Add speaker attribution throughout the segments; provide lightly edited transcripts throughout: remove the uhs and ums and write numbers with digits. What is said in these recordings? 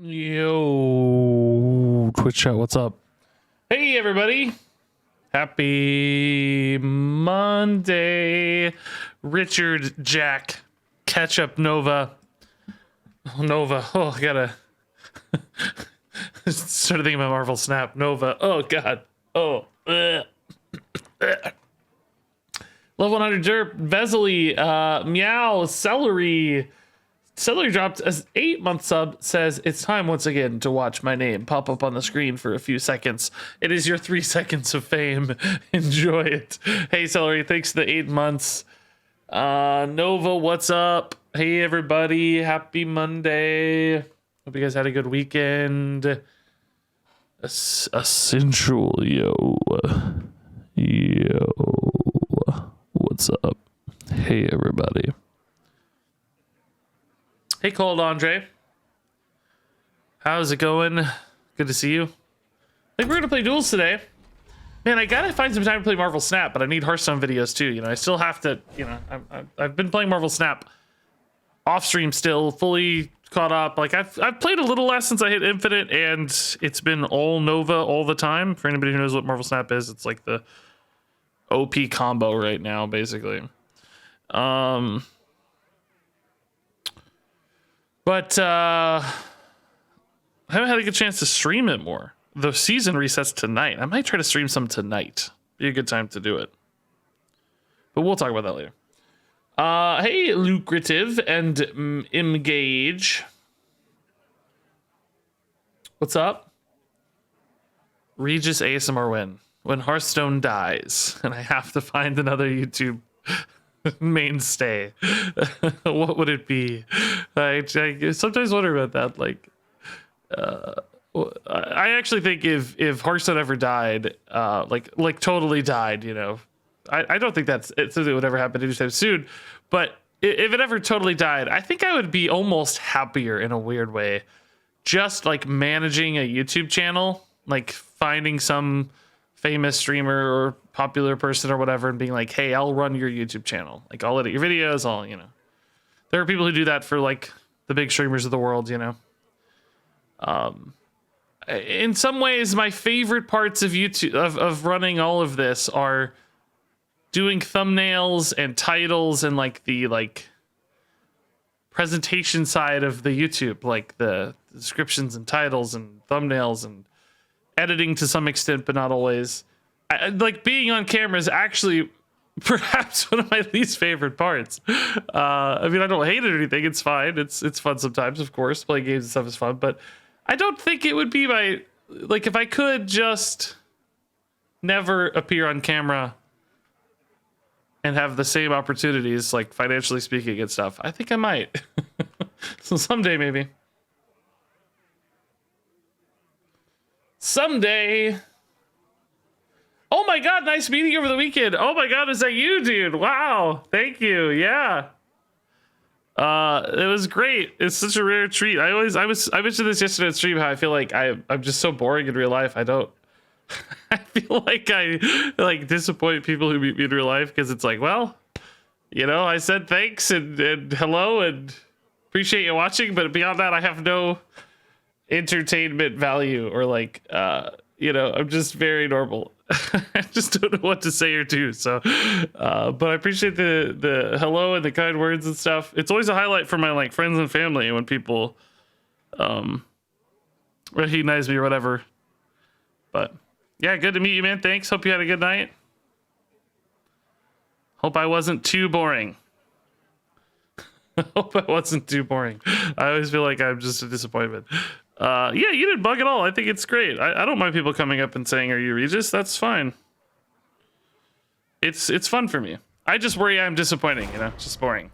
Speaker 1: Yo, Twitch chat, what's up? Hey, everybody. Happy Monday. Richard, Jack, Ketchup, Nova. Nova. Oh, I gotta... started thinking about Marvel Snap. Nova. Oh, God. Oh. Level 100 Derp. Vesely. Meow. Celery. Celery dropped as 8-month sub, says it's time once again to watch my name pop up on the screen for a few seconds. It is your 3 seconds of fame. Enjoy it. Hey Celery, thanks for the 8 months. Nova, what's up? Hey everybody, happy Monday. Hope you guys had a good weekend. Essential, yo. What's up? Hey everybody. Hey, Cold Andre. How's it going? Good to see you. I think we're going to play Duels today. Man, I got to find some time to play Marvel Snap, but I need Hearthstone videos too. You know, I still have to, you know, I've been playing Marvel Snap off stream still, fully caught up. Like, I've played a little less since I hit Infinite, and it's been all Nova all the time. For anybody who knows what Marvel Snap is, it's like the OP combo right now, basically. But I haven't had a good chance to stream it more. The season resets tonight. I might try to stream some tonight. Be a good time to do it. But we'll talk about that later. Hey, Lucrative and Engage. What's up? Regis ASMR win. When Hearthstone dies, and I have to find another YouTube mainstay. What would it be? I sometimes wonder about that. Like, I actually think if Hearthstone ever died, like totally died, you know, I don't think it's something that would ever happen anytime soon. But if it ever totally died, I think I would be almost happier in a weird way, just like managing a YouTube channel, like finding some famous streamer or popular person or whatever and being like, hey, I'll run your YouTube channel. Like, I'll edit your videos, you know. There are people who do that for like the big streamers of the world, you know. In some ways, my favorite parts of YouTube, of running all of this, are doing thumbnails and titles and like the presentation side of the YouTube, like the descriptions and titles and thumbnails and editing to some extent, but not always. Like, being on camera is actually perhaps one of my least favorite parts. I mean, I don't hate it or anything. It's fine. It's fun sometimes, of course. Playing games and stuff is fun, but I don't think it would be my, like, if I could just never appear on camera and have the same opportunities, like financially speaking and stuff, I think I might. So someday, maybe. Someday. Oh my God, nice meeting you over the weekend. Oh my God, is that you, dude? Wow, thank you. Yeah. It was great. It's such a rare treat. I mentioned this yesterday on stream, how I feel like I'm just so boring in real life. I feel like I like disappoint people who meet me in real life, because it's like, well, you know, I said thanks and hello and appreciate you watching, but beyond that, I have no entertainment value, or like, you know, I'm just very normal. I just don't know what to say or do. So, but I appreciate the hello and the kind words and stuff. It's always a highlight for my like friends and family when people recognize me or whatever. But yeah, good to meet you, man. Thanks. Hope you had a good night. Hope I wasn't too boring. Hope I wasn't too boring. I always feel like I'm just a disappointment. Yeah, you didn't bug at all. I think it's great. I don't mind people coming up and saying, "Are you Regis?" That's fine. It's fun for me. I just worry I'm disappointing. You know, it's just boring.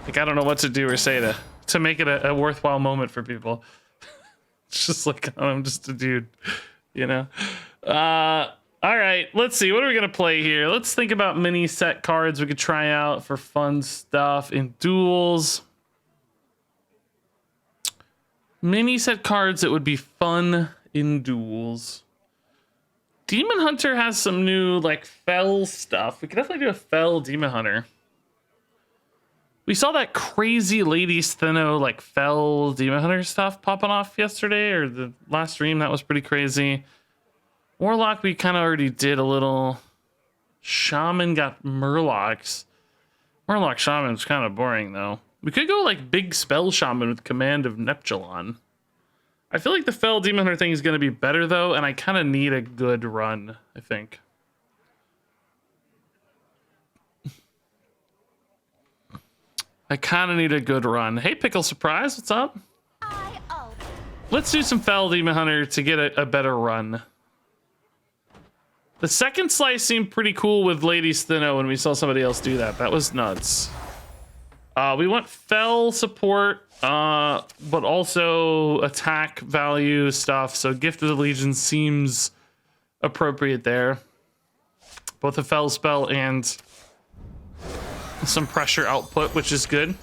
Speaker 1: Like, I don't know what to do or say to make it a worthwhile moment for people. It's just like, I'm just a dude. You know. All right. Let's see. What are we gonna play here? Let's think about mini set cards we could try out for fun stuff in Duels. Mini set cards that would be fun in Duels. Demon Hunter has some new, like, Fel stuff. We could definitely do a Fel Demon Hunter. We saw that crazy Lady Steno like Fel Demon Hunter stuff popping off yesterday or the last stream. That was pretty crazy. Warlock, we kind of already did a little. Shaman got Murlocs. Murloc Shaman's kind of boring though. We could go like big spell Shaman with command of Neptulon. I feel like the Fel Demon Hunter thing is going to be better though, and I kind of need a good run, I think. I kind of need a good run. Hey, Pickle Surprise, what's up? Let's do some Fel Demon Hunter to get a better run. The second slice seemed pretty cool with Lady Steno when we saw somebody else do that. That was nuts. We want Fel support, but also attack value stuff. So Gift of the Legion seems appropriate there. Both a Fel spell and some pressure output, which is good.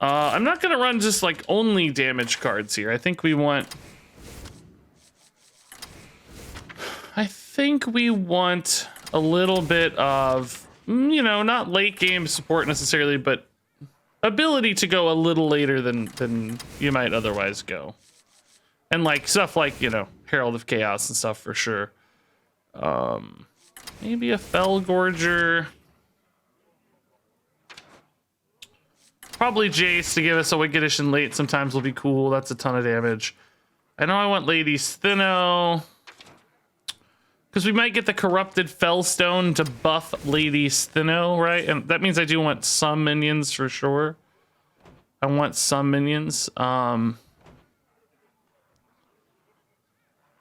Speaker 1: I'm not gonna run just like only damage cards here. I think we want a little bit of, you know, not late game support necessarily, but ability to go a little later than you might otherwise go. And like stuff like, you know, Herald of Chaos and stuff for sure. Maybe a Fel Gorger. Probably Jace to give us a Wickedition late sometimes will be cool. That's a ton of damage. I know I want Lady Steno. Because we might get the corrupted Felstone to buff Lady Steno, right? And that means I do want some minions for sure. I want some minions.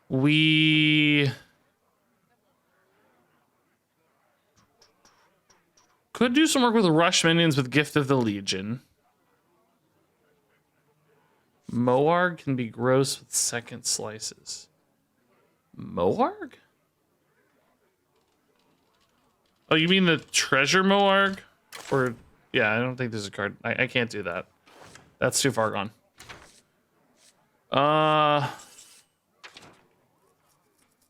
Speaker 1: We could do some work with Rush minions with Gift of the Legion. Moarg can be gross with second slices. Moarg? Oh, you mean the treasure Moarg? Or, yeah, I don't think there's a card. I can't do that. That's too far gone.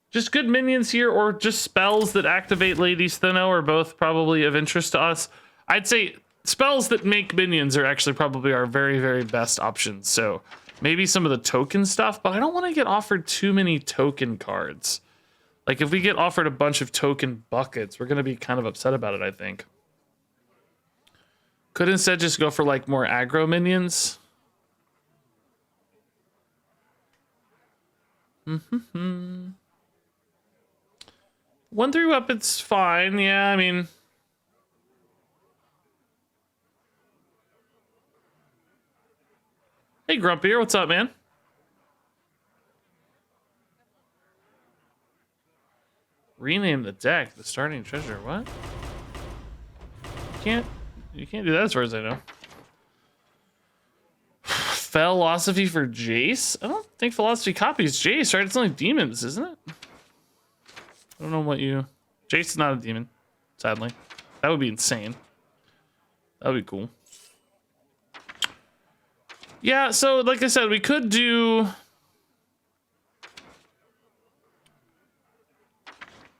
Speaker 1: Just good minions here, or just spells that activate Lady Steno are both probably of interest to us. I'd say spells that make minions are actually probably our very, very best options. So maybe some of the token stuff, but I don't want to get offered too many token cards. Like if we get offered a bunch of token buckets, we're going to be kind of upset about it, I think. Could instead just go for like more aggro minions. Mm-hmm. 1-3 weapons, fine. Yeah, I mean. Hey, Grumpier, what's up, man? Rename the deck, the starting treasure. What? You can't do that as far as I know. Philosophy for Jace? I don't think Philosophy copies Jace, right? It's only demons, isn't it? I don't know what you... Jace is not a demon, sadly. That would be insane. That would be cool. Yeah, so like I said, we could do...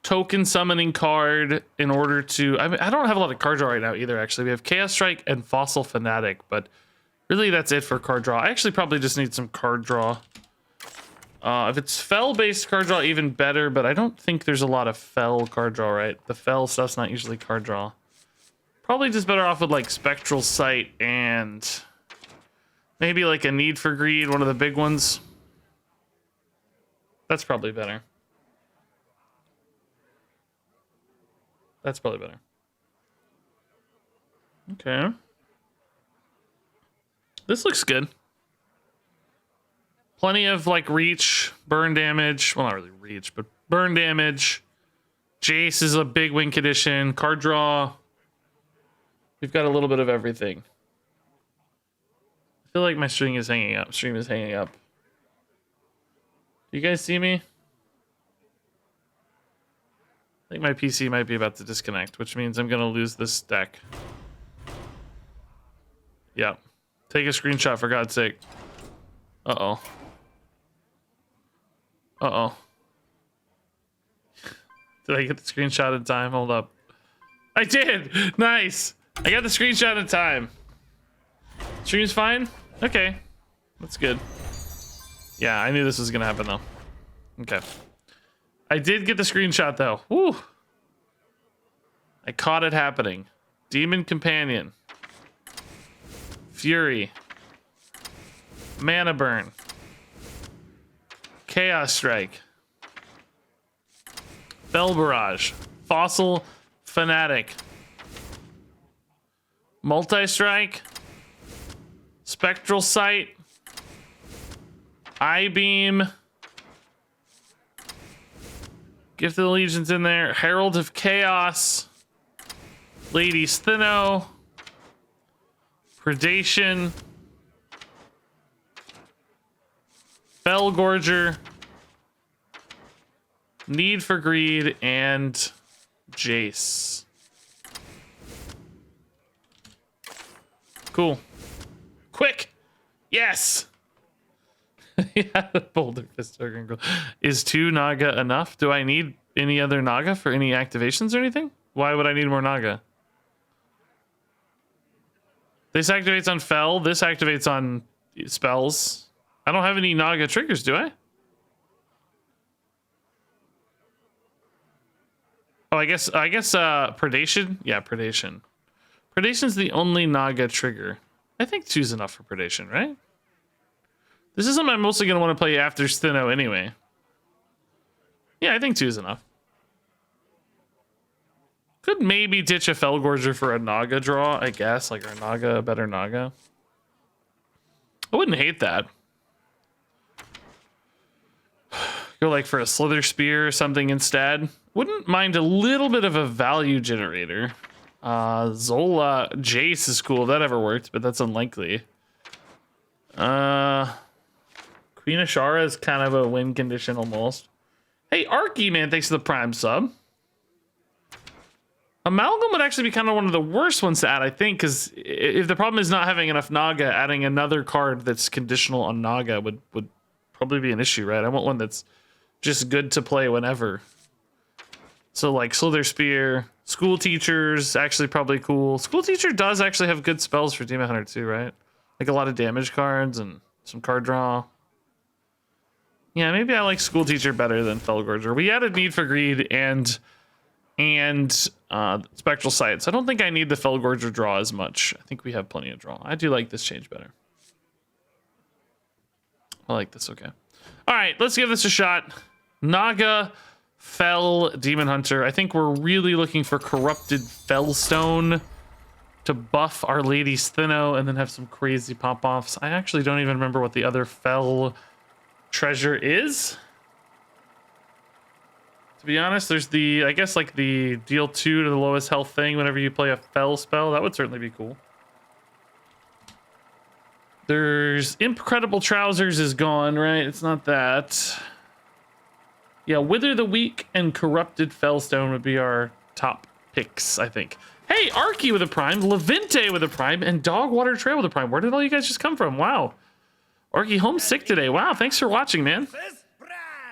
Speaker 1: token summoning card in order to... I mean, I don't have a lot of card draw right now either, actually. We have Chaos Strike and Fossil Fanatic, but really that's it for card draw. I actually probably just need some card draw. If it's Fel-based card draw, even better, but I don't think there's a lot of Fel card draw, right? The Fel stuff's not usually card draw. Probably just better off with, like, Spectral Sight and maybe, like, a Need for Greed, one of the big ones. That's probably better. That's probably better. Okay. This looks good. Plenty of, like, reach, burn damage. Well, not really reach, but burn damage. Jace is a big win condition. Card draw. We've got a little bit of everything. I feel like my stream is hanging up. Do you guys see me? I think my PC might be about to disconnect, which means I'm going to lose this deck. Yeah. Take a screenshot, for God's sake. Uh-oh. Uh-oh. Did I get the screenshot in time? Hold up. I did! Nice! I got the screenshot in time. Stream's fine? Okay. That's good. Yeah, I knew this was gonna happen though. Okay. I did get the screenshot though. Woo! I caught it happening. Demon Companion. Fury. Mana Burn. Chaos Strike. Fel Barrage. Fossil Fanatic. Multi-Strike. Spectral Sight. Eye Beam. Gift of the Legion's in there. Herald of Chaos. Lady's Thinno. Predation. Felgorger. Need for Greed and Jace. Cool. Quick. Yes. Yeah, Boulder Fist Ogre Girl. Is 2 Naga enough? Do I need any other Naga for any activations or anything? Why would I need more Naga? This activates on Fel. This activates on spells. I don't have any Naga triggers, do I? Oh, I guess Predation? Yeah, Predation. Predation's the only Naga trigger. I think 2's enough for Predation, right? This is something I'm mostly going to want to play after Steno anyway. Yeah, I think 2's enough. Could maybe ditch a Felgorger for a Naga draw, I guess. Like a better Naga. I wouldn't hate that. Go like for a Slither Spear or something instead. Wouldn't mind a little bit of a value generator. Zola Jace is cool if that ever worked, but that's unlikely. Queen Ashara is kind of a win condition almost. Hey, Arky, man, thanks for the Prime sub. Amalgam would actually be kind of one of the worst ones to add, I think, because if the problem is not having enough Naga, adding another card that's conditional on Naga would probably be an issue, right? I want one that's just good to play whenever. So like Slither Spear, School Teacher's actually probably cool. School Teacher does actually have good spells for Demon Hunter too, right? Like a lot of damage cards and some card draw. Yeah, maybe I like School Teacher better than Felgorger. We added Need for Greed and Spectral Sight, so I don't think I need the Felgorger draw as much. I think we have plenty of draw. I do like this change better. I like this, okay. All right, let's give this a shot. Naga, Fel, Demon Hunter. I think we're really looking for Corrupted Felstone to buff Our Lady's Thinno and then have some crazy pop-offs. I actually don't even remember what the other Fel treasure is. To be honest, there's the, I guess like the deal 2 to the lowest health thing whenever you play a Fel spell. That would certainly be cool. There's Incredible Trousers is gone, right? It's not that. Yeah, Wither the Weak and Corrupted Felstone would be our top picks, I think. Hey, Arky with a Prime, Levinte with a Prime, and Dogwater Trail with a Prime. Where did all you guys just come from? Wow. Arky homesick today. Wow, thanks for watching, man.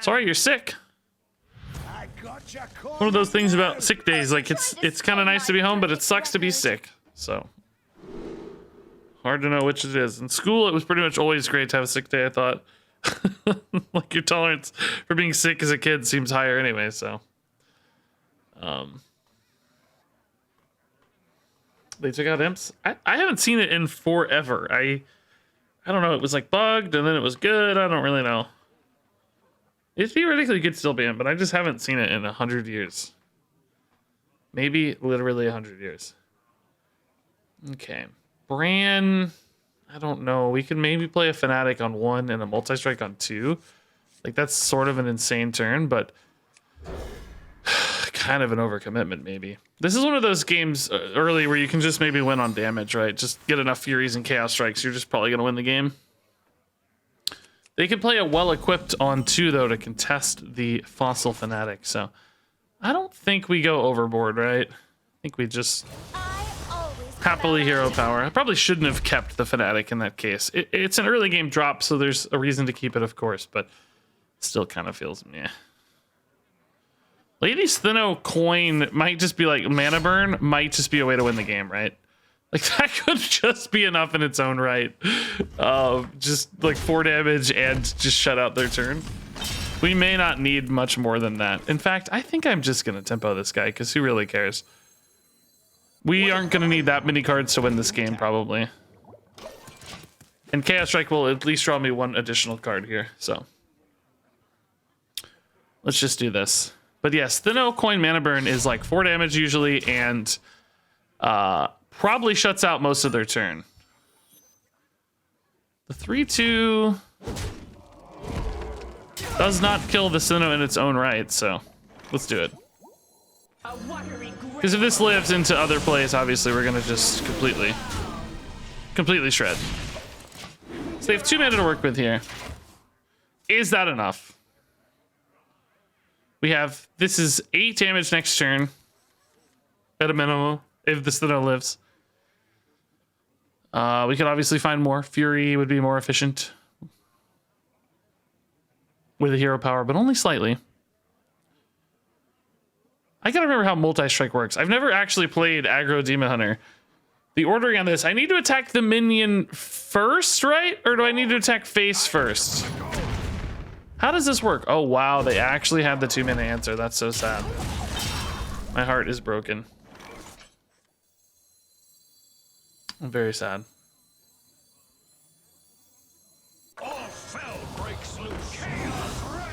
Speaker 1: Sorry you're sick. One of those things about sick days, like it's kind of nice to be home, but it sucks to be sick. So hard to know which it is. In school, it was pretty much always great to have a sick day, I thought. Like your tolerance for being sick as a kid seems higher anyway, so. They took out imps. I haven't seen it in forever. I don't know. It was like bugged and then it was good. I don't really know. It theoretically could still be in, but I just haven't seen it in 100 years. Maybe literally 100 years. Okay. Bran, I don't know. We could maybe play a Fanatic on 1 and a Multi-Strike on 2. Like, that's sort of an insane turn, but kind of an overcommitment, maybe. This is one of those games early where you can just maybe win on damage, right? Just get enough Furies and Chaos Strikes. You're just probably going to win the game. They could play a well-equipped on 2, though, to contest the Fossil Fanatic. So I don't think we go overboard, right? I think we just happily hero power. I probably shouldn't have kept the Fanatic in that case. It's an early game drop, so there's a reason to keep it, of course, but still kind of feels meh. Lady's Thinno coin might just be like mana burn, might just be a way to win the game, right? Like, that could just be enough in its own right. Just like 4 damage and just shut out their turn. We may not need much more than that. In fact, I think I'm just gonna tempo this guy because who really cares? We aren't gonna need that many cards to win this game, probably. And Chaos Strike will at least draw me 1 additional card here, so. Let's just do this. But yes, Thinno Coin Mana Burn is like 4 damage usually, and probably shuts out most of their turn. The 3/2 does not kill the Sinnoh in its own right, so let's do it. Because if this lives into other plays, obviously we're gonna just completely shred. So they have 2 mana to work with here. Is that enough? We have, this is 8 damage next turn at a minimum if the Sinnoh lives. We could obviously find more. Fury would be more efficient with a hero power, but only slightly. I gotta remember how multi-strike works. I've never actually played aggro Demon Hunter. The ordering on this, I need to attack the minion first, right? Or do I need to attack face first? How does this work? Oh, wow, they actually had the 2 mana answer. That's so sad. My heart is broken. I'm very sad.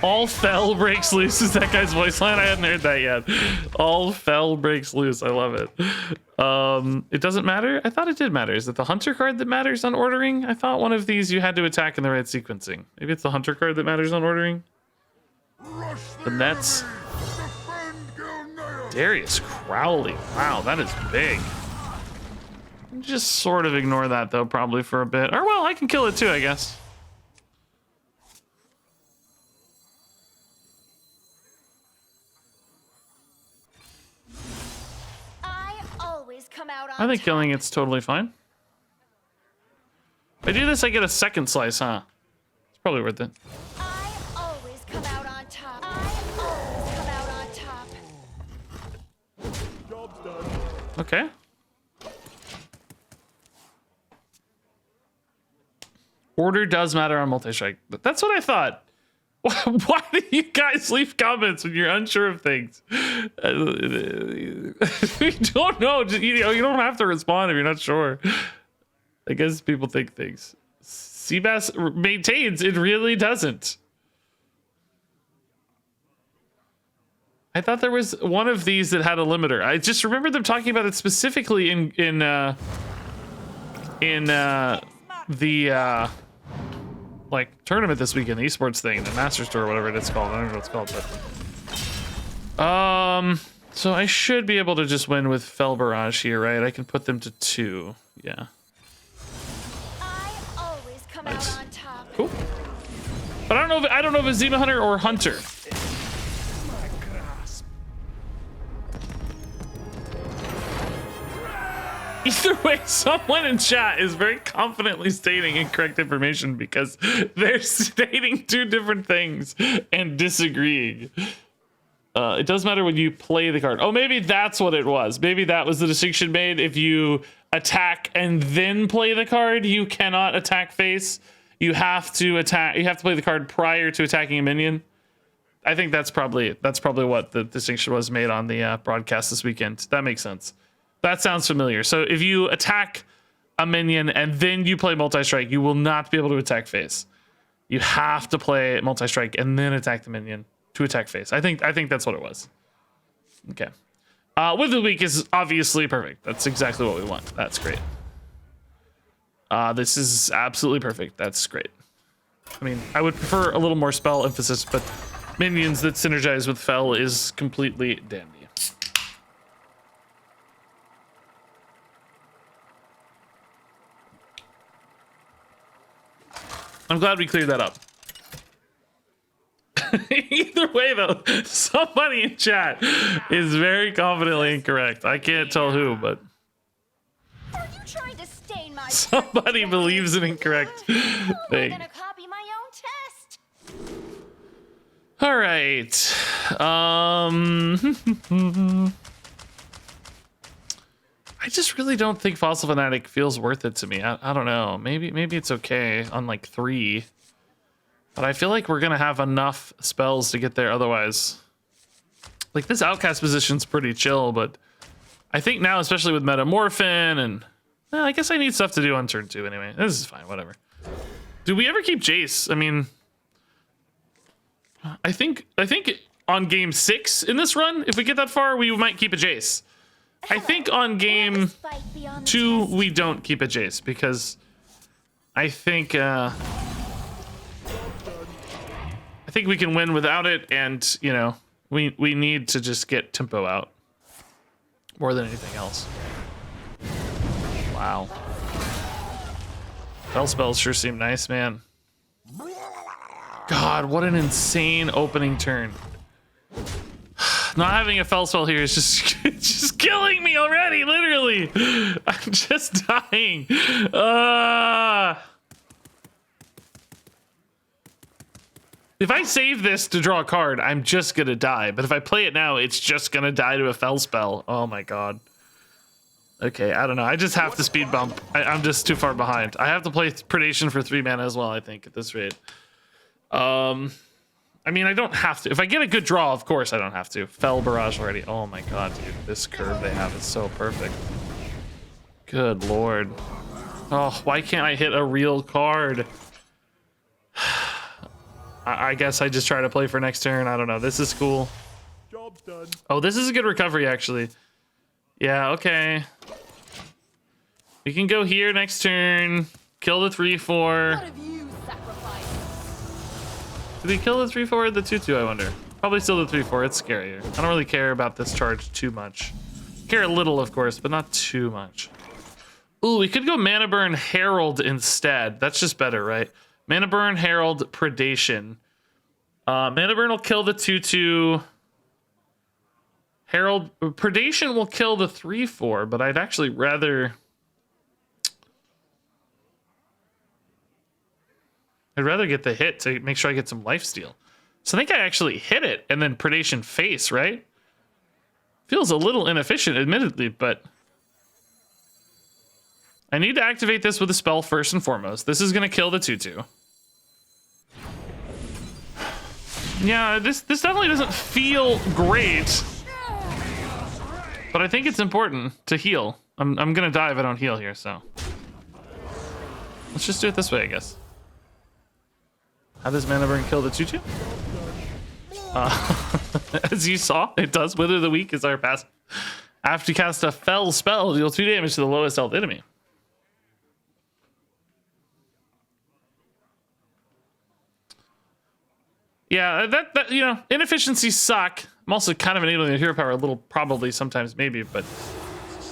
Speaker 1: All fell breaks loose is that guy's voice line. I hadn't heard that yet. All fell breaks loose. I love it. It doesn't matter. I thought it did matter. Is it the hunter card that matters on ordering? I thought one of these you had to attack in the right sequencing. Maybe it's the hunter card that matters on ordering. The Nets. Darius Crowley. Wow, that is big. Just sort of ignore that though, probably for a bit. Or well, I can kill it too, I guess. I think killing it's totally fine. If I do this, I get a second slice, huh? It's probably worth it.
Speaker 2: I always come out on top. I always come out on top.
Speaker 3: Job's done.
Speaker 1: Okay. Order does matter on multi-strike. That's what I thought. Why do you guys leave comments when you're unsure of things? We don't know. You don't have to respond if you're not sure. I guess people think things. Seabass maintains it really doesn't. I thought there was one of these that had a limiter. I just remember them talking about it specifically in the like tournament this weekend, the esports thing, the Masters Tour, whatever it's called. I don't know what it's called, but so I should be able to just win with Fel Barrage here, right? I can put them to 2. Yeah.
Speaker 2: I always come
Speaker 1: Nice.
Speaker 2: out on top.
Speaker 1: Cool. But I don't know if it's Demon Hunter or Hunter. Either way, someone in chat is very confidently stating incorrect information because they're stating 2 different things and disagreeing. It does matter when you play the card. Oh, maybe that's what it was. Maybe that was the distinction made. If you attack and then play the card, you cannot attack face. You have to attack. You have to play the card prior to attacking a minion. I think that's probably what the distinction was made on the broadcast this weekend. That makes sense. That sounds familiar. So if you attack a minion and then you play multi-strike, you will not be able to attack face. You have to play multi-strike and then attack the minion to attack face. I think that's what it was. Okay. With the week is obviously perfect. That's exactly what we want. That's great. This is absolutely perfect. That's great. I mean, I would prefer a little more spell emphasis, but minions that synergize with Fel is completely dandy. I'm glad we cleared that up. Either way, though, somebody in chat is very confidently incorrect. I can't tell who, but
Speaker 2: Are you trying to stain my
Speaker 1: somebody believes an incorrect
Speaker 2: I'm
Speaker 1: thing.
Speaker 2: gonna copy my own test.
Speaker 1: All right. I just really don't think Fossil Fanatic feels worth it to me. I don't know. Maybe it's okay on like 3. But I feel like we're gonna have enough spells to get there otherwise. Like this Outcast position's pretty chill, but I think now, especially with Metamorphin and well, I guess I need stuff to do on turn 2 anyway. This is fine, whatever. Do we ever keep Jace? I mean, I think on game 6 in this run, if we get that far, we might keep a Jace. I think on game 2 we don't keep a Jace because I think we can win without it, and you know we need to just get tempo out more than anything else. Wow. Spell spells sure seem nice, man. God, what an insane opening turn. Not having a Fel spell here is just killing me already, literally. I'm just dying. If I save this to draw a card, I'm just gonna die. But if I play it now, it's just gonna die to a Fel spell. Oh my god. Okay, I don't know. I just have to speed bump. I'm just too far behind. I have to play Predation for 3 mana as well, I think, at this rate. I mean, I don't have to. If I get a good draw, of course I don't have to. Fel Barrage already. Oh my god, dude. This curve they have is so perfect. Good lord. Oh, why can't I hit a real card? I guess I just try to play for next turn. I don't know. This is cool.
Speaker 3: Job's done.
Speaker 1: Oh, this is a good recovery, actually. Yeah, okay. We can go here next turn. Kill the 3/4.
Speaker 2: What have you sacrificed?
Speaker 1: Did he kill the 3/4 or the 2/2, I wonder? Probably still the 3/4. It's scarier. I don't really care about this charge too much. Care a little, of course, but not too much. Ooh, we could go Mana Burn Herald instead. That's just better, right? Mana Burn Herald Predation. Mana Burn will kill the 2/2. Herald Predation will kill the 3/4, but I'd actually rather get the hit to make sure I get some lifesteal. So I think I actually hit it and then Predation face, right? Feels a little inefficient, admittedly, but I need to activate this with a spell first and foremost. This is gonna kill the 2/2. Yeah, this definitely doesn't feel great. But I think it's important to heal. I'm gonna die if I don't heal here, so. Let's just do it this way, I guess. How does Mana Burn kill the 2/2? As you saw, it does. Wither the Weak is our passive. After you cast a Fel spell, deal 2 damage to the lowest health enemy. Yeah, that you know, inefficiencies suck. I'm also kind of enabling the hero power a little, probably, sometimes, maybe, but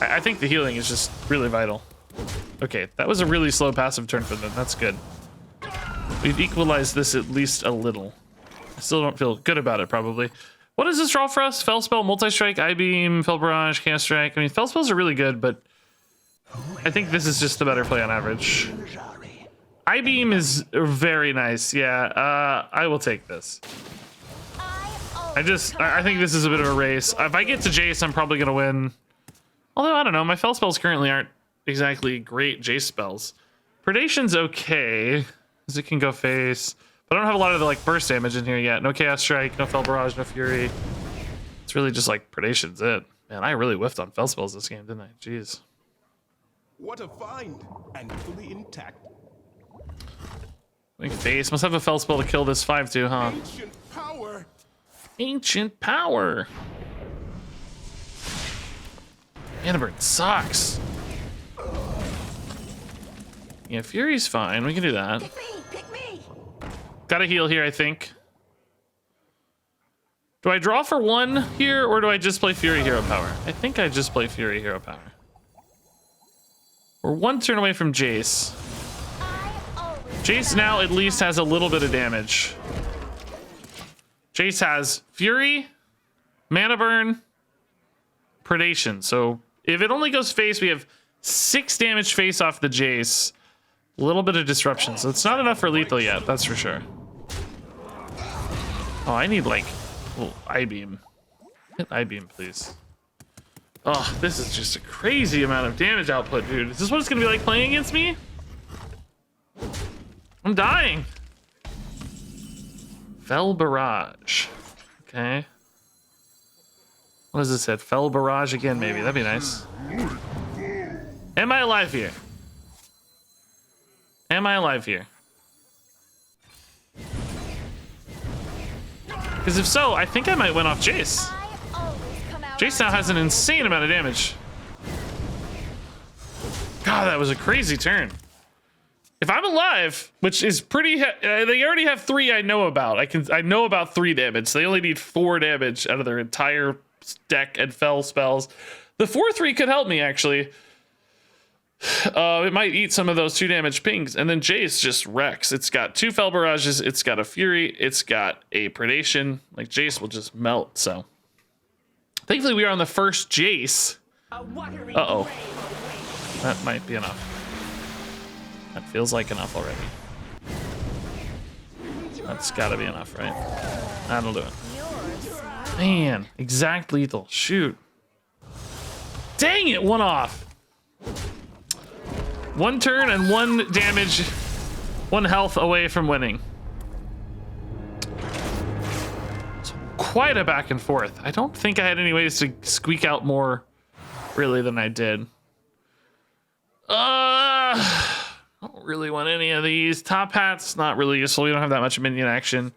Speaker 1: I think the healing is just really vital. Okay, that was a really slow passive turn for them. That's good. We've equalized this at least a little. I still don't feel good about it, probably. What does this draw for us? Fel Spell, Multi-Strike, Eye-Beam, Fel Barrage, Chaos Strike. I mean, Fel Spells are really good, but I think this is just the better play on average. Eye-Beam is very nice, yeah. I will take this. I think this is a bit of a race. If I get to Jace, I'm probably gonna win. Although, I don't know, my Fel spells currently aren't exactly great Jace spells. Predation's okay, because it can go face. But I don't have a lot of the like burst damage in here yet. No Chaos Strike, no Fel Barrage, no Fury. It's really just like Predation's it. Man, I really whiffed on Fel spells this game, didn't I? Jeez.
Speaker 3: What a find, and fully intact.
Speaker 1: Like face, must have a Fel spell to kill this 5/2, huh?
Speaker 3: Ancient power.
Speaker 1: Ancient power. Mana Burn sucks. Yeah, Fury's fine. We can do that.
Speaker 2: Pick me.
Speaker 1: Gotta heal here, I think. Do I draw for 1 here, or do I just play Fury Hero Power? I think I just play Fury Hero Power. We're 1 turn away from Jace. Jace now at least has a little bit of damage. Jace has Fury, Mana Burn, Predation. So if it only goes face, we have 6 damage face off the Jace. A little bit of disruption. So it's not enough for lethal yet, that's for sure. Oh, I need like Eye Beam. Hit Eye Beam, please. Oh, this is just a crazy amount of damage output, dude. Is this what it's gonna be like playing against me? I'm dying. Fell Barrage. Okay. What does it say? Fell Barrage again, maybe. That'd be nice. Am I alive here? Am I alive here? Because if so, I think I might win off Jace. Jace now has an insane amount of damage. God, that was a crazy turn. If I'm alive, which is pretty, they already have 3 I know about. I know about 3 damage. They only need 4 damage out of their entire deck and fell spells. The 4/3 could help me actually. It might eat some of those 2 damage pings, and then Jace just wrecks. It's got 2 Fell Barrages, it's got a Fury, it's got a Predation. Like Jace will just melt. So thankfully we are on the first Jace. Uh-oh. That might be enough. That feels like enough already. That's gotta be enough, right? That'll do it. Man, exact lethal. Shoot. Dang it, 1 off. 1 turn and 1 damage, 1 health away from winning. It's quite a back and forth. I don't think I had any ways to squeak out more, really, than I did. I don't really want any of these. Top Hat's not really useful. We don't have that much minion action.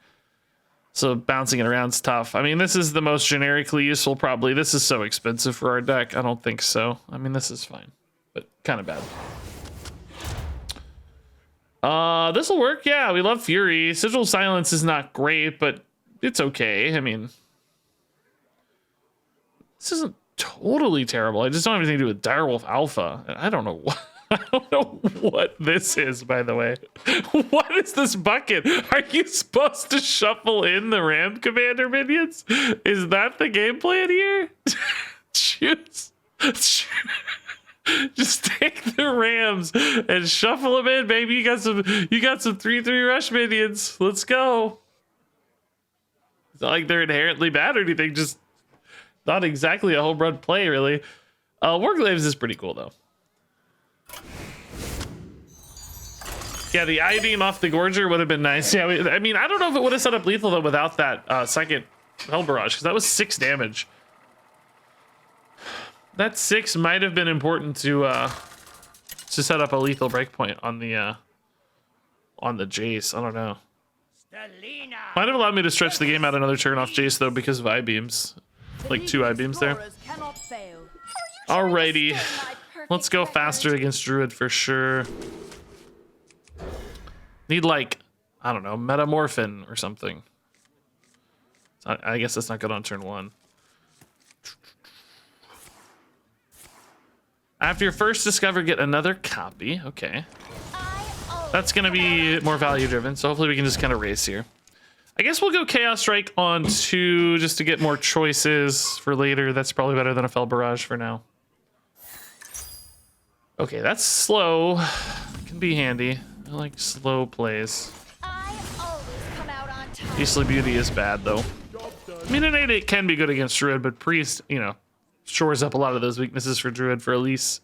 Speaker 1: So bouncing it around is tough. I mean, this is the most generically useful, probably. This is so expensive for our deck. I don't think so. I mean, this is fine, but kind of bad. This will work. Yeah, we love Fury. Sigil Silence is not great, but it's okay. I mean, this isn't totally terrible. I just don't have anything to do with Direwolf Alpha. I don't know what. I don't know what this is, by the way. What is this bucket? Are you supposed to shuffle in the Ram Commander minions? Is that the game plan here? Choose. Just take the Rams and shuffle them in, baby. You got some 3/3 rush minions. Let's go. It's not like they're inherently bad or anything, just not exactly a home run play, really. Warglaives is pretty cool though. Yeah, the I-beam off the Gorger would have been nice. Yeah, I mean, I don't know if it would have set up lethal though without that second Hell Barrage, because that was 6 damage. That 6 might have been important to set up a lethal breakpoint on the Jace. I don't know. Might have allowed me to stretch the game out another turn off Jace though because of I-beams, like 2 I-beams there. Alrighty, let's go faster against Druid for sure. Need like, I don't know, Metamorphin or something. I guess that's not good on turn 1. After your first discover, get another copy. Okay. That's going to be more value driven, so hopefully we can just kind of race here. I guess we'll go Chaos Strike on 2 just to get more choices for later. That's probably better than a Fell Barrage for now. Okay, that's slow. Can be handy. I like slow plays. Beastly Beauty is bad though. I mean, an 8/8 can be good against Druid, but Priest, you know, shores up a lot of those weaknesses for Druid for Elise.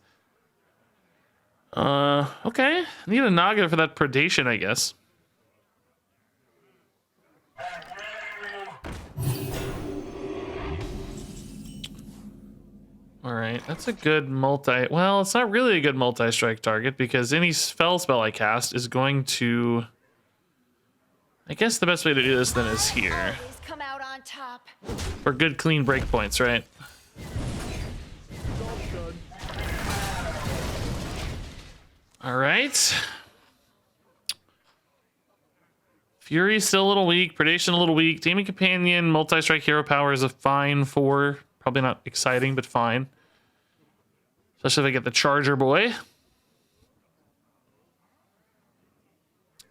Speaker 1: Okay. Need a Naga for that Predation, I guess. Alright, that's a good well, it's not really a good multi-strike target because any spell I cast is going to... I guess the best way to do this then is here. For good clean breakpoints, right? Alright. Fury's still a little weak, Predation a little weak, Demon Companion, multi-strike hero power is a fine 4. Probably not exciting, but fine. Especially if I get the Charger Boy.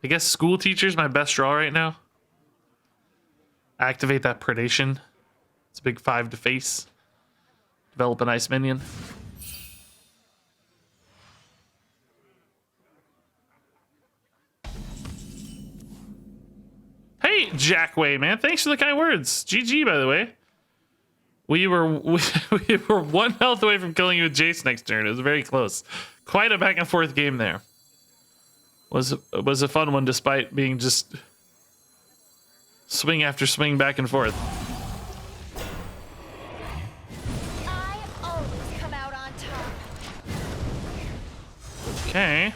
Speaker 1: I guess School Teacher's my best draw right now. Activate that Predation. It's a big 5 to face. Develop an Ice Minion. Hey, Jackway, man. Thanks for the kind words. GG, by the way. We were we were 1 health away from killing you with Jace next turn. It was very close. Quite a back and forth game there. Was a fun one despite being just swing after swing back and forth.
Speaker 2: I always come out on top.
Speaker 1: Okay.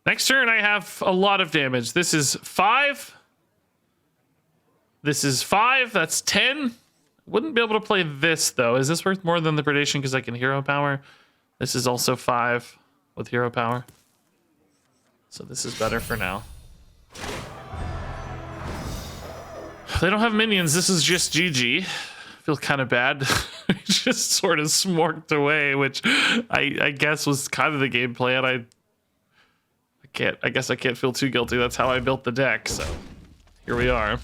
Speaker 1: Next turn I have a lot of damage. This is 5. This is 5. That's 10. Wouldn't be able to play this though. Is this worth more than the predation because I can hero power? This is also 5 with hero power. So this is better for now. They don't have minions. This is just GG. Feel kind of bad. Just sort of smorked away, which I guess was kind of the game plan. I guess I can't feel too guilty. That's how I built the deck. So here we are.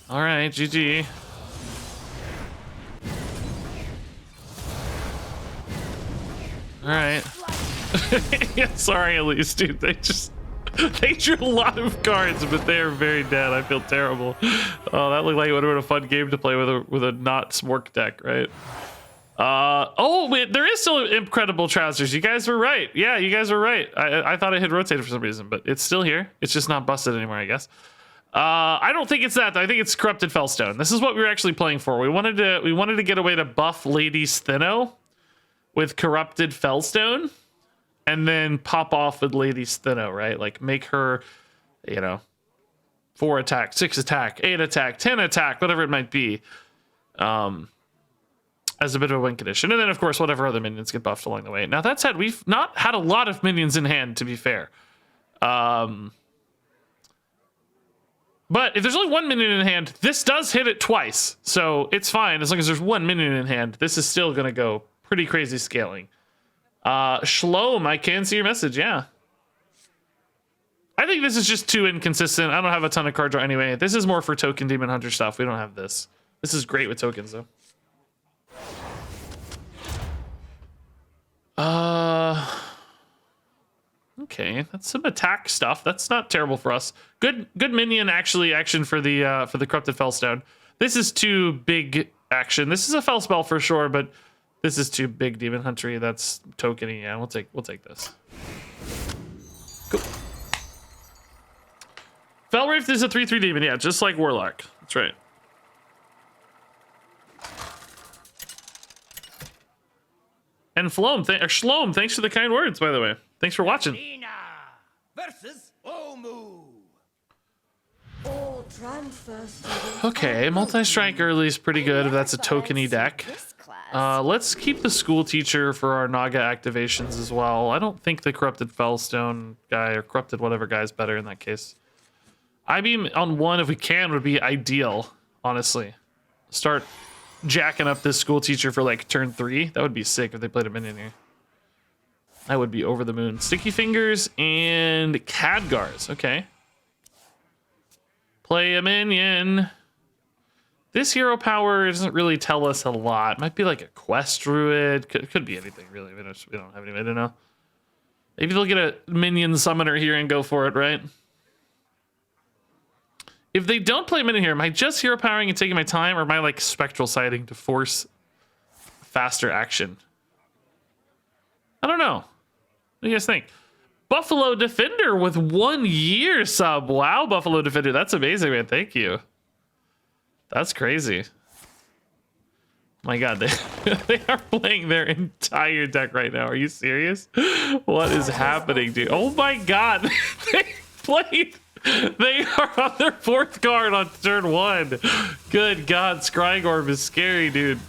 Speaker 1: All right, GG. All right. Yeah, sorry, Elise, dude. They drew a lot of cards, but they are very dead. I feel terrible. Oh, that looked like it would have been a fun game to play with a not smork deck, right? Oh, wait, there is still incredible trousers. You guys were right. Yeah, you guys were right. I thought it had rotated for some reason, but it's still here. It's just not busted anymore, I guess. I don't think it's that, though. I think it's corrupted Felstone. This is what we were actually playing for. We wanted to get a way to buff Lady Sthenno with corrupted Felstone, and then pop off with Lady Sthenno, right? Like make her, 4 attack, 6 attack, 8 attack, 10 attack, whatever it might be, as a bit of a win condition. And then, of course, whatever other minions get buffed along the way. Now, that said, we've not had a lot of minions in hand, to be fair. But if there's only 1 minion in hand, this does hit it twice. So it's fine. As long as there's 1 minion in hand, this is still going to go pretty crazy scaling. Shlom, I can see your message, yeah. I think this is just too inconsistent. I don't have a ton of card draw anyway. This is more for token Demon Hunter stuff. We don't have this. This is great with tokens, though. Okay, that's some attack stuff. That's not terrible for us. Good minion action for the corrupted Felstone. This is too big action. This is a Fel spell for sure, but this is too big Demon Huntery. That's tokeny. Yeah, we'll take this. Cool. Felrift is a 3/3 demon. Yeah, just like Warlock. That's right. And Shlom, thanks for the kind words, by the way. Thanks for watching.
Speaker 4: Nina versus Omu.
Speaker 2: All transfers to the
Speaker 1: Okay, multi-strike early is pretty good if that's a tokeny deck.
Speaker 2: this class.
Speaker 1: Let's keep the school teacher for our Naga activations as well. I don't think the corrupted Felstone guy or corrupted whatever guy is better in that case. I-beam on 1 if we can would be ideal, honestly. Start jacking up this school teacher for like turn 3. That would be sick if they played a minion here. I would be over the moon. Sticky Fingers and Khadgars. Okay. Play a minion. This hero power doesn't really tell us a lot. Might be like a quest druid. Could be anything, really. We don't have any way to know. Maybe they'll get a minion summoner here and go for it, right? If they don't play minion here, am I just hero powering and taking my time, or am I like spectral sighting to force faster action? I don't know. What do you guys think? Buffalo Defender with 1 year sub. Wow, Buffalo Defender. That's amazing, man. Thank you. That's crazy. My God, they are playing their entire deck right now. Are you serious? What is happening, dude? Oh my God. They are on their 4th card on turn 1. Good God, Scrying Orb is scary, dude.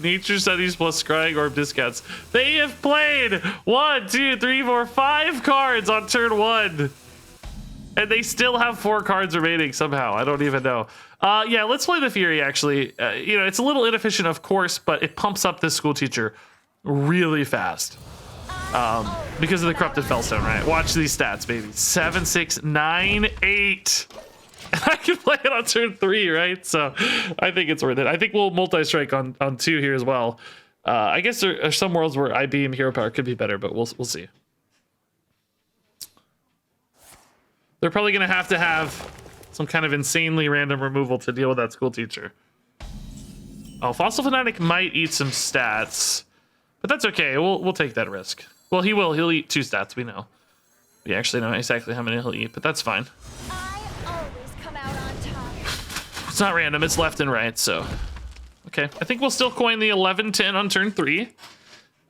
Speaker 1: Nature Studies plus Scrying Orb discounts. They have played 1, 2, 3, 4, 5 cards on turn 1. And they still have 4 cards remaining somehow. I don't even know. Yeah, let's play the Fury, actually. It's a little inefficient, of course, but it pumps up this school teacher really fast. Because of the corrupted Felstone, right? Watch these stats, baby. 7, 6, 9, 8. I can play it on turn 3, right? So I think it's worth it. I think we'll multi-strike on 2 here as well. I guess there are some worlds where I-beam hero power could be better, but we'll see. They're probably gonna have Some kind of insanely random removal to deal with that school teacher. Oh, Fossil Fanatic might eat some stats, but that's okay. We'll take that risk. Well, he will. He'll eat 2 stats. We know. We actually know exactly how many he'll eat, but that's fine.
Speaker 2: I always come out on top.
Speaker 1: It's not random. It's left and right. So, okay. I think we'll still coin the 11-10 on turn 3.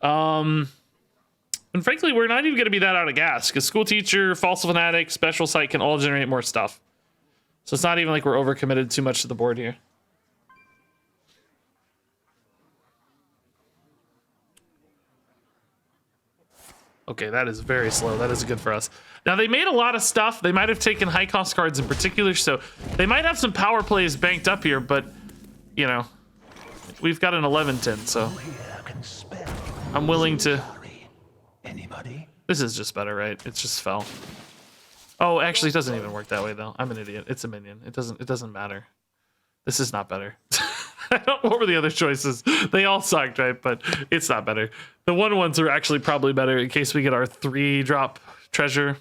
Speaker 1: And frankly, we're not even going to be that out of gas because School Teacher, Fossil Fanatic, Special Sight can all generate more stuff. So it's not even like we're overcommitted too much to the board here. Okay, that is very slow. That is good for us. Now, they made a lot of stuff. They might have taken high cost cards in particular, so they might have some power plays banked up here, but, you know, we've got an 11-10, so I'm willing to...
Speaker 4: Anybody?
Speaker 1: This is just better, right? It's just fell. Oh, actually, it doesn't even work that way, though. I'm an idiot. It's a minion. It doesn't matter. This is not better. What were the other choices? They all sucked, right? But it's not better. The 1/1s are actually probably better in case we get our 3-drop treasure.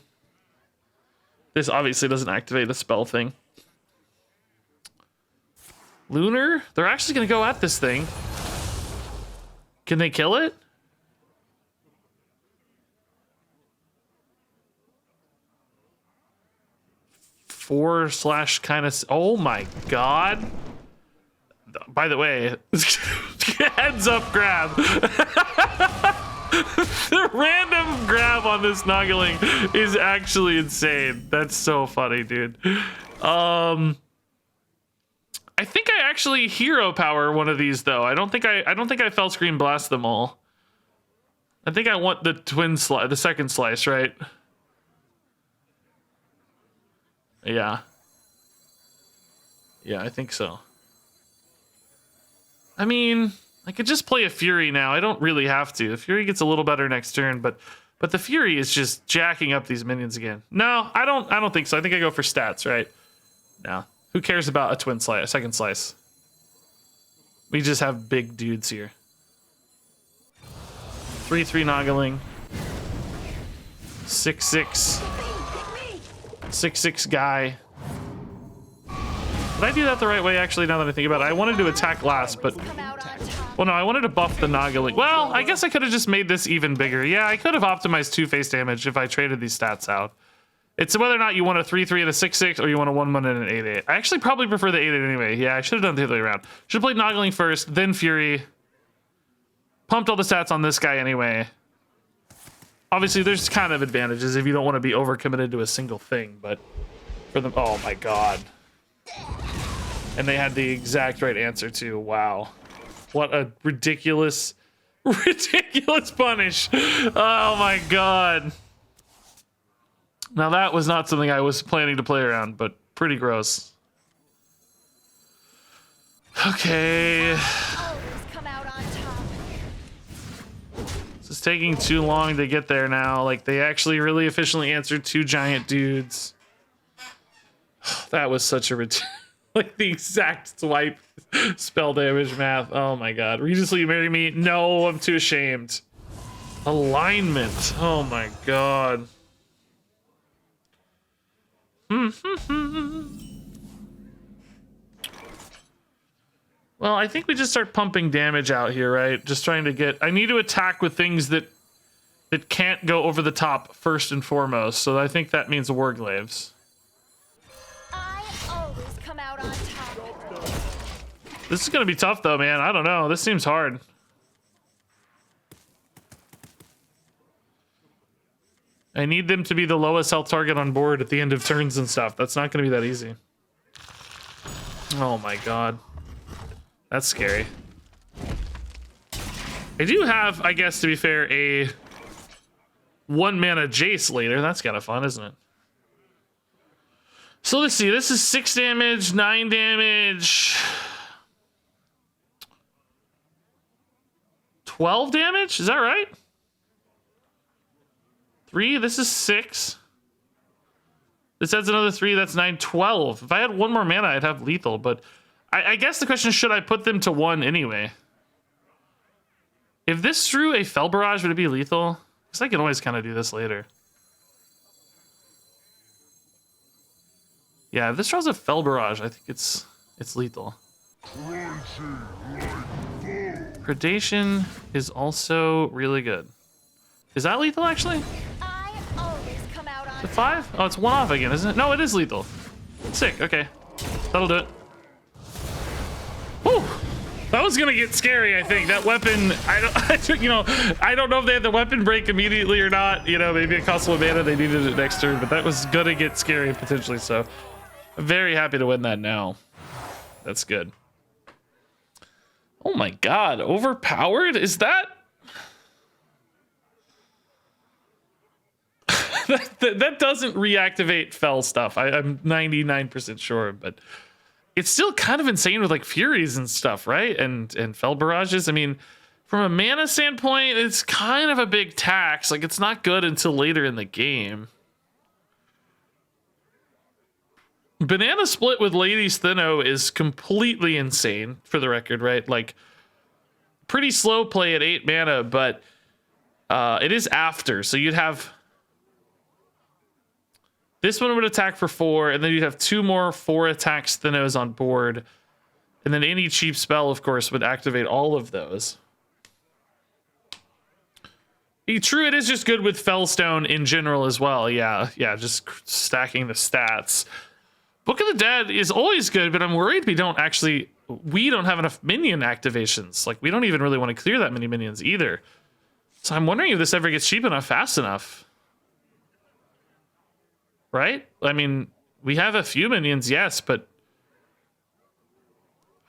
Speaker 1: This obviously doesn't activate a spell thing. Lunar? They're actually going to go at this thing. Can they kill it? / kind of... Oh my god. By the way, heads up grab. The random grab on this Noggling is actually insane. That's so funny, dude. I think I actually hero power one of these though. I don't think I fell screen blast them all. I think I want the the second slice, right? Yeah. Yeah, I think so. I mean, I could just play a Fury now. I don't really have to. The Fury gets a little better next turn, but the Fury is just jacking up these minions again. No, I don't think so. I think I go for stats, right? No. Who cares about a second slice? We just have big dudes here. 3/3 Noggling. 6/6. 6/6 guy. Did I do that the right way, actually, now that I think about it? I wanted to attack last, but... Well, no, I wanted to buff the Noggling. Well, I guess I could have just made this even bigger. Yeah, I could have optimized 2 face damage if I traded these stats out. It's whether or not you want a 3/3 and a 6/6, or you want a 1/1 and an 8/8. I actually probably prefer the 8/8 anyway. Yeah, I should have done the other way around. Should have played Noggling first, then Fury. Pumped all the stats on this guy anyway. Obviously, there's kind of advantages if you don't want to be overcommitted to a single thing, but for them... Oh my god. And they had the exact right answer too. Wow. What a ridiculous punish. Oh my god. Now that was not something I was planning to play around, but pretty gross. Okay. This is taking too long to get there now. Like, they actually really efficiently answered 2 giant dudes. That was such a like the exact swipe spell damage math. Oh my god. Regis, will you marry me? No, I'm too ashamed. Alignment. Oh my god. Well, I think we just start pumping damage out here, right? Just trying to get... I need to attack with things that can't go over the top first and foremost. So I think that means Warglaives. This is going to be tough, though, man. I don't know. This seems hard. I need them to be the lowest health target on board at the end of turns and stuff. That's not going to be that easy. Oh, my God. That's scary. I do have, I guess, to be fair, a 1-mana Jace later. That's kind of fun, isn't it? So let's see. This is 6 damage, 9 damage... 12 damage? Is that right? 3? This is 6. This adds another 3. That's 9. 12. If I had 1 more mana, I'd have lethal. But I guess the question is, should I put them to 1 anyway? If this threw a Fel Barrage, would it be lethal? Because I can always kind of do this later. Yeah, if this draws a Fel Barrage, I think it's lethal. Predation is also really good. Is that lethal actually?
Speaker 2: I always come out on
Speaker 1: The 5? Oh, it's 1 off again, isn't it? No, it is lethal. Sick, okay. That'll do it. Whew. That was gonna get scary, I think. That weapon, I don't know if they had the weapon break immediately or not. You know, maybe it cost one mana, they needed it next turn, but that was gonna get scary potentially, so I'm very happy to win that now. That's good. Oh my god, overpowered? Is that... that doesn't reactivate Fel stuff. I'm 99% sure, but it's still kind of insane with like Furies and stuff, right? And Fel Barrages. I mean, from a mana standpoint, it's kind of a big tax. Like, it's not good until later in the game. Banana Split with Lady's Thinno is completely insane, for the record, right? Like, pretty slow play at 8 mana, but it is after. So you'd have... This one would attack for 4, and then you'd have 2 more 4 attacks Thinnos on board. And then any cheap spell, of course, would activate all of those. True, it is just good with Felstone in general as well. Yeah, just stacking the stats. Book of the Dead is always good, but I'm worried we don't have enough minion activations. Like, we don't even really want to clear that many minions either. So I'm wondering if this ever gets cheap enough fast enough. Right? I mean, we have a few minions, yes, but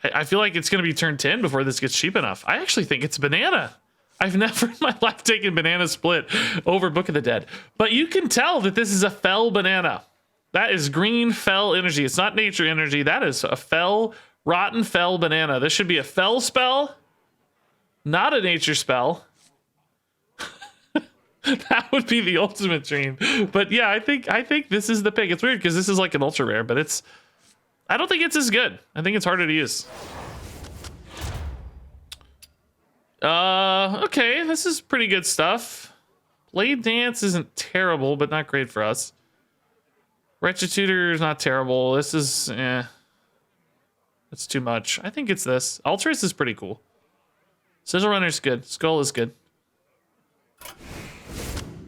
Speaker 1: I feel like it's going to be turn 10 before this gets cheap enough. I actually think it's Banana. I've never in my life taken Banana Split over Book of the Dead. But you can tell that this is a Fel Banana. That is green Fel energy. It's not nature energy. That is a Fel, rotten Fel Banana. This should be a Fel spell, not a nature spell. That would be the ultimate dream. But yeah, I think this is the pick. It's weird because this is like an ultra rare, but I don't think it's as good. I think it's harder to use. Okay, this is pretty good stuff. Blade Dance isn't terrible, but not great for us. Wretched Tutor is not terrible. This is, it's too much. I think it's this. Altruist is pretty cool. Sigil Runner's good. Skull is good.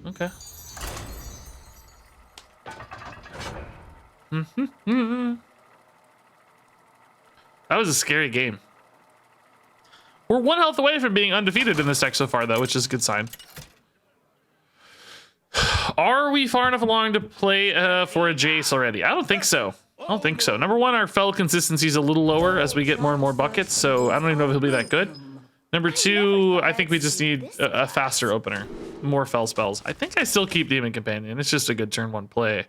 Speaker 1: Okay. That was a scary game. We're 1 health away from being undefeated in this deck so far, though, which is a good sign. Are we far enough along to play for a Jace already? I don't think so. I don't think so. Number 1, our Fel consistency is a little lower as we get more and more buckets, so I don't even know if he'll be that good. Number 2, I think we just need a faster opener. More Fel spells. I think I still keep Demon Companion. It's just a good turn 1 play.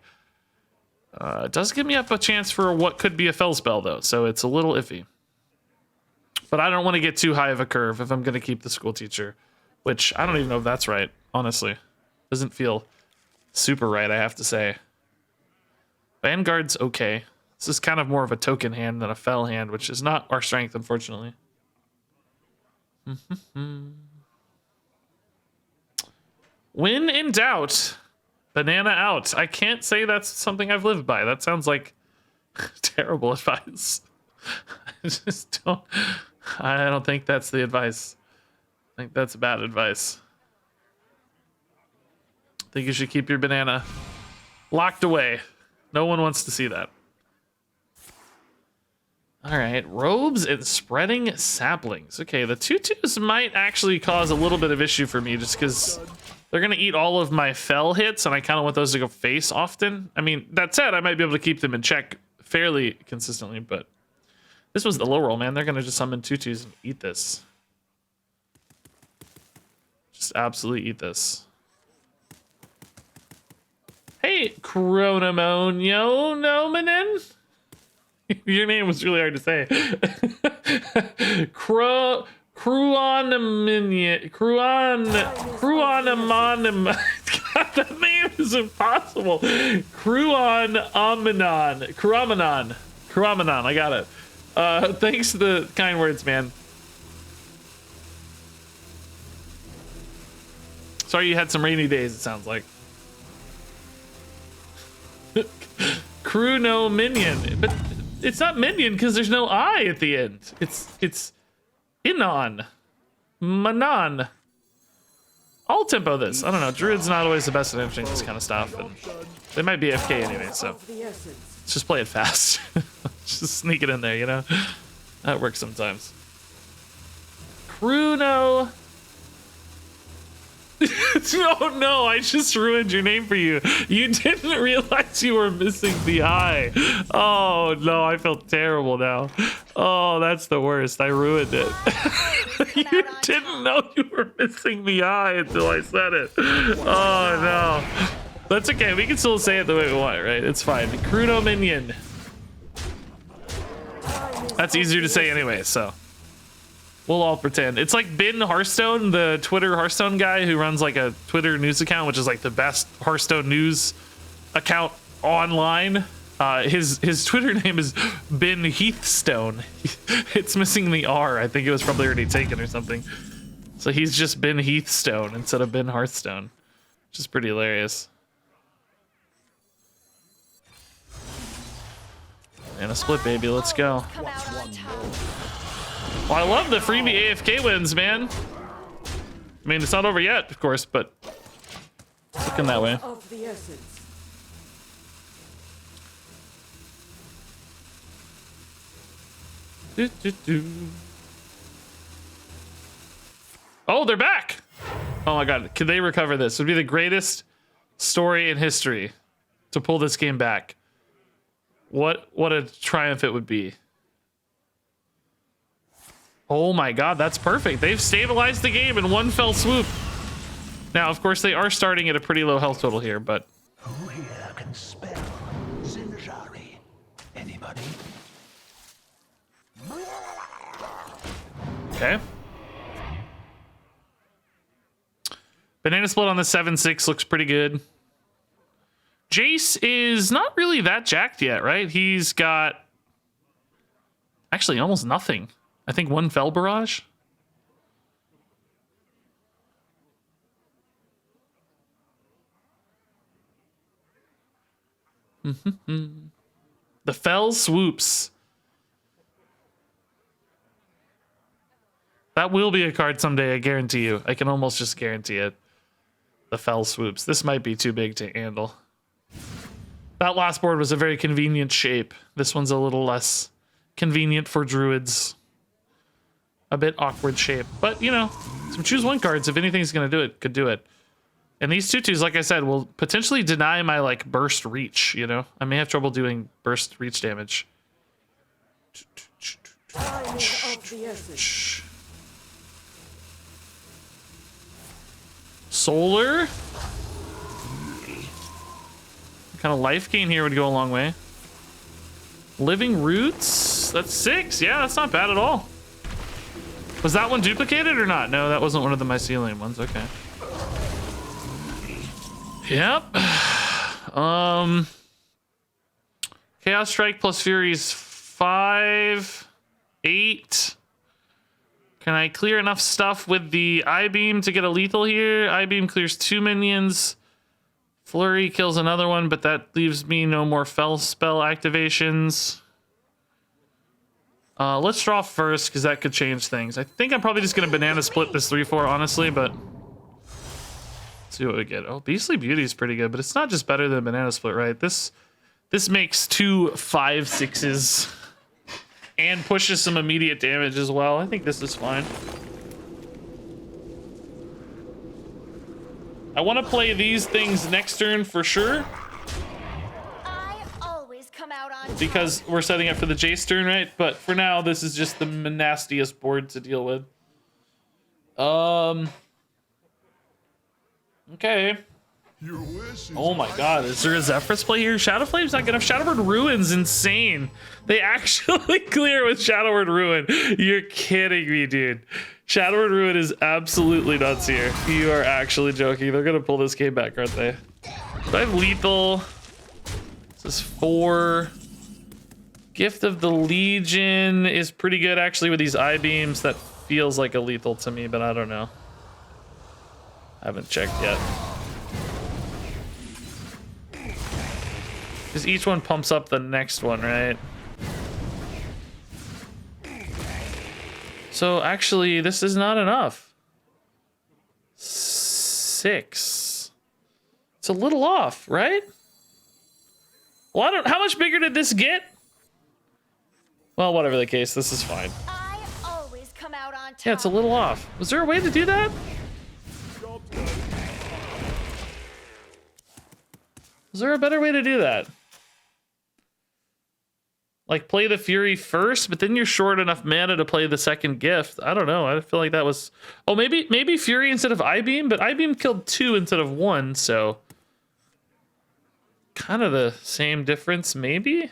Speaker 1: It does give me up a chance for what could be a Fel spell, though, so it's a little iffy. But I don't want to get too high of a curve if I'm going to keep the school teacher, which I don't even know if that's right, honestly. Doesn't feel super right, I have to say. Vanguard's okay. This is kind of more of a token hand than a Fel hand, which is not our strength, unfortunately. When in doubt, banana out. I can't say that's something I've lived by. That sounds like terrible advice. I don't think that's the advice. I think that's bad advice. I think you should keep your banana locked away. No one wants to see that. All right, robes and spreading saplings. Okay, the 2/2s might actually cause a little bit of issue for me just because they're going to eat all of my Fel hits, and I kind of want those to go face often. I mean, that said, I might be able to keep them in check fairly consistently, but this was the low roll, man. They're going to just summon 2/2s and eat this. Just absolutely eat this. Hey, Chronomonio Nomenin. Your name was really hard to say. Cruonomonim. God, that name is impossible. Cruomenon. I got it. Thanks for the kind words, man. Sorry you had some rainy days, it sounds like. Crew no minion, but it's not minion because there's no I at the end. It's Inon. Manon. I'll tempo this. I don't know. Druid's not always the best at entering this kind of stuff, and they might be FK anyway, so let's just play it fast. Just sneak it in there, you know? That works sometimes. Bruno. No, I just ruined your name for you. You didn't realize you were missing the I. Oh, no, I feel terrible now. Oh, that's the worst. I ruined it. You didn't know you were missing the I until I said it. Oh, no. That's okay. We can still say it the way we want, right? It's fine. Crudo Minion. That's easier to say anyway, so we'll all pretend. It's like Ben Hearthstone, the Twitter Hearthstone guy who runs like a Twitter news account, which is like the best Hearthstone news account online. His Twitter name is Ben Heathstone. It's missing the R. I think it was probably already taken or something. So he's just Ben Heathstone instead of Ben Hearthstone, which is pretty hilarious. And a split, baby. Let's go. Well, I love the freebie AFK wins, man. I mean, it's not over yet, of course, but it's looking that way. Oh, they're back. Oh my god, can they recover this? It would be the greatest story in history to pull this game back. What a triumph it would be. Oh my god, that's perfect. They've stabilized the game in one fell swoop. Now, of course, they are starting at a pretty low health total here, but
Speaker 4: Who here can spell Naz'jar? Anybody?
Speaker 1: okay. Banana split on the 7-6 looks pretty good. Jace is not really that jacked yet, right? He's got actually almost nothing. I think one Fel Barrage. The Fel Swoops. That will be a card someday, I guarantee you. I can almost just guarantee it. The Fel Swoops. This might be too big to handle. That last board was a very convenient shape. This one's a little less convenient for druids. A bit awkward shape. But, you know, some choose one cards, if anything's going to do it, could do it. And these 2/2s, like I said, will potentially deny my, like, burst reach, you know? I may have trouble doing burst reach damage. Solar? Kind of life gain here would go a long way. Living Roots? That's 6. Yeah, that's not bad at all. Was that one duplicated or not? No, that wasn't one of the mycelium ones. Okay. Yep. Chaos Strike plus Fury's 5, 8. Can I clear enough stuff with the I-Beam to get a lethal here? I-Beam clears 2 minions. Flurry kills another one, but that leaves me no more Fel spell activations. Let's draw first, because that could change things. I think I'm probably just going to banana split this 3/4, honestly, but let's see what we get. Oh, Beastly Beauty is pretty good, but it's not just better than banana split, right? This makes 2 5/6s and pushes some immediate damage as well. I think this is fine. I want to play these things next turn for sure.
Speaker 2: I always come out on top.
Speaker 1: Because we're setting up for the Jace turn, right? But for now, this is just the nastiest board to deal with. Okay. Oh my god, is there a Zephrys play here? Shadow Flame's not good enough. Shadowward Ruin's insane. They actually clear with Shadowward Ruin. You're kidding me, dude. Shadowward Ruin is absolutely nuts here. You are actually joking. They're gonna pull this game back, aren't they? So I have lethal. This is 4. Gift of the Legion is pretty good actually with these I-Beams. That feels like a lethal to me, but I don't know. I haven't checked yet. Because each one pumps up the next one, right? So actually, this is not enough. 6. It's a little off, right? Well, I don't. How much bigger did this get? Well, whatever the case, this is fine.
Speaker 2: I always come out on top.
Speaker 1: Yeah, it's a little off. Was there a way to do that? Is there a better way to do that? Like play the Fury first, but then you're short enough mana to play the second gift. I don't know. I feel like that was... Oh, maybe Fury instead of I-Beam, but I-Beam killed 2 instead of 1, so... Kind of the same difference, maybe?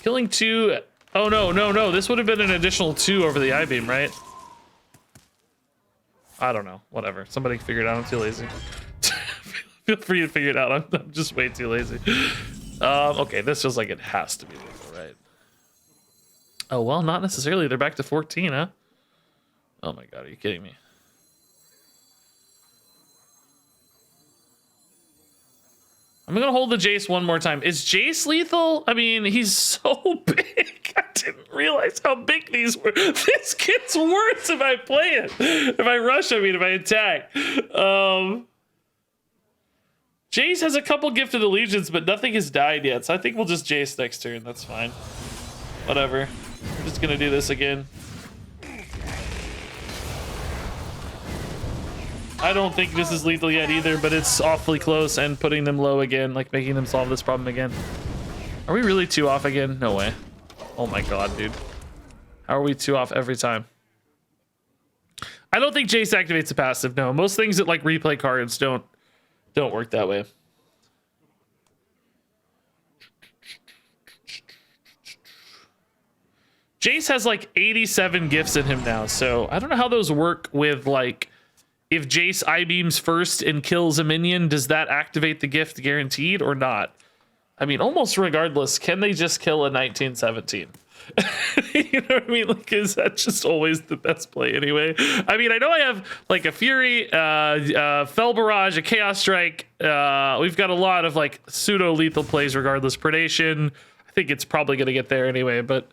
Speaker 1: Killing 2... Oh, no. This would have been an additional 2 over the I-Beam, right? I don't know. Whatever. Somebody figure it out. I'm too lazy. Feel free to figure it out. I'm just way too lazy. Okay, this feels like it has to be lethal, right? Oh, well, not necessarily. They're back to 14, huh? Oh my god, are you kidding me? I'm gonna hold the Jace one more time. Is Jace lethal? I mean, he's so big. I didn't realize how big these were. This gets worse if I play it. If I rush, I mean, if I attack. Jace has a couple Gifted Allegiance, but nothing has died yet, so I think we'll just Jace next turn. That's fine. Whatever. I'm just gonna do this again. I don't think this is lethal yet either, but it's awfully close, and putting them low again, like making them solve this problem again. Are we really 2 off again? No way. Oh my god, dude. How are we 2 off every time? I don't think Jace activates the passive, no. Most things that like replay cards don't work that way. Jace has like 87 gifts in him now, so I don't know how those work with like if Jace I-beams first and kills a minion, does that activate the gift guaranteed or not? I mean, almost regardless, can they just kill a 1917? You know what I mean? Like, is that just always the best play anyway? I mean, I know I have like a Fury, Fell Barrage, a Chaos Strike. We've got a lot of like pseudo lethal plays regardless. Predation, I think it's probably going to get there anyway, but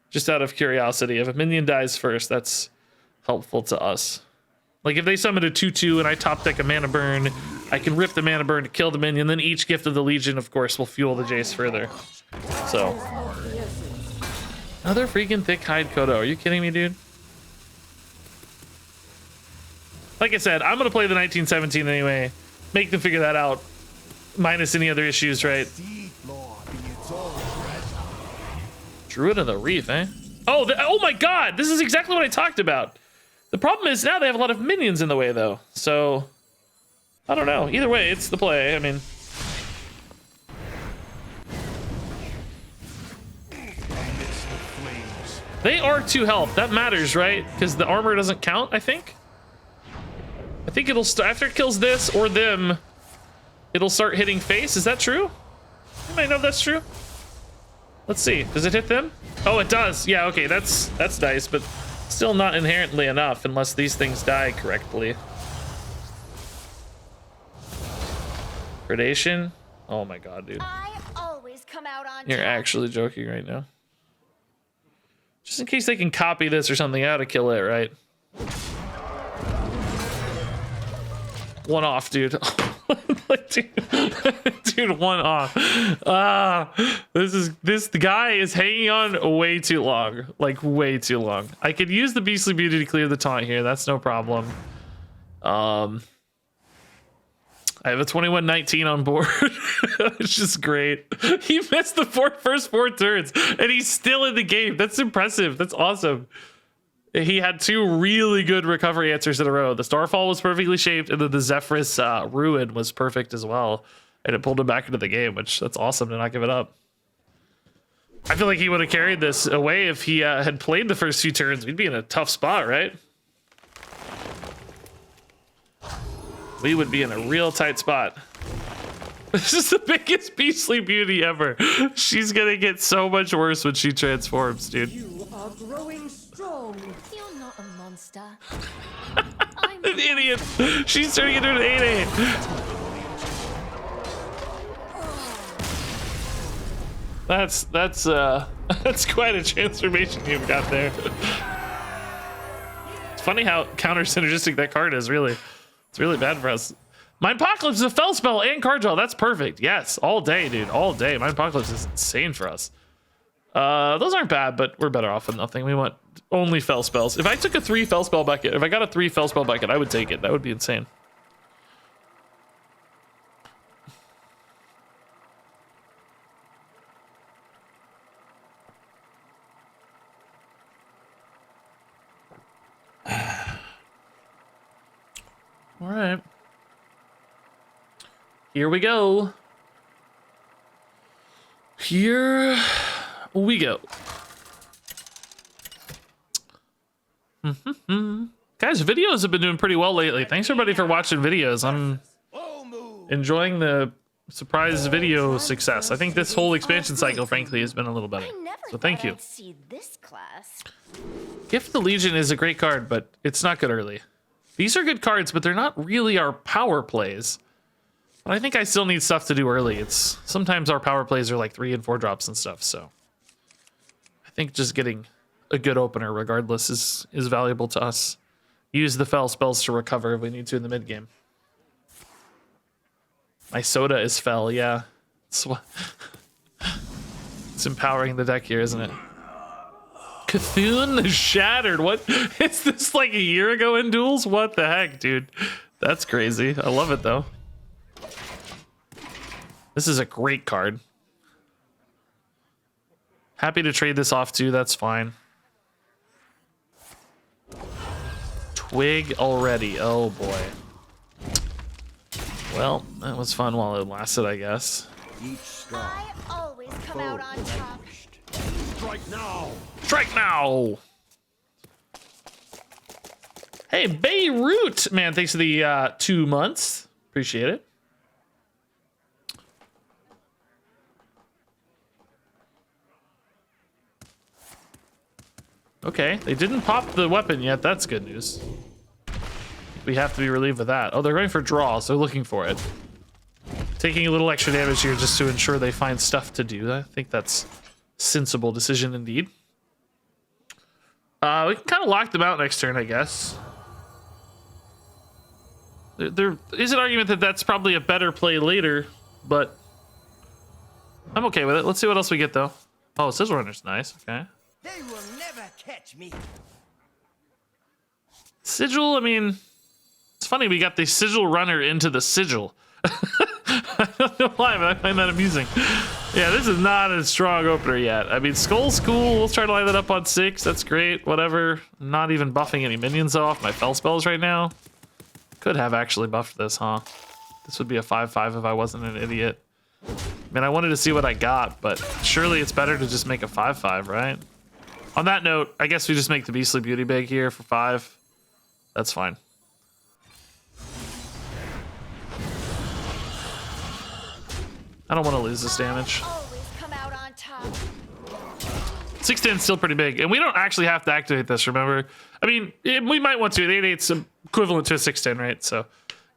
Speaker 1: just out of curiosity, if a minion dies first, that's helpful to us. Like if they summon a 2/2 and I top deck a mana burn, I can rip the mana burn to kill the minion, then each gift of the Legion, of course, will fuel the Jace further. So, another freaking thick hide Kodo. Are you kidding me, dude? Like I said, I'm gonna play the 1917 anyway. Make them figure that out, minus any other issues, right? Druid of the Reef, eh? Oh, oh my god! This is exactly what I talked about. The problem is now they have a lot of minions in the way, though. So, I don't know. Either way, it's the play. I mean... They are 2 health. That matters, right? Because the armor doesn't count, I think? I think it'll start... After it kills this or them, it'll start hitting face. Is that true? You might know if that's true. Let's see. Does it hit them? Oh, it does. Yeah, okay. That's nice, but... Still not inherently enough unless these things die correctly. Predation? Oh my god, dude.
Speaker 2: I always come out on
Speaker 1: You're
Speaker 2: top.
Speaker 1: actually joking right now. Just in case they can copy this or something, I ought to kill it, right? 1 off, dude. Dude, 1 off. The guy is hanging on way too long. Like way too long. I could use the Beastly Beauty to clear the taunt here. That's no problem. I have a 21-19 on board. It's just great. He missed the first 4 turns and he's still in the game. That's impressive. That's awesome. He had 2 really good recovery answers in a row. The Starfall was perfectly shaped, and then the Zephyrus Ruin was perfect as well. And it pulled him back into the game, which that's awesome to not give it up. I feel like he would have carried this away if he had played the first few turns. We'd be in a tough spot, right? We would be in a real tight spot. This is the biggest Beastly Beauty ever. She's gonna get so much worse when she transforms, dude.
Speaker 5: You are growing strong.
Speaker 2: You're not a monster.
Speaker 1: An idiot. She's turning into an 8/8. That's that's quite a transformation you've got there. It's funny how counter synergistic that card is. Really, it's really bad for us. Mind Apocalypse is a fel spell and card draw. That's perfect. Yes, all day, dude, all day. Mind Apocalypse is insane for us. Those aren't bad, but we're better off with nothing. We want only fel spells. If I took a 3 fel spell bucket, if I got a 3 fel spell bucket, I would take it. That would be insane. All right. Here we go. Here we go. Guys, videos have been doing pretty well lately. Thanks everybody for watching videos. I'm enjoying the surprise video success. I think this whole expansion cycle, frankly, has been a little better. So thank you.
Speaker 2: See this class.
Speaker 1: Gift of the Legion is a great card, but it's not good early. These are good cards, but they're not really our power plays. But I think I still need stuff to do early. It's sometimes our power plays are like 3 and 4 drops and stuff, so I think just getting a good opener regardless is valuable to us. Use the fel spells to recover if we need to in the mid game. My soda is fel, yeah. It's empowering the deck here, isn't it? Cthulhu Shattered. What is this, like a year ago in Duels? What the heck, dude? That's crazy. I love it though. This is a great card. Happy to trade this off too, that's fine. Twig already, oh boy. Well, that was fun while it lasted, I guess.
Speaker 2: I always come out on top.
Speaker 3: Strike now!
Speaker 1: Strike now! Hey, Beirut! Man, thanks for the 2 months. Appreciate it. Okay, they didn't pop the weapon yet. That's good news. We have to be relieved of that. Oh, they're going for draw, so looking for it. Taking a little extra damage here just to ensure they find stuff to do. I think that's a sensible decision indeed. We can kind of lock them out next turn, I guess. There is an argument that that's probably a better play later, but I'm okay with it. Let's see what else we get, though. Oh, Sizzle Runner's nice. Okay.
Speaker 6: They will never catch me.
Speaker 1: Sigil, I mean, it's funny we got the Sigil Runner into the Sigil. I don't know why, but I find that amusing. Yeah, this is not a strong opener yet. I mean, Skull's cool. We'll try to line that up on 6. That's great. Whatever. I'm not even buffing any minions off my fel spells right now. Could have actually buffed this, huh? This would be a 5/5 if I wasn't an idiot. I mean, I wanted to see what I got, but surely it's better to just make a 5/5, right? On that note, I guess we just make the Beastly Beauty big here for 5. That's fine. I don't want to lose this damage.
Speaker 2: Always come out on top.
Speaker 1: 610 is still pretty big, and we don't actually have to activate this, remember? I mean, we might want to. The 8/8's equivalent to a 610, right? So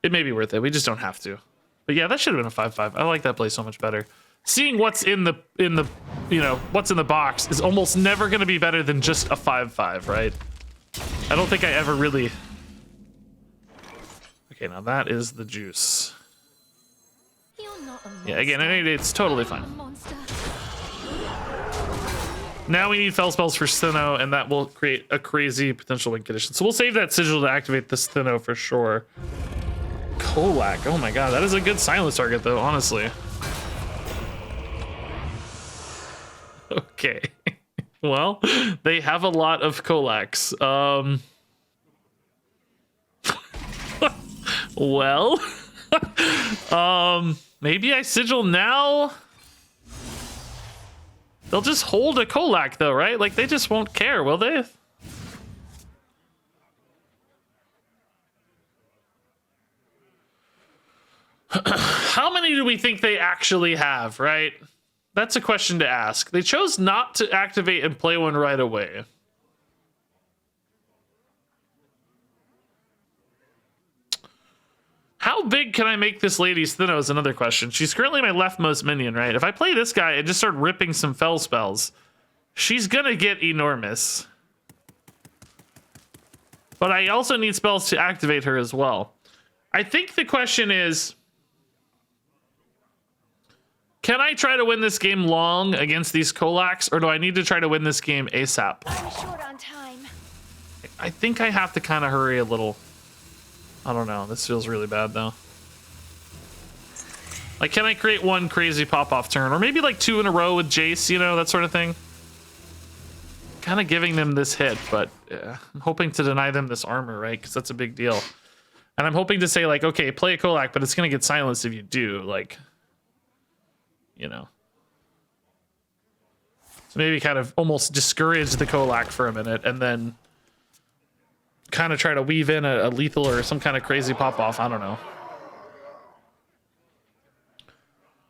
Speaker 1: it may be worth it. We just don't have to. But yeah, that should have been a 5/5. I like that play so much better. Seeing what's in the what's in the box is almost never going to be better than just a 5/5, right? I don't think I ever really. Okay, now that is the juice. Yeah, again, it's totally fine. Now we need fel spells for Steno, and that will create a crazy potential win condition. So we'll save that sigil to activate the Steno for sure. Kolak, oh my god, that is a good silence target though, honestly. Okay. Well, they have a lot of Kolaks. Well, maybe I sigil now. They'll just hold a Kolak though, right? Like they just won't care, will they? How many do we think they actually have, right? That's a question to ask. They chose not to activate and play one right away. How big can I make this lady's Thinno is another question. She's currently my leftmost minion, right? If I play this guy and just start ripping some fell spells, she's gonna get enormous. But I also need spells to activate her as well. I think the question is, can I try to win this game long against these Kolaks, or do I need to try to win this game ASAP?
Speaker 2: I'm short on time.
Speaker 1: I think I have to kind of hurry a little. I don't know. This feels really bad, though. Like, can I create one crazy pop-off turn? Or maybe, like, 2 in a row with Jace, you know, that sort of thing? Kind of giving them this hit, but I'm hoping to deny them this armor, right? Because that's a big deal. And I'm hoping to say, like, okay, play a Kolak, but it's going to get silenced if you do. Like, you know. So maybe kind of almost discourage the Kolak for a minute, and then kind of try to weave in a lethal or some kind of crazy pop-off. I don't know.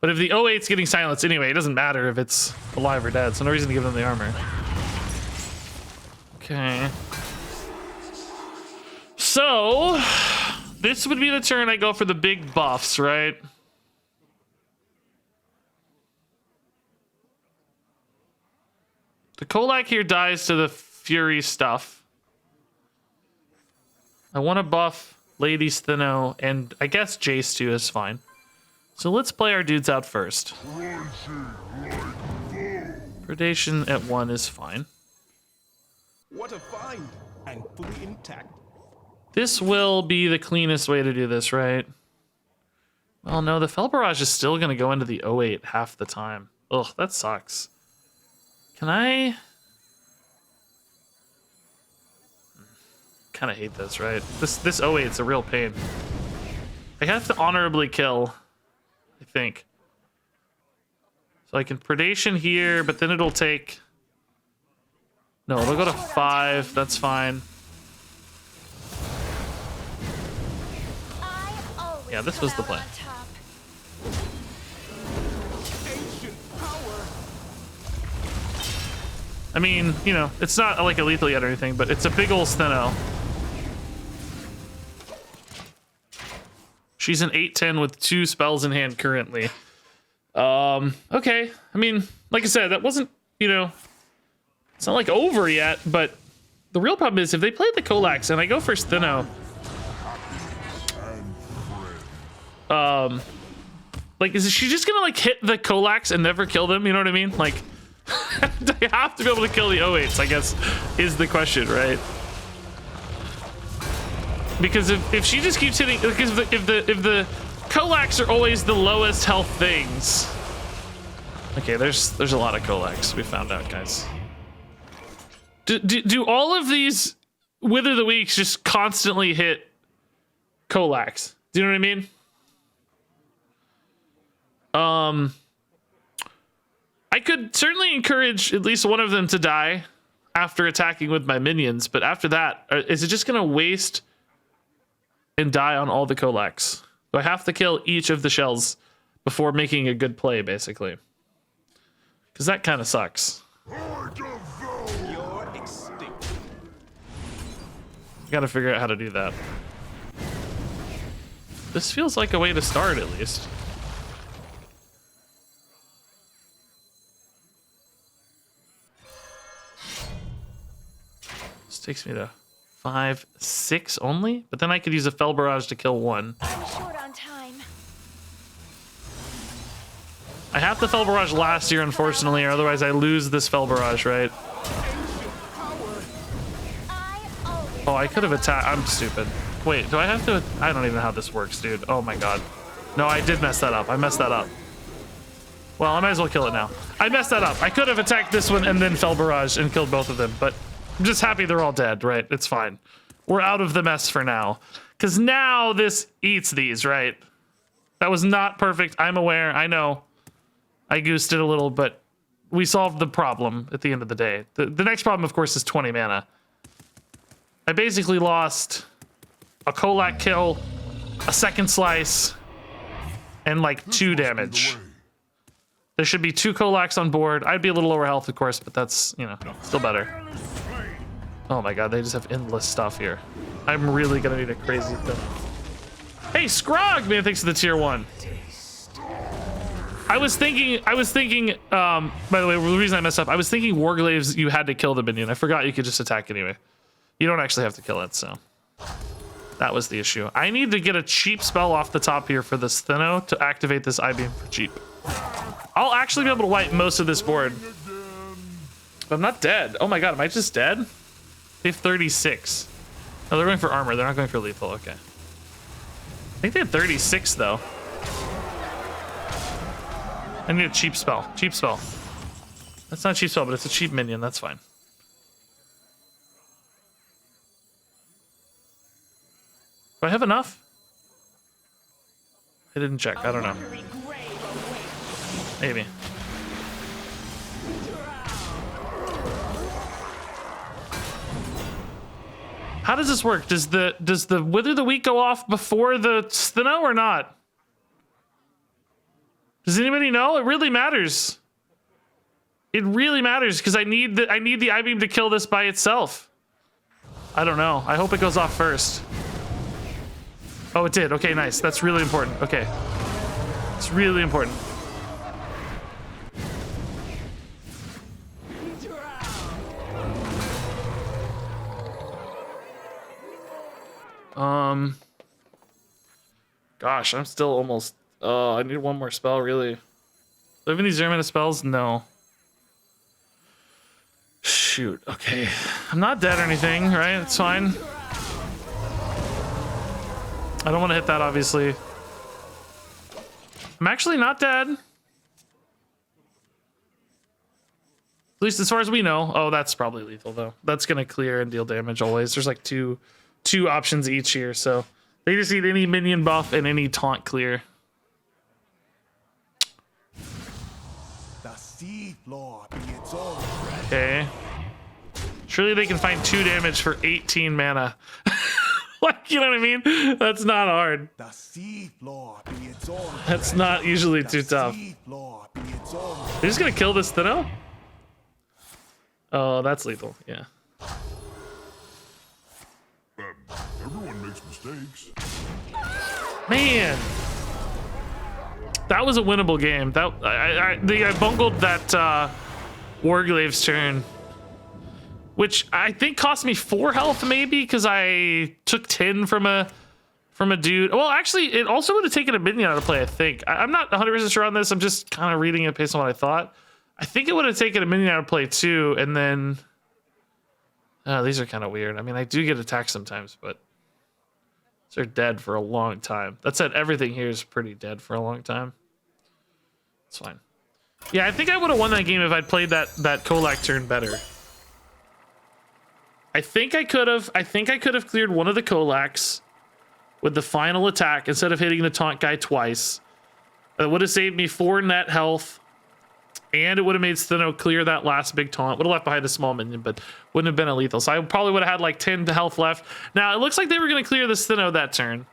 Speaker 1: But if the 08's getting silenced anyway, it doesn't matter if it's alive or dead, so no reason to give them the armor. Okay. So, this would be the turn I go for the big buffs, right? The Kolak here dies to the Fury stuff. I want to buff Lady's Thinno, and I guess Jace too is fine. So let's play our dudes out first. Predation at 1 is fine.
Speaker 3: What a find! And fully intact.
Speaker 1: This will be the cleanest way to do this, right? Well, no, the Fel Barrage is still going to go into the 08 half the time. Ugh, that sucks. Can I... kind of hate this, right? This 08 is a real pain. I have to honorably kill, I think. So I can Predation here, but then it'll take... No, it'll go to 5. That's fine. Yeah, this was the play. I mean, you know, it's not like a lethal yet or anything, but it's a big ol' Thinno. She's an 8/10 with 2 spells in hand currently. Okay. I mean, like I said, that wasn't, you know, it's not like over yet, but the real problem is if they play the Kolaks and I go for Thinno, like, is she just gonna like hit the Kolaks and never kill them? You know what I mean? Like, they have to be able to kill the 08s, I guess, is the question, right? Because if she just keeps hitting, because if the Kolaks are always the lowest health things. Okay, there's a lot of Kolaks. We found out, guys. Do all of these Wither the Weeks just constantly hit Kolaks? Do you know what I mean? I could certainly encourage at least one of them to die after attacking with my minions, but after that, is it just gonna waste and die on all the Kolaks? Do I have to kill each of the shells before making a good play, basically? Because that kind of sucks.
Speaker 3: You're extinct.
Speaker 1: Gotta figure out how to do that. This feels like a way to start, at least. This takes me to 5, 6 only, but then I could use a Fel Barrage to kill 1.
Speaker 2: I'm short on time.
Speaker 1: I have the Fel Barrage last year, unfortunately, or otherwise I lose this Fel Barrage, right? Oh, I could have attacked. I'm stupid. Wait, do I have to? I don't even know how this works, dude. Oh my god. No, I did mess that up. I messed that up. Well, I might as well kill it now. I messed that up. I could have attacked this one and then Fel Barrage and killed both of them, but I'm just happy they're all dead, right? It's fine. We're out of the mess for now. Because now this eats these, right? That was not perfect. I'm aware. I know. I goosed it a little, but we solved the problem at the end of the day. The next problem, of course, is 20 mana. I basically lost a Kolak kill, a second slice, and like 2 damage. There should be 2 Kolaks on board. I'd be a little lower health, of course, but that's, you know, still better. Oh my god, they just have endless stuff here. I'm really gonna need a crazy thing. Nice, Grog, man, thanks for the tier 1. I was thinking, by the way, the reason I messed up, I was thinking Warglaives, you had to kill the minion. I forgot you could just attack anyway. You don't actually have to kill it, so. That was the issue. I need to get a cheap spell off the top here for this Thinno to activate this I-Beam for cheap. I'll actually be able to wipe most of this board. But I'm not dead. Oh my god, am I just dead? They have 36. Oh, they're going for armor. They're not going for lethal. Okay. I think they had 36 though. I need a cheap spell. Cheap spell. That's not a cheap spell, but it's a cheap minion. That's fine. Do I have enough? I didn't check. I don't know. Maybe. How does this work? Does the Wither of the Week go off before the Thinno or not? Does anybody know? It really matters. It really matters because I need the I-Beam to kill this by itself. I don't know. I hope it goes off first. Oh, it did. Okay, nice. That's really important. Okay. It's really important. Gosh, I'm still almost... Oh, I need one more spell, really. Do I have any 0-minute spells? No. Shoot, okay. I'm not dead or anything, right? It's fine. I don't want to hit that, obviously. I'm actually not dead. At least as far as we know. Oh, that's probably lethal, though. That's going to clear and deal damage always. There's like two options each here, so... They just need any minion buff and any taunt clear. Okay. Surely they can find 2 damage for 18 mana. Like, you know what I mean? That's not hard. That's not usually too tough. They're just gonna kill this Thinno? Oh, that's lethal, yeah.
Speaker 7: Everyone makes mistakes.
Speaker 1: Man, that was a winnable game. That I bungled that Warglaive's turn, which I think cost me 4 health maybe because I took 10 from a dude. Well, actually, it also would have taken a minion out of play. I think I'm not 100% sure on this. I'm just kind of reading it based on what I thought. I think it would have taken a minion out of play too, and then these are kind of weird. I mean, I do get attacked sometimes, but. They're dead for a long time. That said, everything here is pretty dead for a long time. It's fine. Yeah, I think I would have won that game if I'd played that Kolak turn better. I think I could have cleared one of the Kolaks with the final attack instead of hitting the taunt guy twice. It would have saved me 4 net health. And it would have made Thinno clear that last big taunt. Would have left behind a small minion, but wouldn't have been a lethal. So I probably would have had like 10 health left. Now, it looks like they were going to clear this Thinno that turn.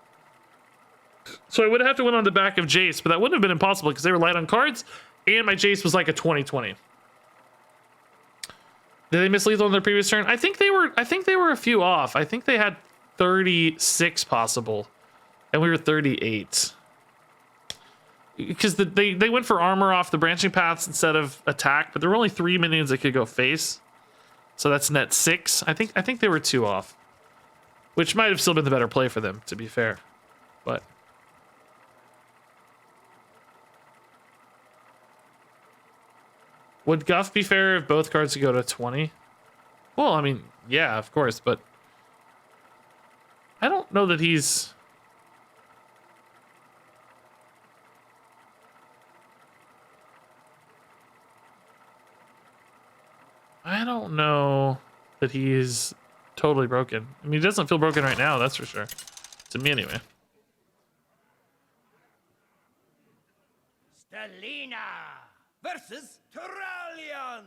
Speaker 1: So I would have to win on the back of Jace, but that wouldn't have been impossible because they were light on cards, and my Jace was like a 20-20. Did they miss lethal on their previous turn? I think they were a few off. I think they had 36 possible, and we were 38. Because they went for armor off the branching paths instead of attack, but there were only 3 minions that could go face, so that's net 6. I think they were 2 off, which might have still been the better play for them, to be fair. But would Guff be fair if both cards could go to 20? Well, I mean, yeah, of course, but I don't know that he's. I don't know that he is totally broken. I mean, he doesn't feel broken right now, that's for sure. To me, anyway.
Speaker 6: Stelina versus Turalion.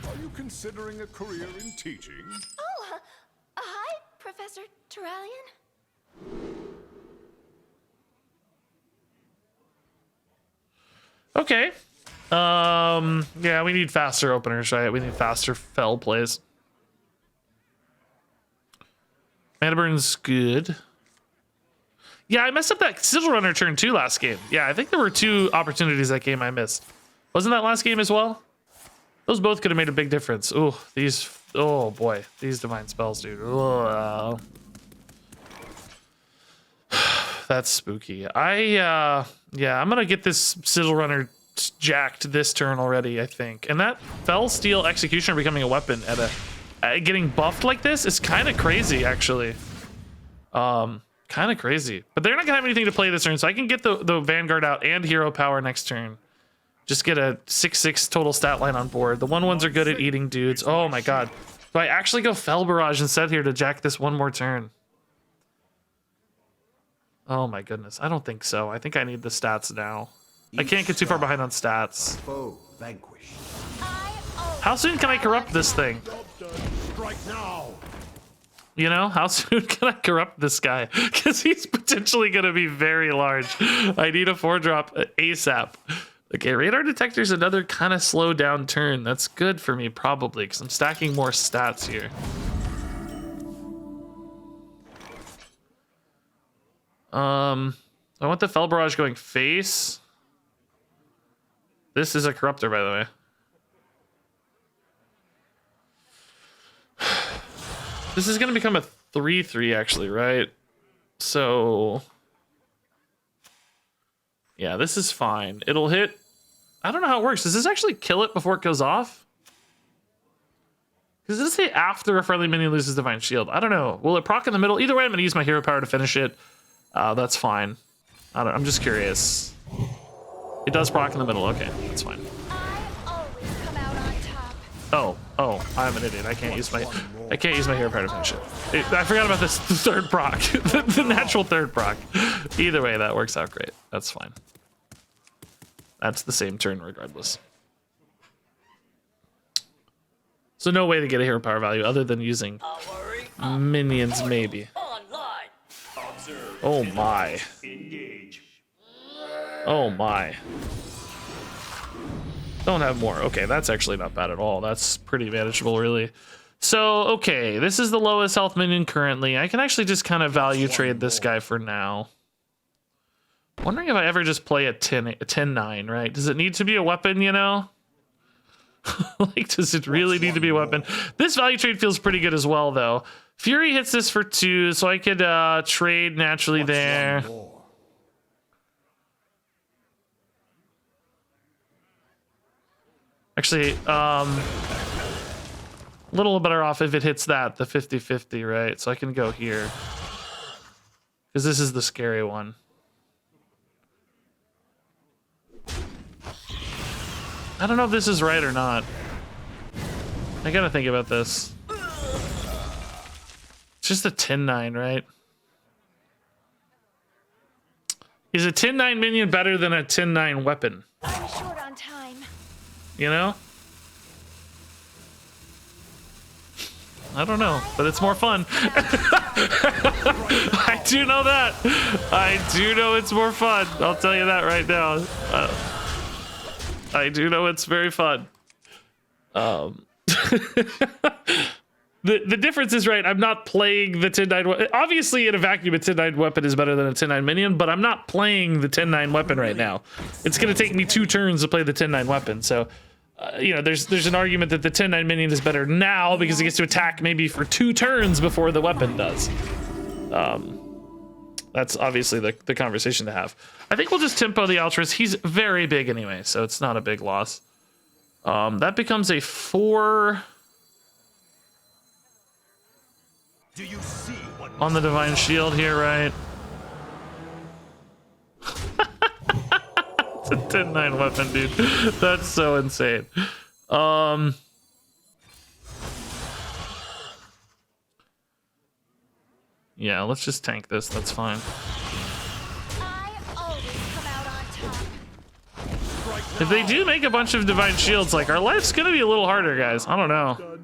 Speaker 7: Are you considering a career in teaching?
Speaker 2: Oh, hi, Professor Turalion.
Speaker 1: Okay. Yeah, we need faster openers, right? We need faster fell plays. Mana burn's good. Yeah, I messed up that Sigil Runner turn 2 last game. Yeah, I think there were 2 opportunities that game I missed. Wasn't that last game as well? Those both could have made a big difference. Ooh, these... Oh, boy. These divine spells, dude. Ooh, that's spooky. Yeah, I'm going to get this Sigil Runner jacked this turn already, I think. And that Fell Steel Executioner becoming a weapon at getting buffed like this is kind of crazy, actually. Kind of crazy. But they're not gonna have anything to play this turn, so I can get the Vanguard out and Hero Power next turn. Just get a 6/6 total stat line on board. The 1/1s are good at eating dudes. Oh my god. Do I actually go Fel Barrage instead here to jack this one more turn? Oh my goodness. I don't think so. I think I need the stats now. I can't get too far behind on stats.
Speaker 3: Foe vanquished.
Speaker 1: How soon can I corrupt this thing?
Speaker 7: Strike now.
Speaker 1: You know, how soon can I corrupt this guy? Because he's potentially going to be very large. I need a 4-drop ASAP. Okay, radar detector's another kind of slow down turn. That's good for me, probably, because I'm stacking more stats here. I want the Fel Barrage going face. This is a corruptor, by the way. This is going to become a 3/3, actually, right? So... yeah, this is fine. It'll hit... I don't know how it works. Does this actually kill it before it goes off? Does this say after a friendly minion loses Divine Shield? I don't know. Will it proc in the middle? Either way, I'm going to use my hero power to finish it. That's fine. I'm just curious. It does proc in the middle. Okay, that's fine. Oh, I'm an idiot. I can't use my hero power to finish it. I forgot about this third proc. the natural third proc. Either way, that works out great. That's fine. That's the same turn regardless. So no way to get a hero power value other than using minions, maybe. Oh my. Oh my. Don't have more. Okay, that's actually not bad at all. That's pretty manageable, really. So, okay, this is the lowest health minion currently. I can actually just kind of value trade this guy for now. Wondering if I ever just play a 10-9, right? Does it need to be a weapon, you know? Like, does it really need to be a weapon? This value trade feels pretty good as well, though. Fury hits this for 2, so I could trade naturally there. Actually, a little better off if it hits that, the 50-50, right? So I can go here. Because this is the scary one. I don't know if this is right or not. I gotta think about this. It's just a 10-9, right? Is a 10-9 minion better than a 10-9 weapon?
Speaker 2: I'm short on time.
Speaker 1: You know? I don't know, but it's more fun. I do know that. I do know it's more fun. I'll tell you that right now. I do know it's very fun. The difference is, right, I'm not playing the 10-9. Obviously, in a vacuum, a 10-9 weapon is better than a 10-9 minion, but I'm not playing the 10-9 weapon right now. It's going to take me 2 turns to play the 10-9 weapon, so... you know, there's an argument that the 10-9 minion is better now because it gets to attack maybe for 2 turns before the weapon does. That's obviously the conversation to have. I think we'll just tempo the Altruist. He's very big anyway, so it's not a big loss. That becomes a 4...
Speaker 3: Do you see what
Speaker 1: on the Divine Shield here, right? It's a 10-9 weapon, dude. That's so insane. Yeah, let's just tank this. That's fine.
Speaker 2: I always come out on top.
Speaker 1: If they do make a bunch of Divine Shields, like, our life's gonna be a little harder, guys. I don't know.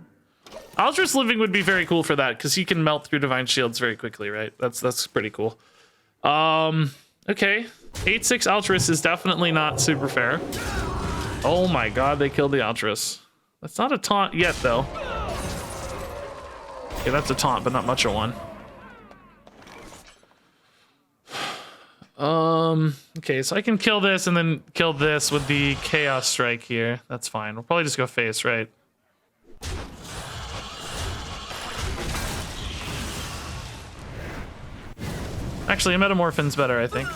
Speaker 1: Altruist Living would be very cool for that, because he can melt through Divine Shields very quickly, right? That's pretty cool. Okay. 8-6 Altruist is definitely not super fair. Oh my god, they killed the Altruist. That's not a taunt yet, though. Okay, that's a taunt, but not much of one. Okay, so I can kill this and then kill this with the Chaos Strike here. That's fine. We'll probably just go face, right? Actually, a Metamorphin's better, I think.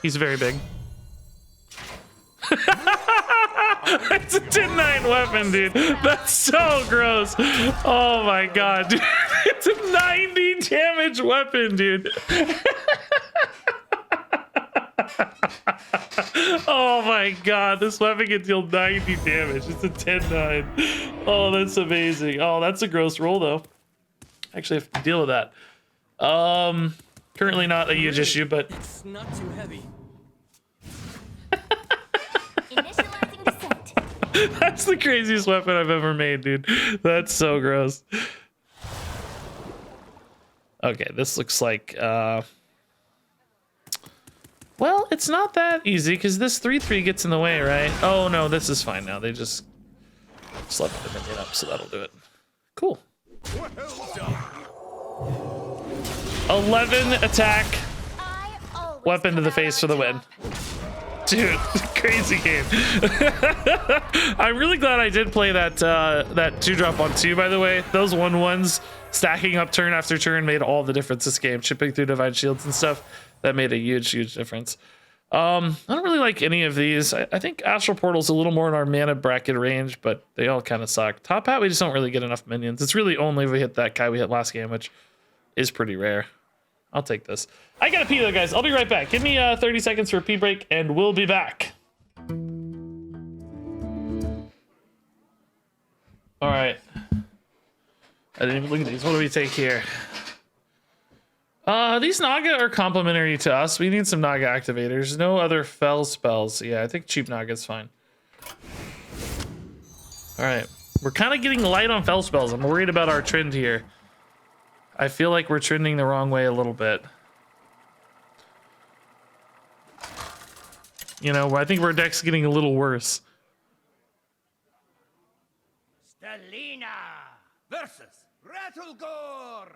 Speaker 1: He's very big. It's a 10-9 weapon, dude. That's so gross. Oh my god, dude. It's a 90 damage weapon, dude. Oh my god, this weapon can deal 90 damage. It's a 10-9. Oh, that's amazing. Oh, that's a gross roll, though. Actually, I have to deal with that. Currently not a huge issue, but
Speaker 6: It's not too heavy.
Speaker 2: Initializing descent.
Speaker 1: that's the craziest weapon I've ever made, dude. That's so gross. Okay, this looks like, well, it's not that easy because this 3/3 gets in the way, right? Oh no, this is fine now. They just slept the minion up, so that'll do it. Cool.
Speaker 3: Well done.
Speaker 1: 11 attack,
Speaker 2: I always
Speaker 1: weapon to
Speaker 2: come
Speaker 1: the
Speaker 2: out
Speaker 1: face for
Speaker 2: on
Speaker 1: the win.
Speaker 2: top.
Speaker 1: Dude, crazy game. I'm really glad I did play that that 2-drop on 2, by the way. Those 1/1s stacking up turn after turn made all the difference this game. Chipping through Divine Shields and stuff, that made a huge difference. I don't really like any of these. I think Astral Portal's a little more in our mana bracket range, but they all kind of suck. Top Hat, we just don't really get enough minions. It's really only if we hit that guy we hit last game, which is pretty rare. I'll take this. I gotta pee though, guys. I'll be right back. Give me 30 seconds for a pee break, and we'll be back. All right. I didn't even look at these. What do we take here? These Naga are complementary to us. We need some Naga activators. No other fell spells. Yeah, I think cheap Naga's fine. All right. We're kind of getting light on fell spells. I'm worried about our trend here. I feel like we're trending the wrong way a little bit. You know, I think our deck's getting a little worse.
Speaker 6: Stelina versus Rattlegore.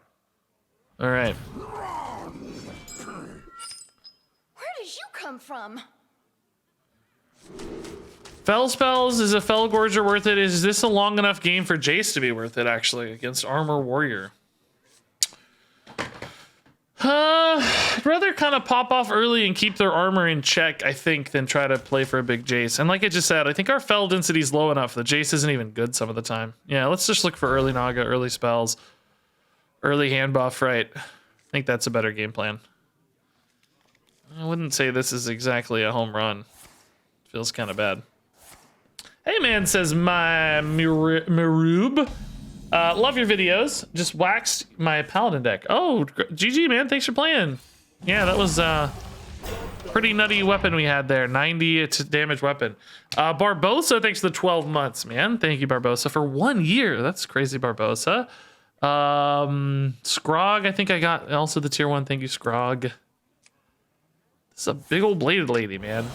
Speaker 1: All right.
Speaker 2: Where did you come from?
Speaker 1: Fell spells, is a Fell Gorger worth it? Is this a long enough game for Jace to be worth it, actually, against Armor Warrior? I'd rather kind of pop off early and keep their armor in check, I think, than try to play for a big Jace. And like I just said, I think our Fell density is low enough. The Jace isn't even good some of the time. Yeah, let's just look for early Naga, early spells, early hand buff, right? I think that's a better game plan. I wouldn't say this is exactly a home run. Feels kind of bad. Hey man, says my Mirub. Love your videos. Just waxed my Paladin deck. Oh, GG, man. Thanks for playing. Yeah, that was pretty nutty weapon we had there. 90 damage weapon. Barbosa, thanks for the 12 months, man. Thank you, Barbosa, for 1 year. That's crazy, Barbosa. Scrog, I think I got also the tier 1. Thank you, Scrog. This is a big old bladed lady, man.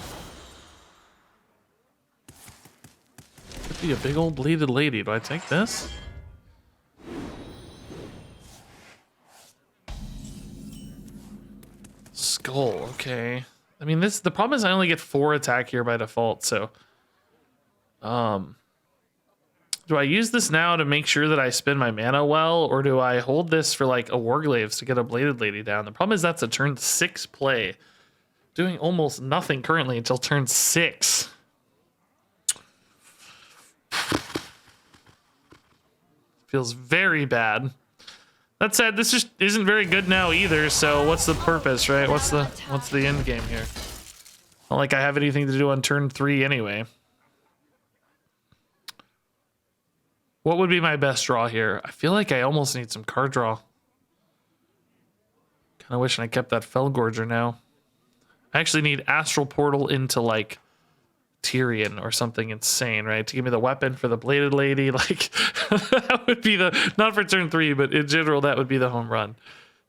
Speaker 1: Could be a big old bladed lady. Do I take this? Skull, okay. I mean, the problem is I only get 4 attack here by default, so do I use this now to make sure that I spend my mana well, or do I hold this for like a Warglaves to get a bladed lady down? The problem is that's a turn 6 play. Doing almost nothing currently until turn 6. Feels very bad. That said, this just isn't very good now either, so what's the purpose, right? What's the end game here? Not like I have anything to do on turn 3 anyway. What would be my best draw here? I feel like I almost need some card draw. Kind of wishing I kept that Felgorger now. I actually need Astral Portal into like Tyrion or something insane, right? To give me the weapon for the bladed lady. Like that would be the, not for turn 3, but in general, that would be the home run.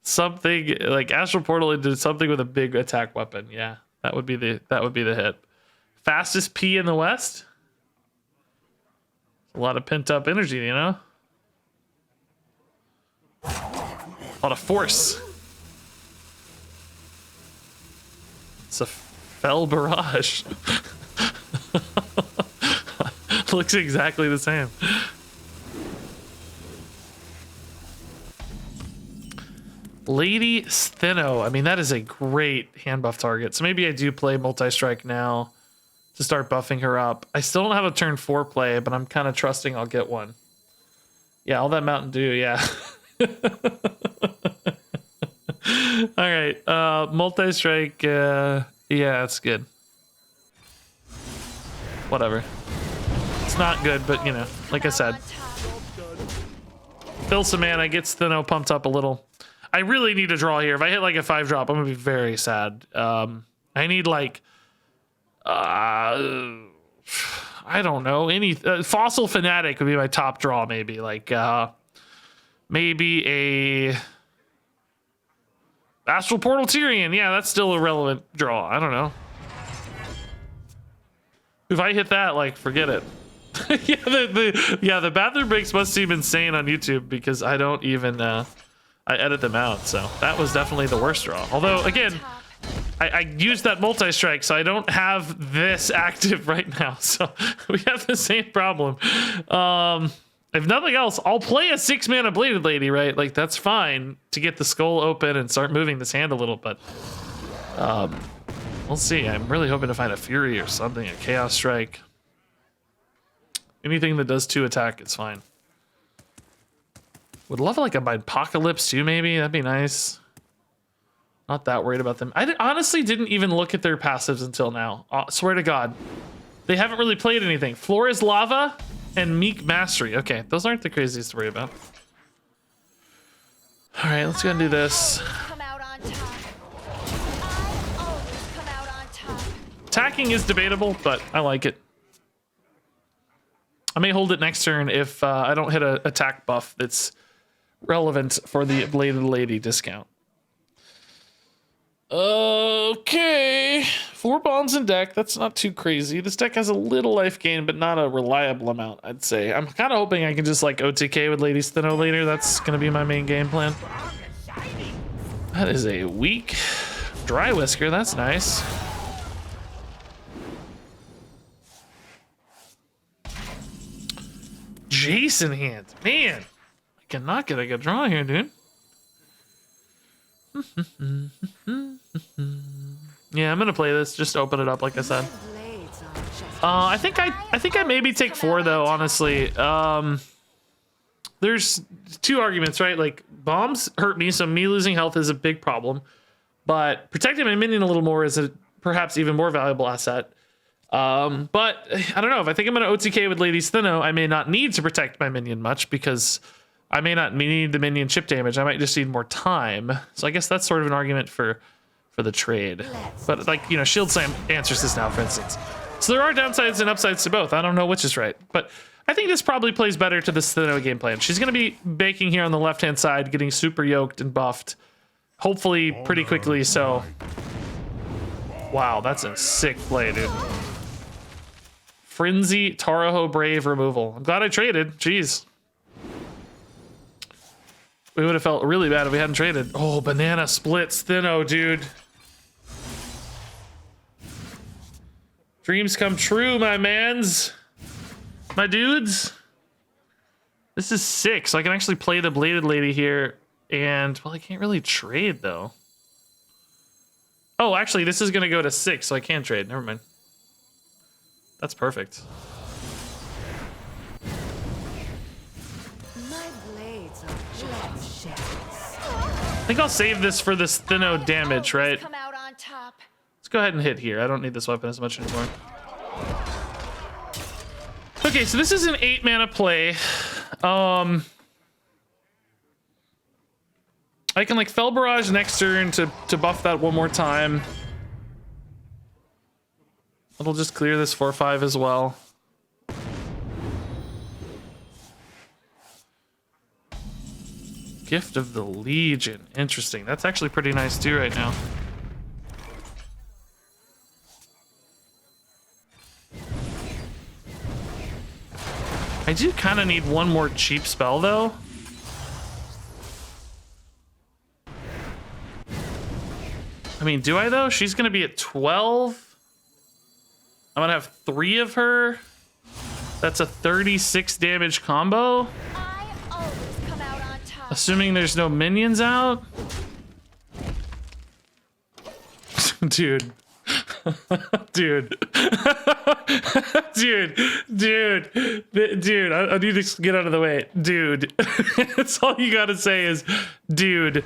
Speaker 1: Something like Astral Portal into something with a big attack weapon. Yeah, that would be the hit. Fastest P in the West. A lot of pent up energy, you know? A lot of force. It's a Fell Barrage. Looks exactly the same. Lady Steno. I mean, that is a great hand buff target. So maybe I do play multi-strike now to start buffing her up. I still don't have a turn 4 play, but I'm kind of trusting I'll get one. Yeah, all that Mountain Dew, yeah. All right, multi-strike, yeah, it's good. Whatever. It's not good, but you know, like I said. Fill some mana, get Steno pumped up a little. I really need a draw here. If I hit like a 5-drop, I'm gonna be very sad. I need like, I don't know, any Fossil Fanatic would be my top draw. Maybe like maybe a Astral Portal Tyrion. Yeah, that's still a relevant draw. I don't know. If I hit that, like, forget it. Yeah, the bathroom breaks must seem insane on YouTube because I don't even I edit them out. So that was definitely the worst draw. Although again, I used that multi-strike, so I don't have this active right now. So we have the same problem. If nothing else, I'll play a 6-mana Bladed Lady, right? Like, that's fine to get the skull open and start moving this hand a little, but we'll see. I'm really hoping to find a Fury or something, a Chaos Strike. Anything that does 2 attack, it's fine. Would love like a Apocalypse too, maybe. That'd be nice. Not that worried about them. I honestly didn't even look at their passives until now. Swear to God. They haven't really played anything. Floor is Lava and Meek Mastery. Okay, those aren't the craziest to worry about. All right, let's go and do this.
Speaker 2: Come out on top. I always come out on top.
Speaker 1: Attacking is debatable, but I like it. I may hold it next turn if I don't hit a attack buff that's relevant for the Bladed Lady discount. Okay, 4 bombs in deck. That's not too crazy. This deck has a little life gain, but not a reliable amount, I'd say. I'm kind of hoping I can just like OTK with Lady Steno later. That's going to be my main game plan. That is a weak Dry Whisker. That's nice. Jason hand. Man, I cannot get a good draw here, dude. Yeah, I'm gonna play this. Just open it up, like I said. I think I maybe take 4 though. Honestly, there's 2 arguments, right? Like bombs hurt me, so me losing health is a big problem. But protecting my minion a little more is a perhaps even more valuable asset. But I don't know. If I think I'm gonna OTK with Lady Steno, I may not need to protect my minion much because I may not need the minion chip damage. I might just need more time. So I guess that's sort of an argument for the trade. But like, you know, Shield Slam answers this now, for instance. So there are downsides and upsides to both. I don't know which is right. But I think this probably plays better to the Steno game plan. She's going to be baking here on the left-hand side, getting super yoked and buffed. Hopefully pretty quickly, so... Wow, that's a sick play, dude. Frenzy, Taraho Brave removal. I'm glad I traded. Jeez. We would have felt really bad if we hadn't traded. Oh, Banana Split Steno, dude. Dreams come true, my mans. My dudes. This is sick, so I can actually play the Bladed Lady here. And, well, I can't really trade, though. Oh, actually, this is going to go to 6, so I can trade. Never mind. That's perfect.
Speaker 5: My blades are just shadows.
Speaker 1: I think I'll save this for the Steno damage, right?
Speaker 2: Come out on top.
Speaker 1: Let's go ahead and hit here. I don't need this weapon as much anymore. Okay, so this is an 8-mana play. I can like Fel Barrage next turn to buff that one more time. It'll just clear this 4/5 as well. Gift of the Legion. Interesting. That's actually pretty nice too right now. I do kind of need one more cheap spell though. I mean, do I though? She's gonna be at 12. I'm gonna have 3 of her. That's a 36 damage combo.
Speaker 2: I always come out on top.
Speaker 1: Assuming there's no minions out. Dude. Dude. Dude, I need to get out of the way. Dude. That's all you gotta say is, dude.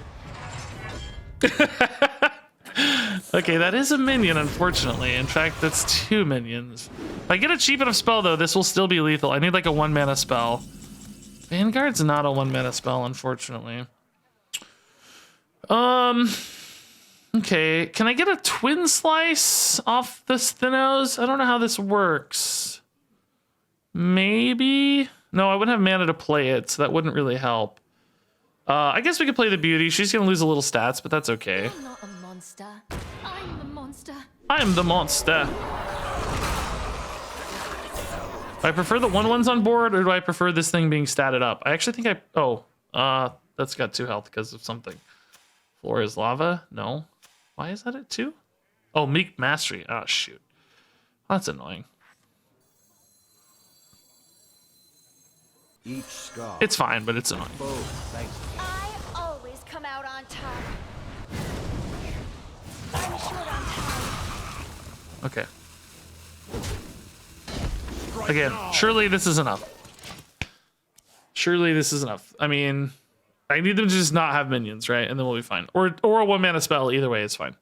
Speaker 1: Okay, that is a minion, unfortunately. In fact, that's 2 minions. If I get a cheap enough spell, though, this will still be lethal. I need like a 1 mana spell. Vanguard's not a 1 mana spell, unfortunately. Okay, can I get a twin slice off this Thanos? I don't know how this works. Maybe? No, I wouldn't have mana to play it, so that wouldn't really help. I guess we could play the beauty. She's gonna lose a little stats, but that's okay.
Speaker 2: I'm not a monster. I'm the monster.
Speaker 1: I'm the monster. Do I prefer the 1/1s on board, or do I prefer this thing being statted up? I actually think that's got 2 health because of something. Floor is lava? No. Why is that at 2? Oh, Meek Mastery. Oh, shoot. That's annoying.
Speaker 3: Each scar.
Speaker 1: It's fine, but it's annoying.
Speaker 2: I always come out on top. I'm short on time.
Speaker 1: Okay. Again, surely this is enough. Surely this is enough. I mean, I need them to just not have minions, right? And then we'll be fine. Or a 1 mana spell. Either way is fine.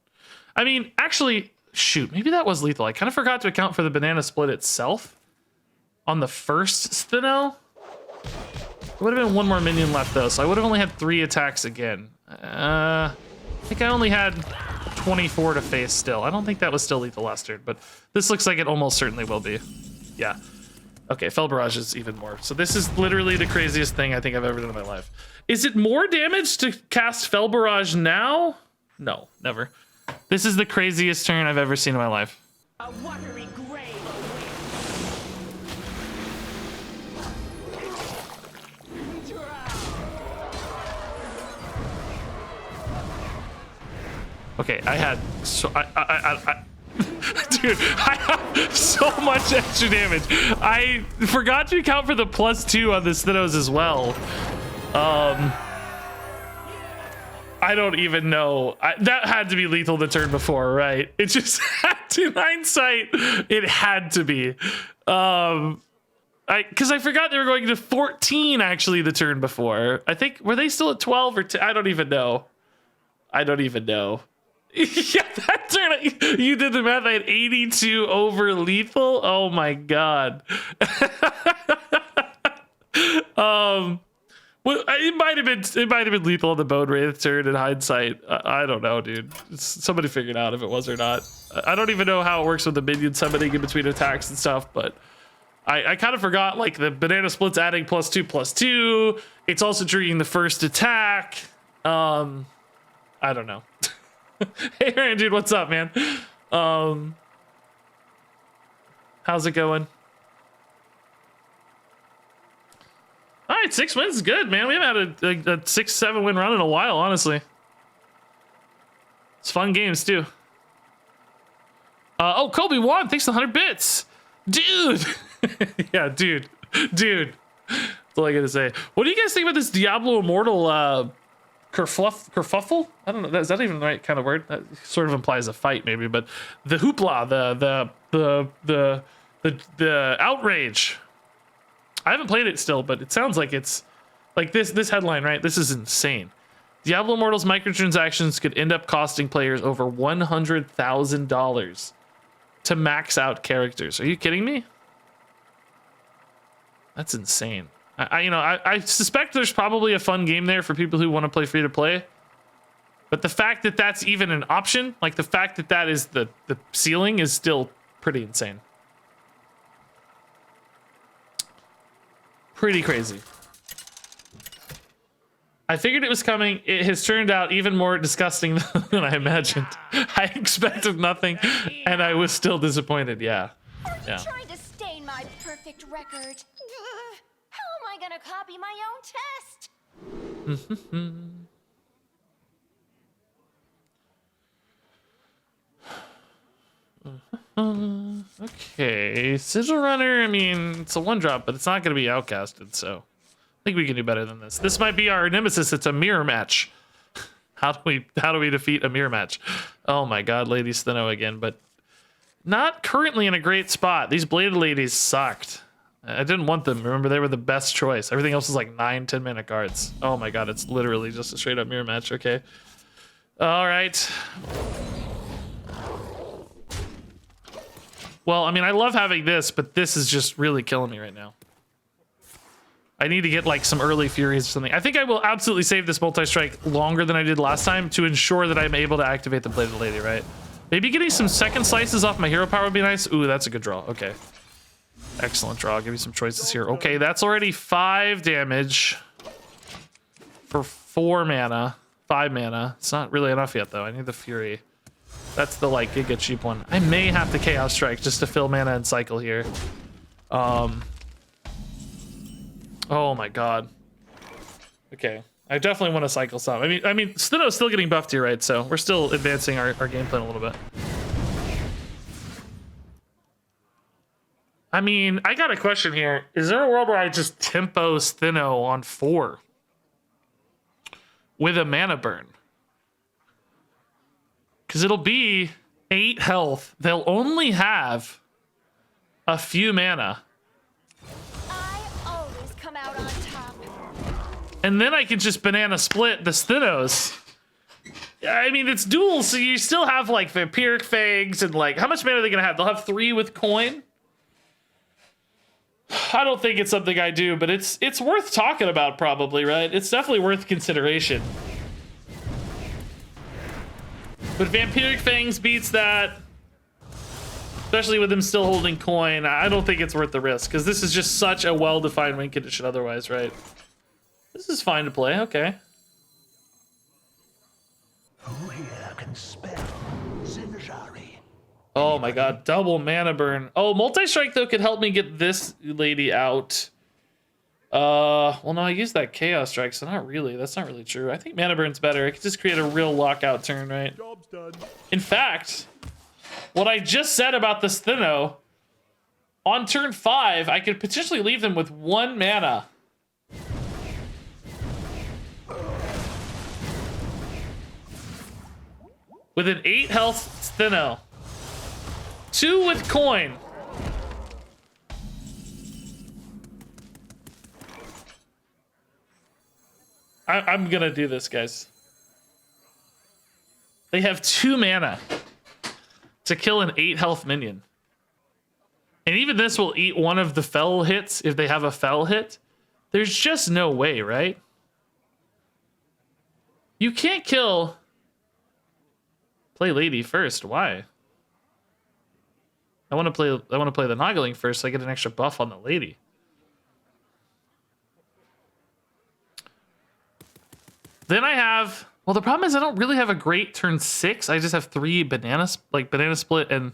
Speaker 1: I mean, actually, shoot. Maybe that was lethal. I kind of forgot to account for the banana split itself on the first Steno. There would have been 1 more minion left, though, so I would have only had 3 attacks again. I think I only had 24 to face still. I don't think that was still lethal last turn, but this looks like it almost certainly will be. Yeah. Okay, Fel Barrage is even more. So this is literally the craziest thing I think I've ever done in my life. Is it more damage to cast Fel Barrage now? No, never. This is the craziest turn I've ever seen in my life.
Speaker 6: A watery grave.
Speaker 1: Okay, I had so dude, I have so much extra damage. I forgot to account for the +2 on the Sthinos as well. I don't even know. That had to be lethal the turn before, right? It just had to, in hindsight, it had to be. Because I forgot they were going to 14 actually the turn before. I think, were they still at 12 or 10? I don't even know. I don't even know. Yeah, that turn, you did the math. I had 82 over lethal. Oh my god. Well, it might have been lethal on the Bone Wraith turn in hindsight. I don't know, dude. Somebody figured out if it was or not. I don't even know how it works with the minion summoning in between attacks and stuff, but I kind of forgot, like, the banana split's adding +2/+2. It's also triggering the first attack. I don't know. Hey, Aaron, dude, what's up, man? How's it going? All right, 6 wins is good, man. We haven't had a 6-7 win run in a while, honestly. It's fun games, too. Oh, Kobe won. Thanks to 100 bits. Dude. Yeah, dude. Dude. That's all I gotta say. What do you guys think about this Diablo Immortal kerfuffle? I don't know. Is that even the right kind of word? That sort of implies a fight, maybe. But the hoopla, the outrage. I haven't played it still, but it sounds like it's like this headline, right? This is insane. Diablo Immortal's microtransactions could end up costing players over $100,000 to max out characters. Are you kidding me? That's insane. I suspect there's probably a fun game there for people who want to play free to play. But the fact that that's even an option, like the fact that that is the ceiling, is still pretty insane. Pretty crazy. I figured it was coming. It has turned out even more disgusting than I imagined. I expected nothing, and I was still disappointed. Yeah. Yeah.
Speaker 2: Trying to stain my perfect record. How am I gonna copy my own test?
Speaker 1: Okay, Sigil Runner, I mean, it's a 1-drop, but it's not going to be outcasted, so I think we can do better than this. This might be our nemesis. It's a mirror match. How do we defeat a mirror match? Oh my god, Lady Steno again, but not currently in a great spot. These Bladed Ladies sucked. I didn't want them. Remember, they were the best choice. Everything else was like 9-10 mana cards. Oh my god, it's literally just a straight up mirror match. Okay. All right. Well, I mean, I love having this, but this is just really killing me right now. I need to get like some early Furies or something. I think I will absolutely save this multi-strike longer than I did last time to ensure that I'm able to activate the Bladed Lady, right? Maybe getting some second slices off my hero power would be nice. Ooh, that's a good draw. Okay. Excellent draw. I'll give you some choices here. Okay, that's already 5 damage for 4 mana. 5 mana. It's not really enough yet, though. I need the Fury. That's the, like, giga cheap one. I may have to Chaos Strike just to fill mana and cycle here. Oh my god. Okay. I definitely want to cycle some. I mean, Steno's still getting buffed here, right? So we're still advancing our game plan a little bit. I mean, I got a question here. Is there a world where I just tempo Steno on 4 with a mana burn? Because it'll be 8 health. They'll only have a few mana.
Speaker 2: I always come out on top.
Speaker 1: And then I can just banana split the Stenos. I mean, it's duels, so you still have like Vampiric Fangs and like, how much mana are they gonna have? They'll have 3 with coin. I don't think it's something I do, but it's worth talking about probably, right? It's definitely worth consideration. But Vampiric Fangs beats that. Especially with them still holding coin. I don't think it's worth the risk, because this is just such a well-defined win condition otherwise, right? This is fine to play, okay.
Speaker 4: Who here can spell Zinjari?
Speaker 1: Oh my god, double mana burn. Oh, multi-strike though could help me get this lady out. Well no, I used that Chaos Strike, so not really. That's not really true. I think mana burn's better. I could just create a real lockout turn, right?
Speaker 7: Job's done.
Speaker 1: In fact, what I just said about the Steno, on turn 5, I could potentially leave them with 1 mana. With an 8 health Steno. 2 with coin. I'm gonna do this, guys. They have 2 mana to kill an 8 health minion. And even this will eat one of the fell hits if they have a fell hit. There's just no way, right? You can't kill... Play Lady first. Why? I want to play the Noggling first so I get an extra buff on the Lady. Then I have... Well, the problem is I don't really have a great turn 6. I just have 3 banana split and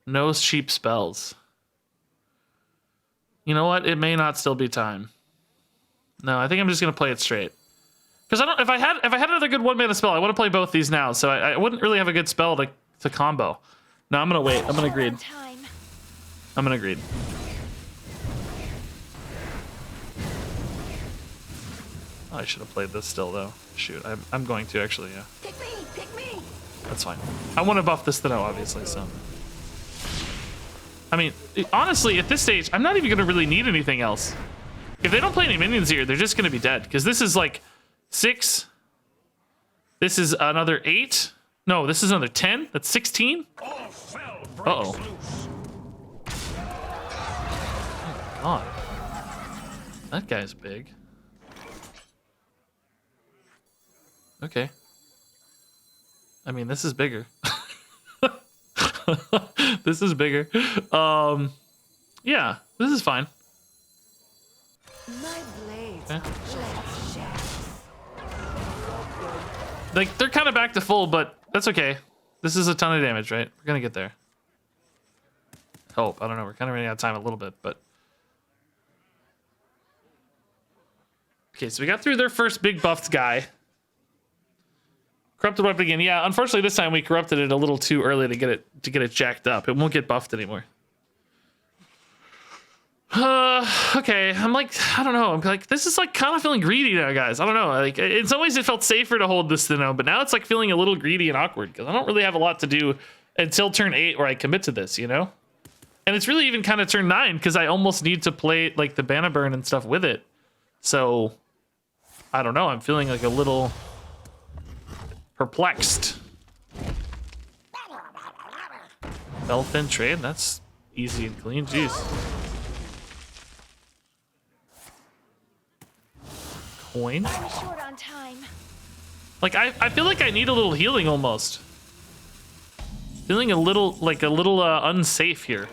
Speaker 1: no cheap spells. You know what? It may not still be time. No, I think I'm just gonna play it straight. Because I don't. If I had another good 1 mana spell, I want to play both these now. So I wouldn't really have a good spell to combo. No, I'm gonna wait. I'm gonna greed. I'm gonna greed. Oh, I should have played this still though. Shoot, I'm going to actually. Yeah.
Speaker 2: Pick me, pick me.
Speaker 1: That's fine. I want to buff this Steno, obviously. So. I mean, honestly, at this stage, I'm not even gonna really need anything else. If they don't play any minions here, they're just gonna be dead. Because this is like 6. This is another 8. No, this is another 10. That's 16. Uh-oh. Oh, God. That guy's big. Okay. I mean, this is bigger. This is bigger. Yeah, this is fine.
Speaker 5: My blades
Speaker 1: Okay.
Speaker 5: left shafts.
Speaker 1: Like, they're kind of back to full, but that's okay. This is a ton of damage, right? We're gonna get there. Hope. I don't know. We're kind of running out of time a little bit, but... Okay, so we got through their first big buffed guy. Corrupted weapon again. Yeah, unfortunately this time we corrupted it a little too early to get it jacked up. It won't get buffed anymore. Okay, I'm like, I don't know. I'm like, this is like kind of feeling greedy now, guys. I don't know. Like, in some ways it felt safer to hold this Thinno, but now it's like feeling a little greedy and awkward because I don't really have a lot to do until turn 8 where I commit to this, you know? And it's really even kind of turn 9 because I almost need to play like the Banna Burn and stuff with it. So, I don't know. I'm feeling like a little perplexed. Belfin trade, that's easy and clean. Jeez. Coin.
Speaker 2: I'm short on time.
Speaker 1: Like I feel like I need a little healing almost. Feeling a little unsafe here.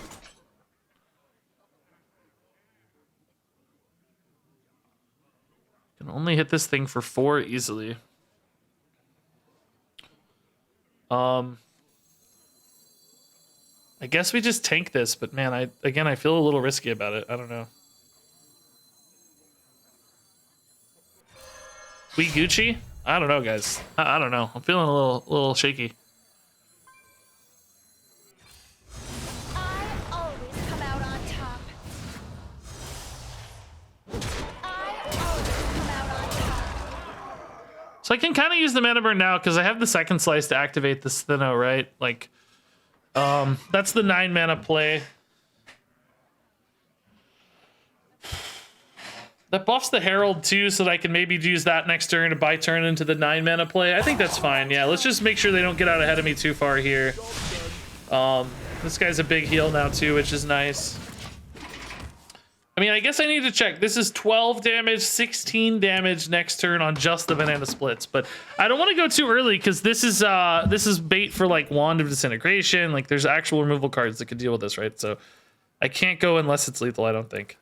Speaker 1: Can only hit this thing for 4 easily. I guess we just tank this, but man, I feel a little risky about it. I don't know. We Gucci? I don't know, guys. I don't know. I'm feeling a little shaky.
Speaker 2: I always come out on top. I always come out on top.
Speaker 1: So I can kind of use the mana burn now because I have the second slice to activate this Thinno, right? Like, that's the 9 mana play. That buffs the Herald too, so that I can maybe use that next turn to buy turn into the 9 mana play. I think that's fine. Yeah, let's just make sure they don't get out ahead of me too far here. This guy's a big heal now too, which is nice. I mean, I guess I need to check. This is 12 damage, 16 damage next turn on just the banana splits, but I don't want to go too early because this is bait for like Wand of Disintegration. Like there's actual removal cards that could deal with this, right? So I can't go unless it's lethal, I don't think.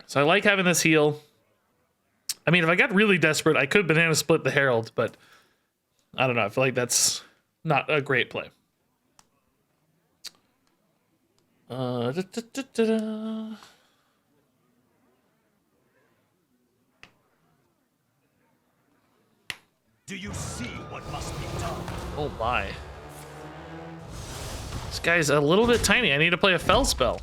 Speaker 1: So I like having this heal. I mean, if I got really desperate, I could banana split the Herald, but I don't know. I feel like that's not a great play.
Speaker 3: Do you see what must be done?
Speaker 1: Oh my. This guy's a little bit tiny. I need to play a Fel spell.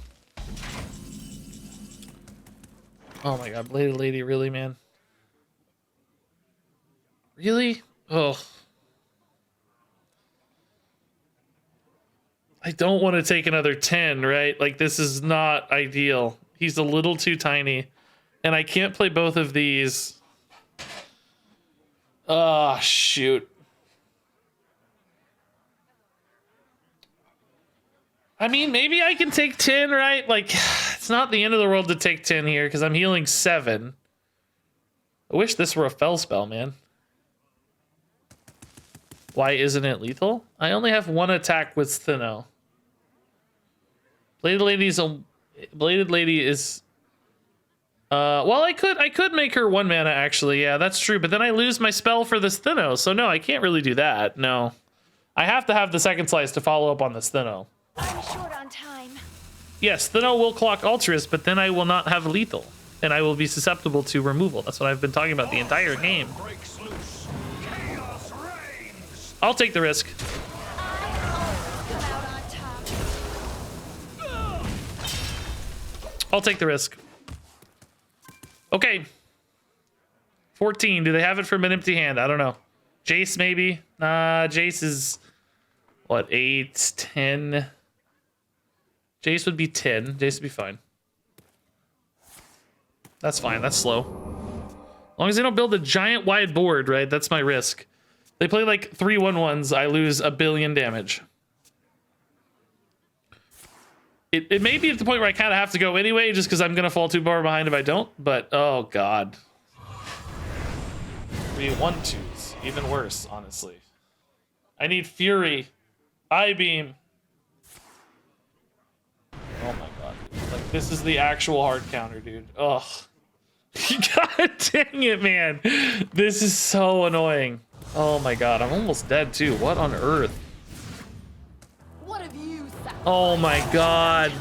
Speaker 1: Oh my god, Bladed Lady, really, man? Really? Oh. I don't want to take another 10, right? Like, this is not ideal. He's a little too tiny. And I can't play both of these. Oh, shoot. I mean, maybe I can take 10, right? Like, it's not the end of the world to take 10 here because I'm healing 7. I wish this were a Fel spell, man. Why isn't it lethal? I only have 1 attack with Thinno. Bladed Lady is... well, I could make her 1 mana, actually. Yeah, that's true. But then I lose my spell for this Thinno. So, no, I can't really do that. No. I have to have the second slice to follow up on this Thinno.
Speaker 2: I'm short on time.
Speaker 1: Yes, Thinno will clock Altruist, but then I will not have lethal. And I will be susceptible to removal. That's what I've been talking about the entire game.
Speaker 4: Breaks loose. Chaos reigns.
Speaker 1: I'll take the risk.
Speaker 2: Come out on top.
Speaker 1: I'll take the risk. Okay. 14. Do they have it from an empty hand? I don't know. Jace, maybe? Jace is... what, 8, 10? Jace would be 10. Jace would be fine. That's fine. That's slow. As long as they don't build a giant wide board, right? That's my risk. They play like 3/1/1s. I lose a billion damage. It may be at the point where I kind of have to go anyway, just because I'm going to fall too far behind if I don't. But, oh, God. 3/1/2s. Even worse, honestly. I need Fury. I-beam. Oh my god. Like, this is the actual hard counter, dude. Ugh. God dang it, man. This is so annoying. Oh my god, I'm almost dead too. What on earth?
Speaker 2: What have you
Speaker 1: Oh my god.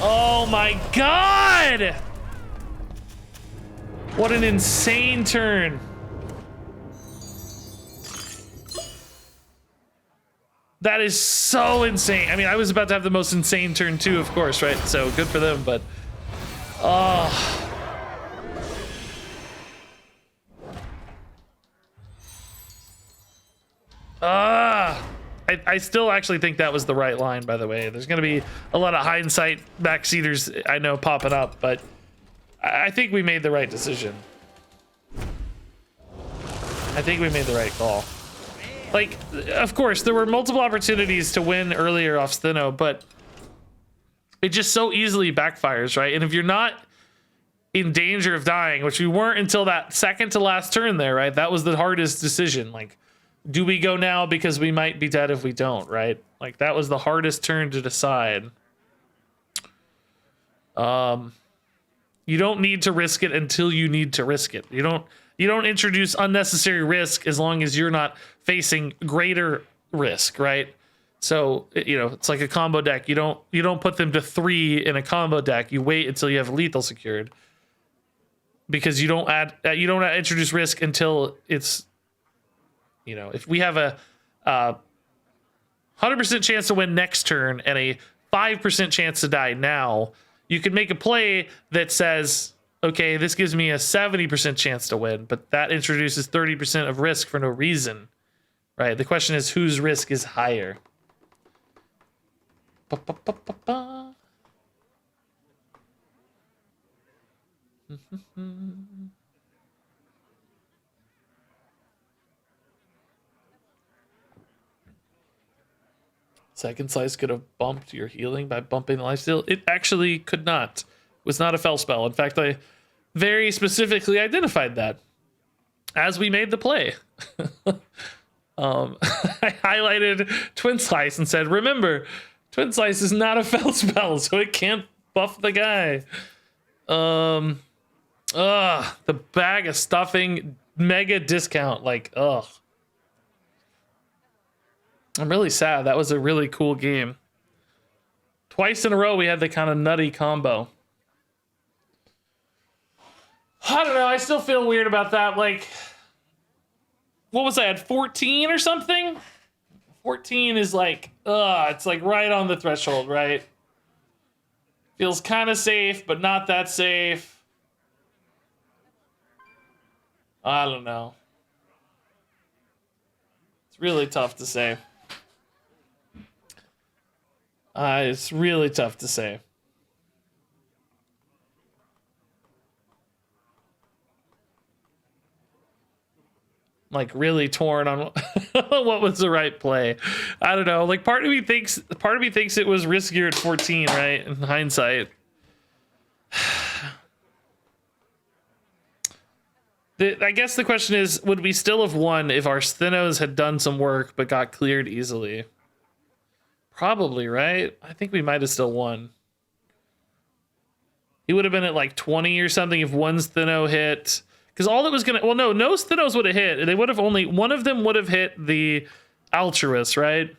Speaker 1: Oh my god! What an insane turn. That is so insane. I mean, I was about to have the most insane turn too, of course, right? So good for them, but oh. I still actually think that was the right line, by the way. There's going to be a lot of hindsight backseaters I know popping up, but I think we made the right decision. I think we made the right call. Like, of course, there were multiple opportunities to win earlier off Steno, but it just so easily backfires, right? And if you're not in danger of dying, which we weren't until that second to last turn there, right? That was the hardest decision. Like, do we go now because we might be dead if we don't, right? Like, that was the hardest turn to decide. You don't need to risk it until you need to risk it. You don't introduce unnecessary risk as long as you're not facing greater risk, right? So, you know, it's like a combo deck. You don't put them to 3 in a combo deck. You wait until you have lethal secured, because you don't introduce risk until it's, you know, if we have a 100% chance to win next turn and a 5% chance to die now, you can make a play that says, okay, this gives me a 70% chance to win, but that introduces 30% of risk for no reason, right? The question is, whose risk is higher? Second Slice could have bumped your healing by bumping the lifesteal. It actually could not. It was not a fel spell. In fact, I very specifically identified that as we made the play. I highlighted Twin Slice and said, remember, Twin Slice is not a fel spell, so it can't buff the guy. The bag of stuffing, mega discount, like, ugh. I'm really sad. That was a really cool game. Twice in a row, we had the kind of nutty combo. I don't know. I still feel weird about that. Like, what was I at 14 or something? 14 is like, it's like right on the threshold, right? Feels kind of safe, but not that safe. I don't know. It's really tough to say. It's really tough to say. Like, really torn on what was the right play. I don't know. Like, part of me thinks it was riskier at 14, right? In hindsight. I guess the question is, would we still have won if our Stenos had done some work but got cleared easily? Probably, right? I think we might have still won. He would have been at like 20 or something if one Steno hit. Because all that was gonna, well, no Stenos would have hit. They would have only, one of them would have hit the Altruist, right?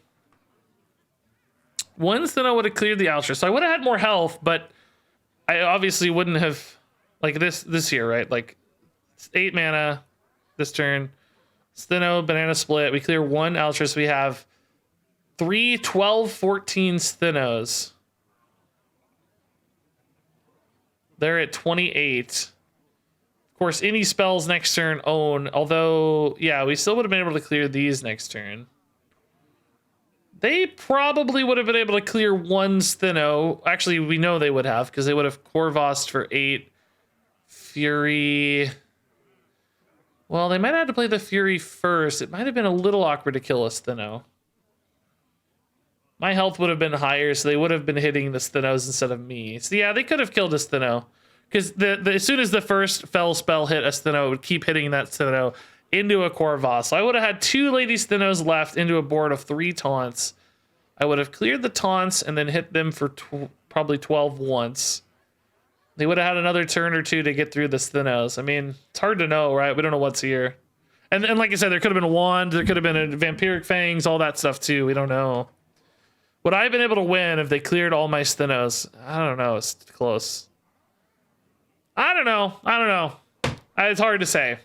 Speaker 1: One Steno would have cleared the Altruist. So I would have had more health, but I obviously wouldn't have, like this here, right? Like 8 mana this turn. Steno, banana split. We clear one Altruist. We have 3, 12, 14 Stenos. They're at 28. Of course, any spells next turn own, although, yeah, we still would have been able to clear these next turn. They probably would have been able to clear one Steno. Actually, we know they would have, because they would have Corvost for 8. Fury. Well, they might have had to play the Fury first. It might have been a little awkward to kill a Steno. My health would have been higher, so they would have been hitting the Stenos instead of me. So yeah, they could have killed a Steno. Because as soon as the first fel spell hit a Steno, it would keep hitting that Steno into a Corvost. So I would have had 2 Lady Stenos left into a board of 3 taunts. I would have cleared the taunts and then hit them for probably 12 once. They would have had another turn or 2 to get through the Stenos. I mean, it's hard to know, right? We don't know what's here. And like I said, there could have been a Wand, there could have been a Vampiric Fangs, all that stuff too. We don't know. Would I have been able to win if they cleared all my Stenos? I don't know. It's close. I don't know. It's hard to say.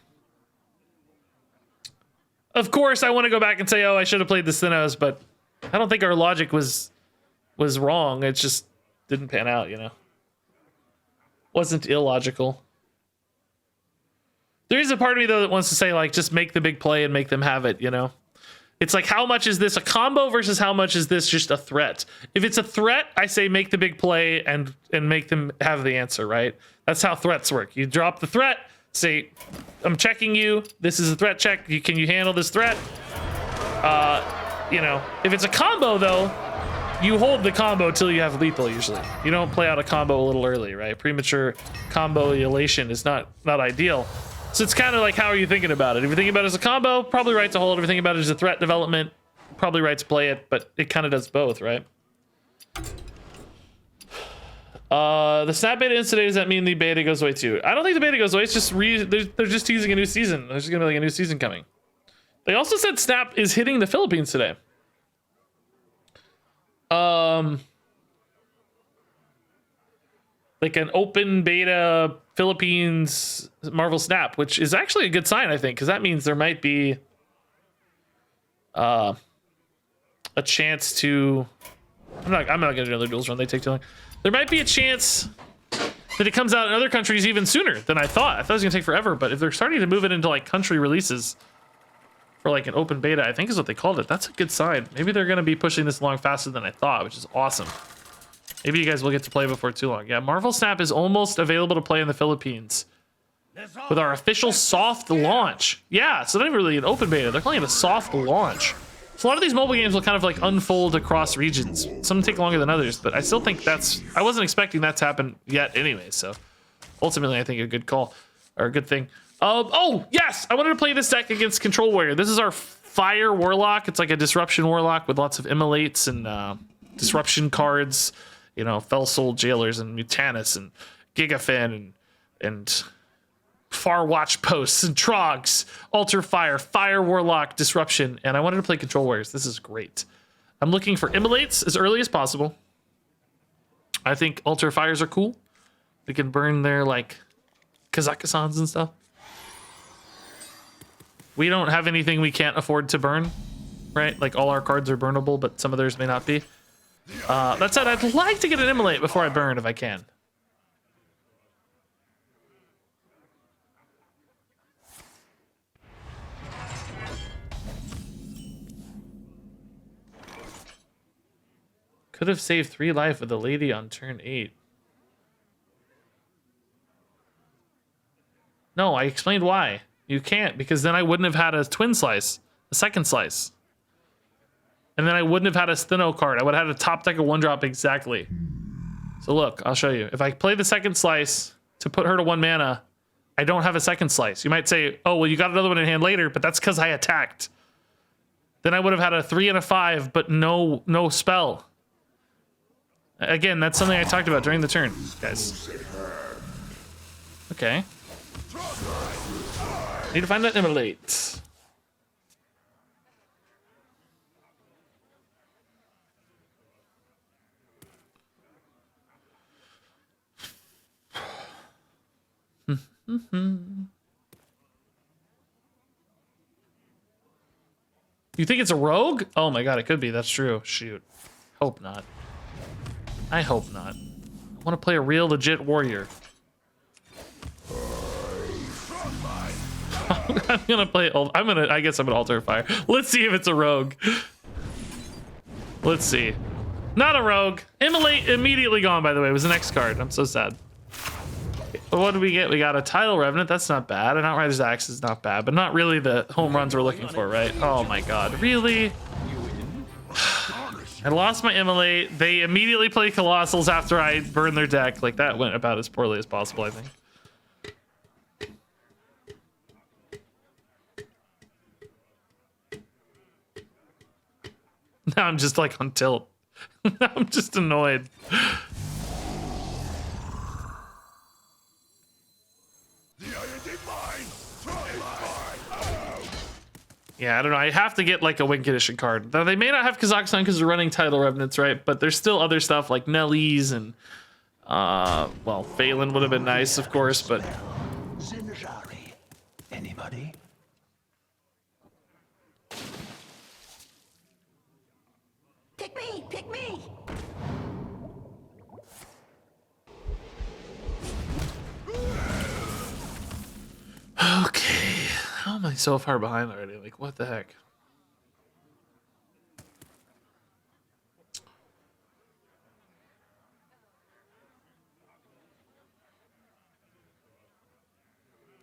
Speaker 1: Of course, I want to go back and say, oh, I should have played the Thinnos, but I don't think our logic was wrong. It just didn't pan out, you know. Wasn't illogical. There is a part of me, though, that wants to say, like, just make the big play and make them have it, you know. It's like, how much is this a combo versus how much is this just a threat? If it's a threat, I say make the big play and make them have the answer, right? That's how threats work. You drop the threat, say, I'm checking you. This is a threat check. Can you handle this threat? You know, if it's a combo, though, you hold the combo till you have lethal, usually. You don't play out a combo a little early, right? Premature combo elation is not ideal. So it's kind of like, how are you thinking about it? If you're thinking about it as a combo, probably right to hold. If you're thinking about it as a threat development, probably right to play it, but it kind of does both, right? The snap beta incident, does that mean the beta goes away too? I don't think the beta goes away. It's just they're just teasing a new season. There's gonna be like a new season coming. They also said Snap is hitting the Philippines today. Like an open beta Philippines Marvel Snap, which is actually a good sign, I think, because that means there might be a chance to. I'm not gonna do another Duels run. They take too long. There might be a chance that it comes out in other countries even sooner than I thought. I thought it was gonna take forever, but if they're starting to move it into like country releases for like an open beta, I think is what they called it. That's a good sign. Maybe they're gonna be pushing this along faster than I thought, which is awesome. Maybe you guys will get to play before too long. Yeah, Marvel Snap is almost available to play in the Philippines with our official soft launch. Yeah, so not even really an open beta. They're calling it a soft launch. So a lot of these mobile games will kind of like unfold across regions. Some take longer than others, but I still think I wasn't expecting that to happen yet anyway. So ultimately, I think a good call or a good thing. Oh, yes, I wanted to play this deck against Control Warrior. This is our Fire Warlock. It's like a Disruption Warlock with lots of Immolates and Disruption cards. You know, Felstone Jailers and Mutanus and Gigafan and Far Watch Posts and Trogs, Alter Fire, Fire Warlock, Disruption, and I wanted to play Control Warriors. This is great. I'm looking for Immolates as early as possible. I think Alter Fires are cool. They can burn their, like, Kazakhstans and stuff. We don't have anything we can't afford to burn, right? Like, all our cards are burnable, but some of theirs may not be. That said, I'd like to get an Immolate before I burn if I can. Could have saved 3 life with the lady on turn 8. No, I explained why. You can't, because then I wouldn't have had a twin slice, a second slice. And then I wouldn't have had a Steno card. I would have had a top deck of 1-drop exactly. So look, I'll show you. If I play the second slice to put her to 1 mana, I don't have a second slice. You might say, oh, well, you got another one in hand later, but that's because I attacked. Then I would have had a 3 and a 5, but no spell. Again, that's something I talked about during the turn, guys. Okay. Need to find that Immolate. You think it's a rogue? Oh my god, it could be. That's true. Shoot. Hope not. I hope not. I want to play a real legit warrior. I'm gonna play. I guess I'm gonna Alter Fire. Let's see if it's a rogue. Let's see. Not a rogue. Immolate immediately gone. By the way, it was the next card. I'm so sad. But what did we get? We got a Tidal Revenant. That's not bad. An Outrider's Axe is not bad, but not really the home runs we're looking for, right? Oh my god, really? I lost my Immolate. They immediately play Colossals after I burned their deck. Like, that went about as poorly as possible, I think. Now I'm just like on tilt. I'm just annoyed. Yeah, I don't know. I have to get like a win condition card. Though they may not have Kazakhstan because they're running Tidal Revenants, right? But there's still other stuff like Nellies and well, Phelan would have been nice, of course, but
Speaker 4: Anybody?
Speaker 5: Pick me! Pick me!
Speaker 1: Okay. How am I so far behind already? Like, what the heck?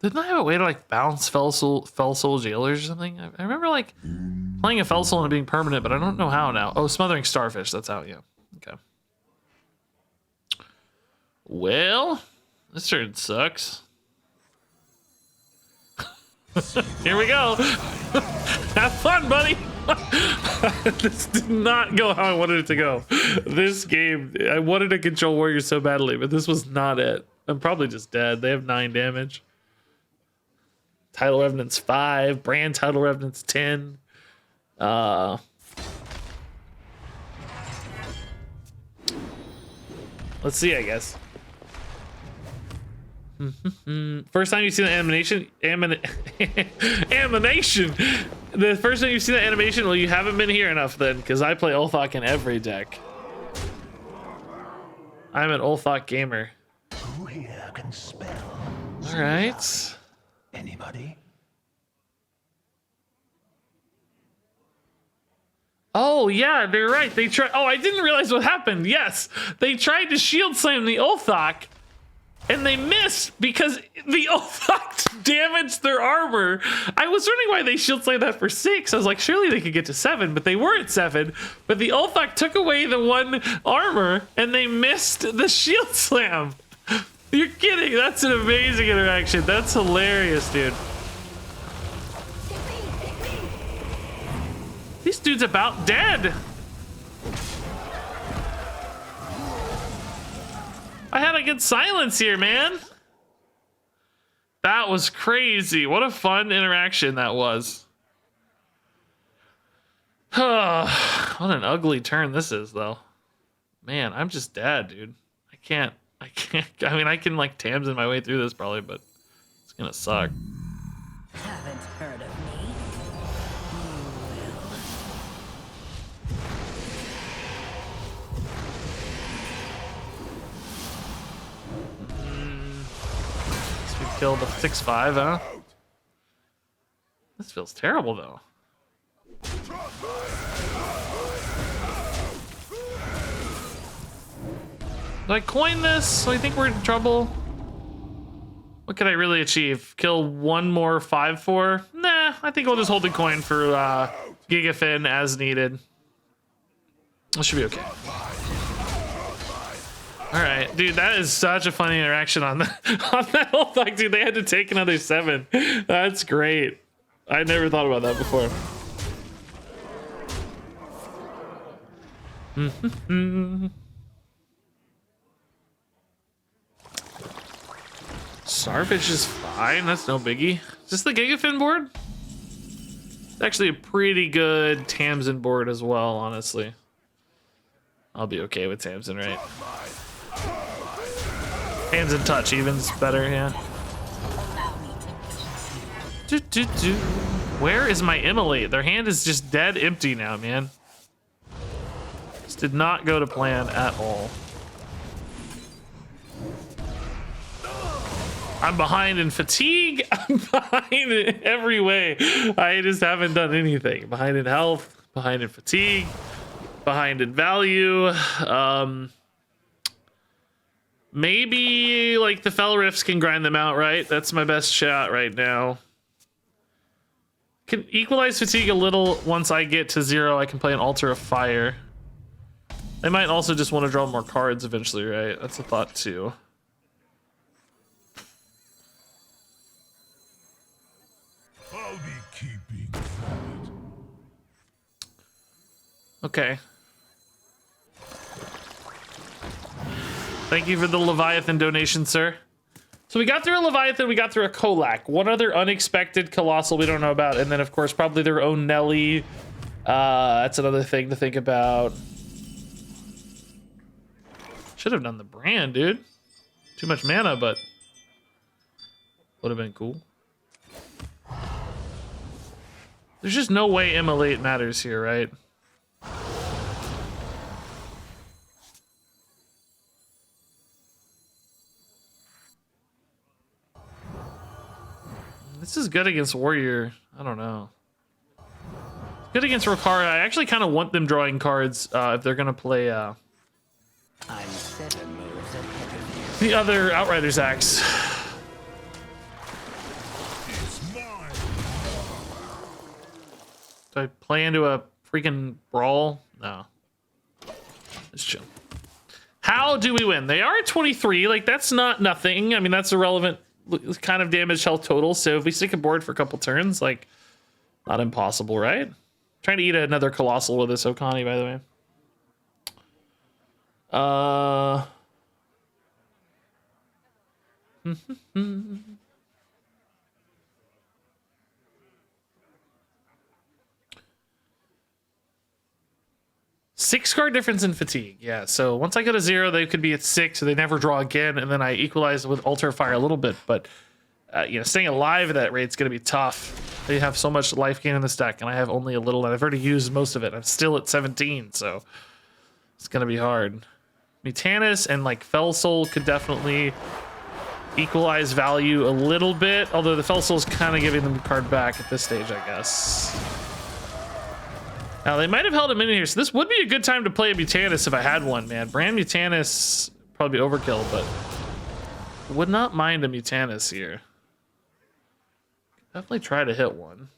Speaker 1: Didn't I have a way to like bounce Felsoul jailers or something? I remember like playing a Felsoul and it being permanent, but I don't know how now. Oh, smothering starfish. That's how. Yeah. Okay. Well, this turn sucks. Here we go. Have fun, buddy. This did not go how I wanted it to go. This game, I wanted to control warriors so badly, but this was not it. I'm probably just dead. They have 9 damage. Tidal Revenant's 5. Brand Tidal Revenant's 10. Let's see, I guess. First time you've seen the animation, animation. The first time you've seen the animation, well, you haven't been here enough then, because I play Ulthok in every deck. I'm an Ulthok gamer.
Speaker 4: Who here can spell?
Speaker 1: All right.
Speaker 4: Anybody?
Speaker 1: Oh yeah, they're right. They tried. Oh, I didn't realize what happened. Yes, they tried to shield slam the Ulthok, and they missed because the Ulthok damaged their armor. I was wondering why they shield slammed that for 6. I was like, surely they could get to 7, but they were at 7. But the Ulthok took away the 1 armor, and they missed the shield slam. You're kidding. That's an amazing interaction. That's hilarious, dude. This dude's about dead. I had a good silence here, man. That was crazy. What a fun interaction that was. What an ugly turn this is, though. Man, I'm just dead, dude. I can't. I mean, I can like Tamsin my way through this probably, but it's gonna suck.
Speaker 5: Haven't heard of me?
Speaker 1: Guess we killed a 6/5, huh? This feels terrible, though. Do I coin this? So I think we're in trouble. What could I really achieve? Kill 1 more 5/4? Nah, I think we'll just hold the coin for Gigafin as needed. That should be okay. All right, dude, that is such a funny interaction on that whole thing, dude. They had to take another 7. That's great. I never thought about that before. Starfish is fine. That's no biggie. Is this the Gigafin board? It's actually a pretty good Tamsin board as well, honestly. I'll be okay with Tamsin, right? Hands and touch even's better, yeah. Where is my Immolate? Their hand is just dead empty now, man. This did not go to plan at all. I'm behind in fatigue. I'm behind in every way. I just haven't done anything. Behind in health, behind in fatigue, behind in value. Maybe like the Fel Rifts can grind them out, right? That's my best shot right now. Can equalize fatigue a little. Once I get to 0, I can play an Altar of Fire. They might also just want to draw more cards eventually, right? That's a thought too.
Speaker 7: I'll be keeping that.
Speaker 1: Okay. Thank you for the Leviathan donation, sir. So we got through a Leviathan, we got through a Kolak. One other unexpected Colossal we don't know about, and then of course probably their own Nelly. That's another thing to think about. Should have done the brand, dude. Too much mana, but would have been cool. There's just no way Immolate matters here, right? This is good against Warrior. I don't know. Good against Rokara. I actually kind of want them drawing cards if they're going to play
Speaker 4: I'm 7 moves ahead of you.
Speaker 1: the other Outriders Axe. Do I play into a freaking brawl? No. Let's chill. How do we win? They are at 23. Like, that's not nothing. I mean, that's irrelevant kind of damage health total. So if we stick a board for a couple turns, like, not impossible, right? Trying to eat another Colossal with this Okani, by the way. 6 card difference in fatigue. Yeah, so once I go to 0, they could be at 6, so they never draw again, and then I equalize with Altar Fire a little bit, but you know, staying alive at that rate is going to be tough. They have so much life gain in this deck, and I have only a little, and I've already used most of it. I'm still at 17, so it's going to be hard. Mutanis and like Felsoul could definitely equalize value a little bit, although the Felsoul's kind of giving them the card back at this stage, I guess. Now, they might have held him in here, so this would be a good time to play a Mutanis if I had one, man. Brand Mutanis, probably overkill, but would not mind a Mutanis here. Definitely try to hit one.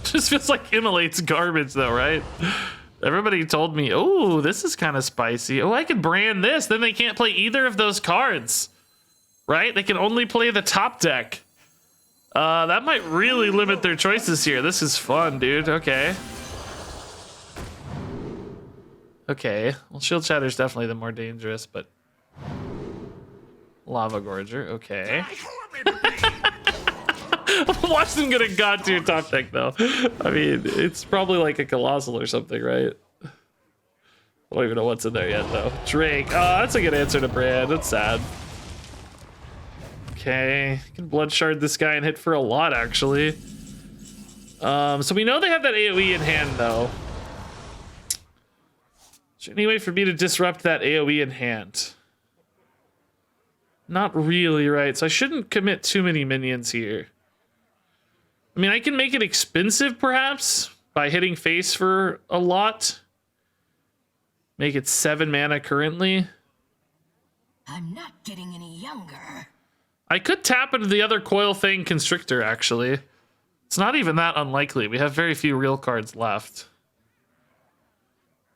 Speaker 1: Just feels like Immolate's garbage, though, right? Everybody told me, oh, this is kind of spicy. Oh, I could brand this. Then they can't play either of those cards, right? They can only play the top deck. That might really limit their choices here. This is fun, dude. Okay. Okay. Well, Shield Shatter's definitely the more dangerous, but Lava Gorger. Okay. Watch them get a God tier top deck, though. I mean, it's probably like a Colossal or something, right? I don't even know what's in there yet, though. Drake. Oh, that's a good answer to Brand. That's sad. Okay, you can Blood Shard this guy and hit for a lot, actually. So we know they have that AoE in hand, though. Is there any way for me to disrupt that AoE in hand? Not really, right? So I shouldn't commit too many minions here. I mean, I can make it expensive, perhaps, by hitting face for a lot. Make it 7 mana currently.
Speaker 5: I'm not getting any younger.
Speaker 1: I could tap into the other Coil Fang Constrictor, actually. It's not even that unlikely. We have very few real cards left.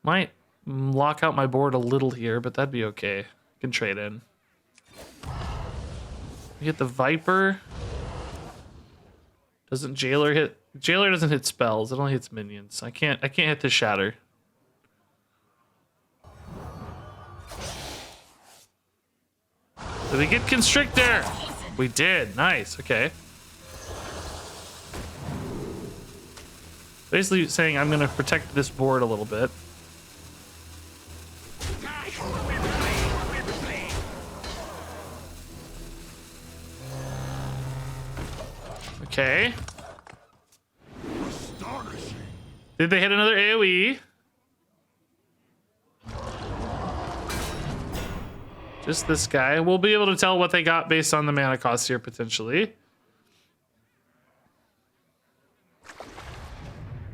Speaker 1: Might lock out my board a little here, but that'd be okay. I can trade in. We hit the Viper. Doesn't Jailer hit? Jailer doesn't hit spells. It only hits minions. I can't hit the Shatter. Did we get Constrictor? We did. Nice. Okay. Basically saying I'm going to protect this board a little bit. Okay. Did they hit another AoE? Just this guy. We'll be able to tell what they got based on the mana cost here, potentially.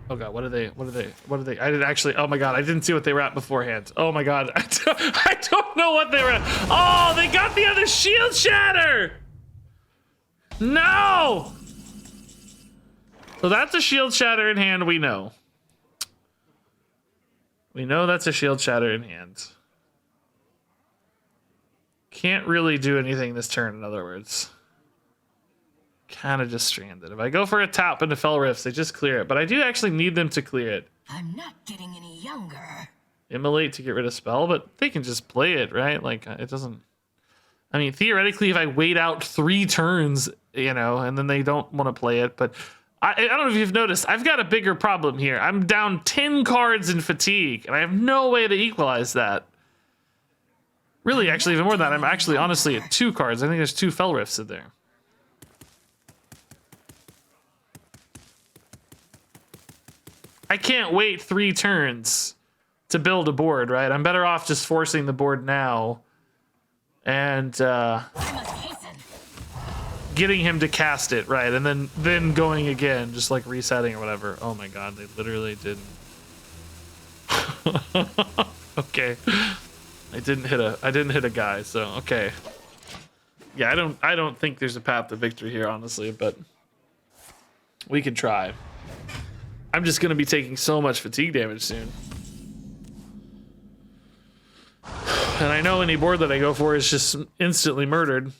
Speaker 1: Oh god, what are they? I didn't actually, oh my god, I didn't see what they were at beforehand. Oh my god, I don't know what they were at. Oh, they got the other Shield Shatter! No! So that's a Shield Shatter in hand, we know. We know that's a Shield Shatter in hand. Can't really do anything this turn, in other words. Kind of just stranded. If I go for a tap into Fell Rifts, they just clear it. But I do actually need them to clear it.
Speaker 5: I'm not getting any younger.
Speaker 1: Immolate to get rid of Spell, but they can just play it, right? Like, it doesn't... I mean, theoretically, if I wait out 3 turns, you know, and then they don't want to play it, but... I don't know if you've noticed, I've got a bigger problem here. I'm down 10 cards in fatigue, and I have no way to equalize that. Really, actually, even more than that, I'm actually honestly at 2 cards. I think there's 2 Fel Rifts in there. I can't wait 3 turns to build a board, right? I'm better off just forcing the board now and getting him to cast it, right? And then going again, just like resetting or whatever. Oh my god, they literally didn't. Okay. I didn't hit a guy, so okay. Yeah, I don't think there's a path to victory here, honestly, but we can try. I'm just gonna be taking so much fatigue damage soon. And I know any board that I go for is just instantly murdered.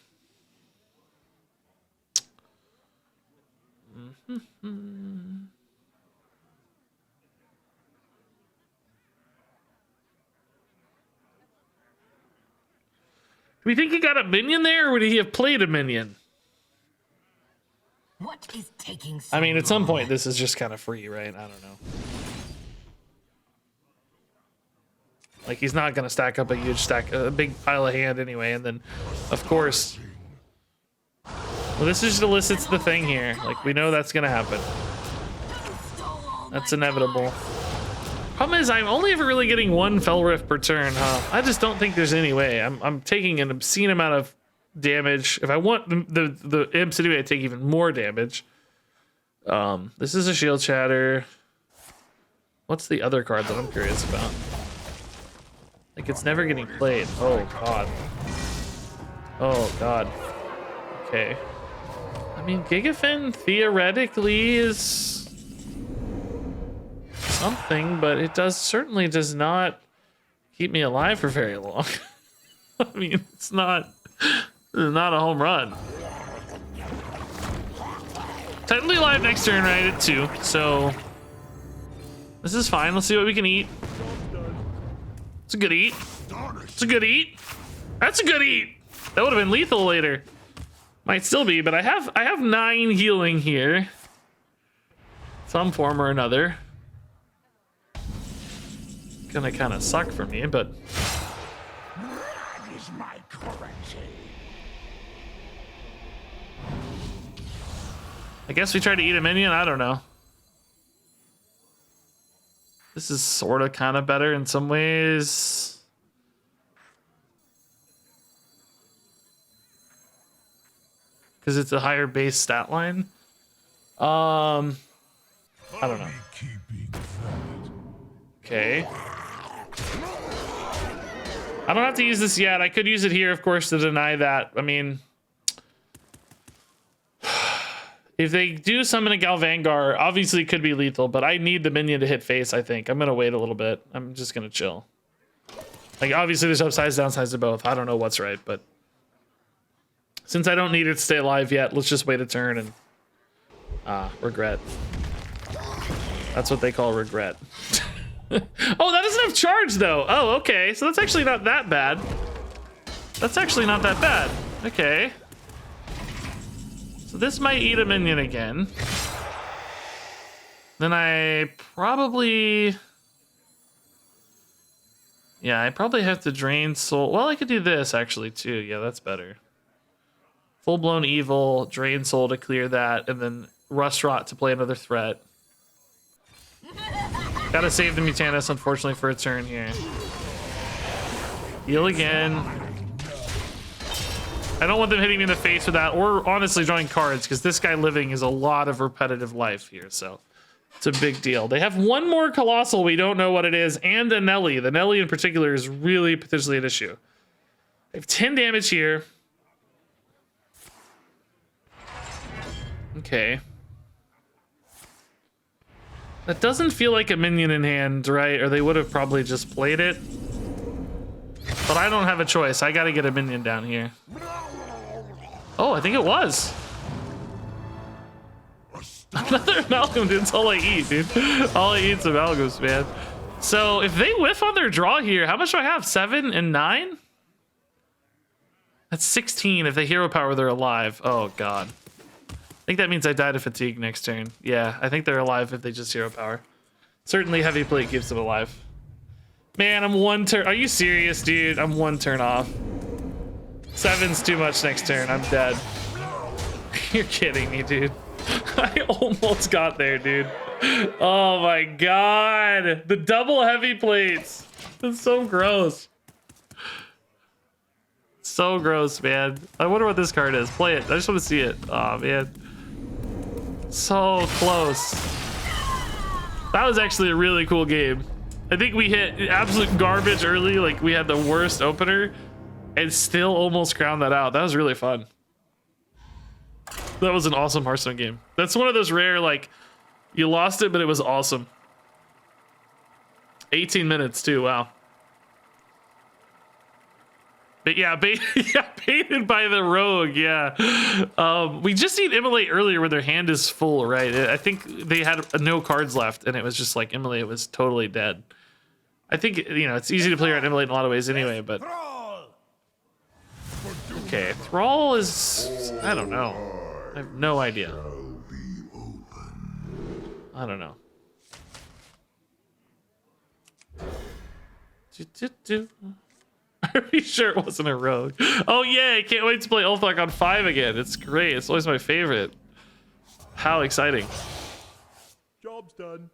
Speaker 1: Do we think he got a minion there, or would he have played a minion?
Speaker 5: What is taking so
Speaker 1: I mean, at some
Speaker 5: long?
Speaker 1: point, this is just kind of free, right? I don't know. Like, he's not going to stack up a huge stack, a big pile of hand anyway, and then, of course... Well, this just elicits the thing here. Like, we know that's going to happen. That's inevitable. Problem is, I'm only ever really getting 1 Fel Rift per turn, huh? I just don't think there's any way. I'm taking an obscene amount of damage. If I want the imps anyway, I take even more damage. This is a Shield Shatter. What's the other card that I'm curious about? Like, it's never getting played. Oh, God. Oh, God. Okay. I mean, Gigafin theoretically is something, but it certainly does not keep me alive for very long. I mean, it's not a home run. Technically alive next turn, right, at 2, so this is fine. Let's see what we can eat. It's a good eat. It's a good eat. That's a good eat. That would have been lethal later. Might still be, but I have 9 healing here. Some form or another. Gonna kind of suck for me, but
Speaker 4: That is my currency.
Speaker 1: I guess we try to eat a minion. I don't know. This is sort of kind of better in some ways. Because it's a higher base stat line. I don't know. Okay. I don't have to use this yet. I could use it here, of course, to deny that. I mean, if they do summon a Galvangar, obviously it could be lethal, but I need the minion to hit face, I think. I'm going to wait a little bit. I'm just going to chill. Like, obviously there's upsides, downsides to both. I don't know what's right, but since I don't need it to stay alive yet, let's just wait a turn and regret. That's what they call regret. Oh, that doesn't have charge though. Oh, okay. So that's actually not that bad. That's actually not that bad. Okay. So this might eat a minion again. Then I probably... Yeah, I probably have to drain soul. Well, I could do this actually too. Yeah, that's better. Full-blown evil, drain soul to clear that, and then rust rot to play another threat. Gotta save the Mutanus, unfortunately, for a turn here. Heal again. I don't want them hitting me in the face with that, or honestly drawing cards, because this guy living is a lot of repetitive life here, so it's a big deal. They have 1 more Colossal, we don't know what it is, and a Nelly. The Nelly in particular is really potentially an issue. They have 10 damage here. Okay. That doesn't feel like a minion in hand, right? Or they would have probably just played it. But I don't have a choice. I gotta get a minion down here. Oh, I think it was. Another amalgam, dude. That's all I eat, dude. All I eat is amalgams, man. So if they whiff on their draw here, how much do I have? 7 and 9? That's 16. If they hero power, they're alive. Oh, God. I think that means I die to fatigue next turn. Yeah, I think they're alive if they just hero power. Certainly heavy plate keeps them alive. Man, I'm one turn. Are you serious, dude? I'm one turn off. 7's too much next turn. I'm dead. You're kidding me, dude. I almost got there, dude. Oh my god. The double heavy plates. That's so gross. So gross, man. I wonder what this card is. Play it. I just want to see it. Oh, man. So close. That was actually a really cool game. I think we hit absolute garbage early. Like, we had the worst opener and still almost crowned that out. That was really fun. That was an awesome Hearthstone game. That's one of those rare, like, you lost it, but it was awesome. 18 minutes, too. Wow. But yeah, baited by the rogue. Yeah, we just seen Immolate earlier where their hand is full, right? I think they had no cards left, and it was just like Immolate was totally dead. I think, you know, it's easy to play around Immolate in a lot of ways anyway, but okay, Thrall is, I don't know. I have no idea. I don't know. Are you sure it wasn't a rogue? Oh yeah, I can't wait to play Ulflock on 5 again. It's great. It's always my favorite. How exciting.
Speaker 7: Job's done.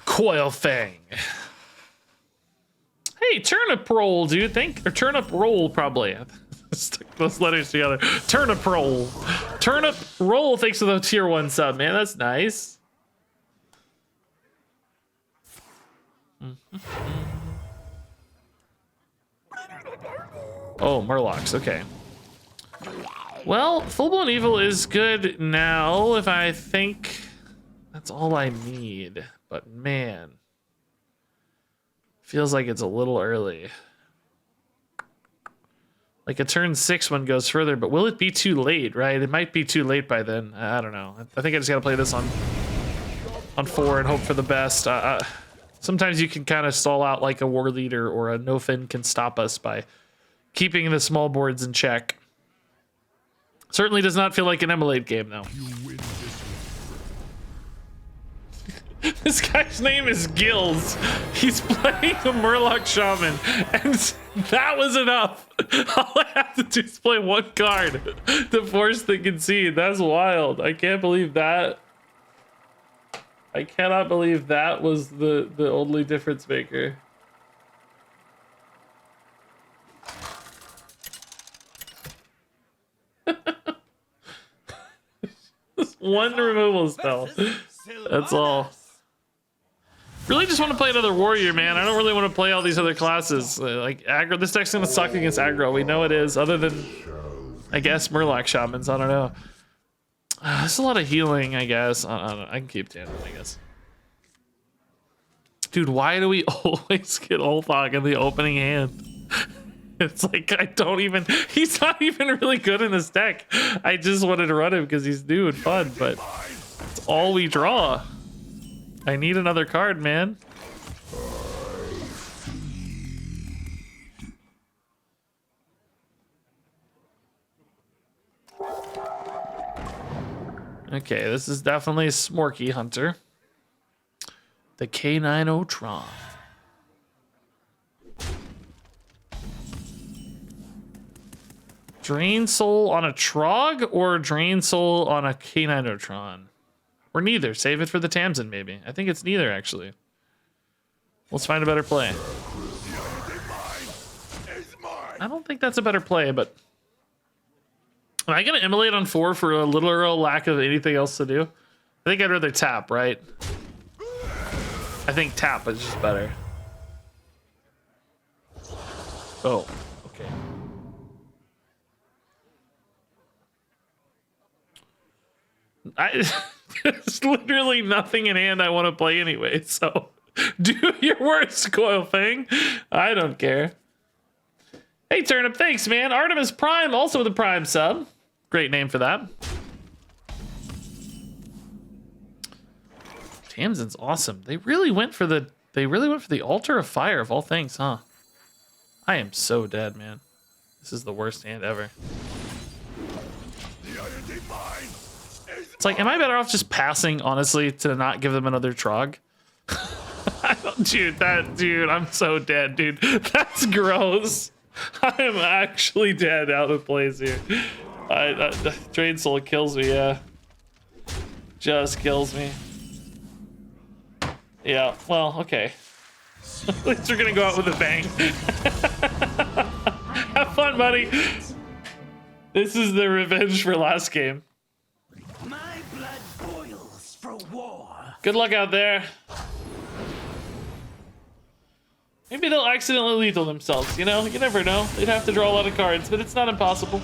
Speaker 1: Coil Fang. Hey, turnip roll, dude. Or turnip roll, probably. Stick those letters together. Turnip roll. Turnip roll, thanks for the tier 1 sub, man. That's nice. Oh, Murlocs, okay. Well, Full-Blown Evil is good now if I think that's all I need. But man, feels like it's a little early. Like a turn 6 one goes further, but will it be too late, right? It might be too late by then. I don't know. I think I just gotta play this on 4 and hope for the best. Sometimes you can kind of stall out like a war leader or a no-fin can stop us by keeping the small boards in check. Certainly does not feel like an Immolate game, though. This guy's name is Gills. He's playing a Murloc Shaman, and that was enough. All I have to do is play 1 card to force the concede. That's wild. I can't believe that. I cannot believe that was the only difference maker. Just 1 removal spell. That's all. Really just want to play another warrior, man. I don't really want to play all these other classes. Like aggro, this deck's gonna suck against aggro. We know it is, other than, I guess, Murloc Shamans. I don't know. There's a lot of healing, I guess. I don't know. I can keep tanning, I guess. Dude, why do we always get Ulfog in the opening hand? It's like, I don't even... He's not even really good in this deck. I just wanted to run him because he's new and fun, but it's all we draw. I need another card, man. Okay, this is definitely a Smorky Hunter. The K9O-Tron. Drain Soul on a Trog or Drain Soul on a K9O-Tron? Or neither. Save it for the Tamsin, maybe. I think it's neither, actually. Let's find a better play. I don't think that's a better play, but... Am I going to Immolate on 4 for a literal lack of anything else to do? I think I'd rather tap, right? I think tap is just better. Oh, okay. There's literally nothing in hand I want to play anyway, so do your worst, Coil Fang. I don't care. Hey, Turnip, thanks, man. Artemis Prime, also with a Prime sub. Great name for that. Tamsin's awesome. They really went for the Altar of Fire of all things, huh? I am so dead, man. This is the worst hand ever.
Speaker 7: The iron divine
Speaker 1: It's like, am I better off just passing, honestly, to not give them another Trog? Dude, I'm so dead, dude. That's gross. I'm actually dead out of place here. Drain Soul kills me, yeah. Just kills me. Yeah, well, okay. At least we're gonna go out with a bang. Have fun, buddy. This is the revenge for last game.
Speaker 4: My blood boils for war.
Speaker 1: Good luck out there. Maybe they'll accidentally lethal themselves, you know? You never know. They'd have to draw a lot of cards, but it's not impossible.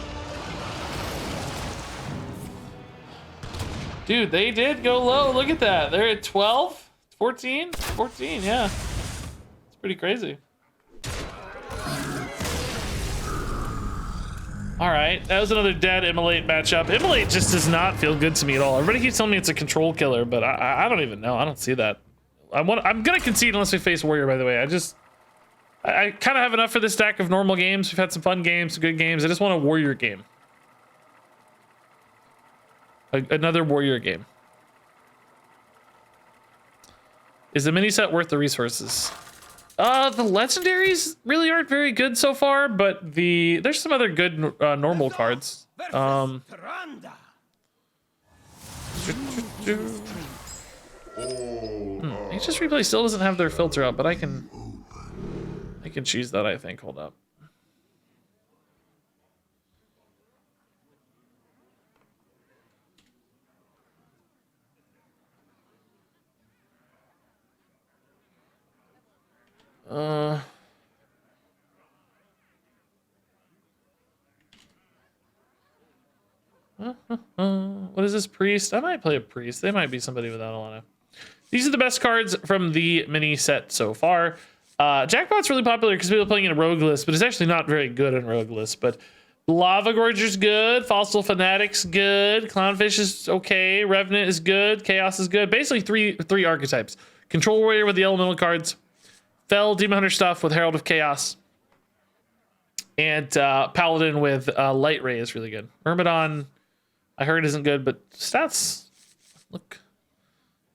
Speaker 1: Dude, they did go low. Look at that. They're at 12? 14? 14, yeah. It's pretty crazy. All right, that was another dead Immolate matchup. Immolate just does not feel good to me at all. Everybody keeps telling me it's a control killer, but I don't even know. I don't see that. I'm gonna concede unless we face Warrior, by the way. I kind of have enough for this deck of normal games. We've had some fun games, some good games. I just want a Warrior game. Another Warrior game. Is the mini set worth the resources? The legendaries really aren't very good so far, but there's some other good normal cards. Just Replay still doesn't have their filter up, but I can choose that, I think. Hold up. What is this, priest? I might play a priest. They might be somebody with that. I don't know. These are the best cards from the mini set so far. Jackpot's really popular because people are playing in a rogue list, but it's actually not very good in rogue list. But Lava Gorger's good, Fossil Fanatic's good, Clownfish is okay, Revenant is good, Chaos is good. Basically three archetypes. Control Warrior with the elemental cards, Fel Demon Hunter stuff with Herald of Chaos, and Paladin with Light Ray is really good. Myrmidon, I heard isn't good, but stats look,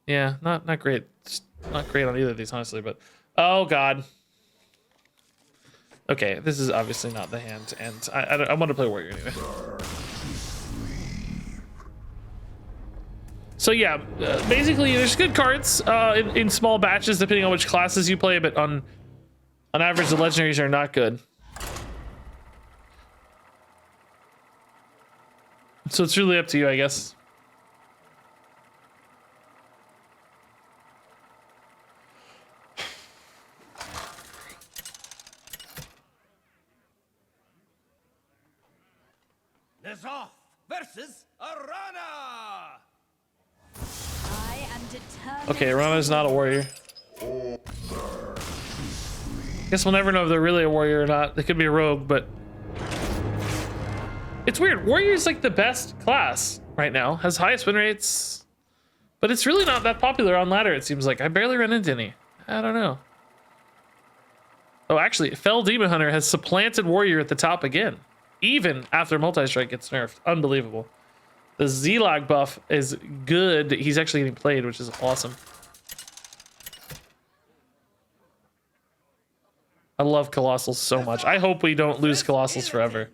Speaker 1: yeah, not great. Just not great on either of these, honestly. But oh god. Okay, this is obviously not the hand, and I want to play Warrior anyway. So yeah, basically there's good cards in small batches depending on which classes you play, but on average the legendaries are not good. So it's really up to you, I guess.
Speaker 6: Naz'jar versus Arana.
Speaker 2: I am determined.
Speaker 1: Okay, Arana's not a warrior. Guess we'll never know if they're really a warrior or not. They could be a rogue, but it's weird. Warrior is like the best class right now, has highest win rates, but it's really not that popular on ladder. It seems like I barely run into any. I don't know. Oh, actually, Fel Demon Hunter has supplanted Warrior at the top again, even after Multi-Strike gets nerfed. Unbelievable. The Z-Lag buff is good. He's actually getting played, which is awesome. I love Colossals so much. I hope we don't lose Colossals forever.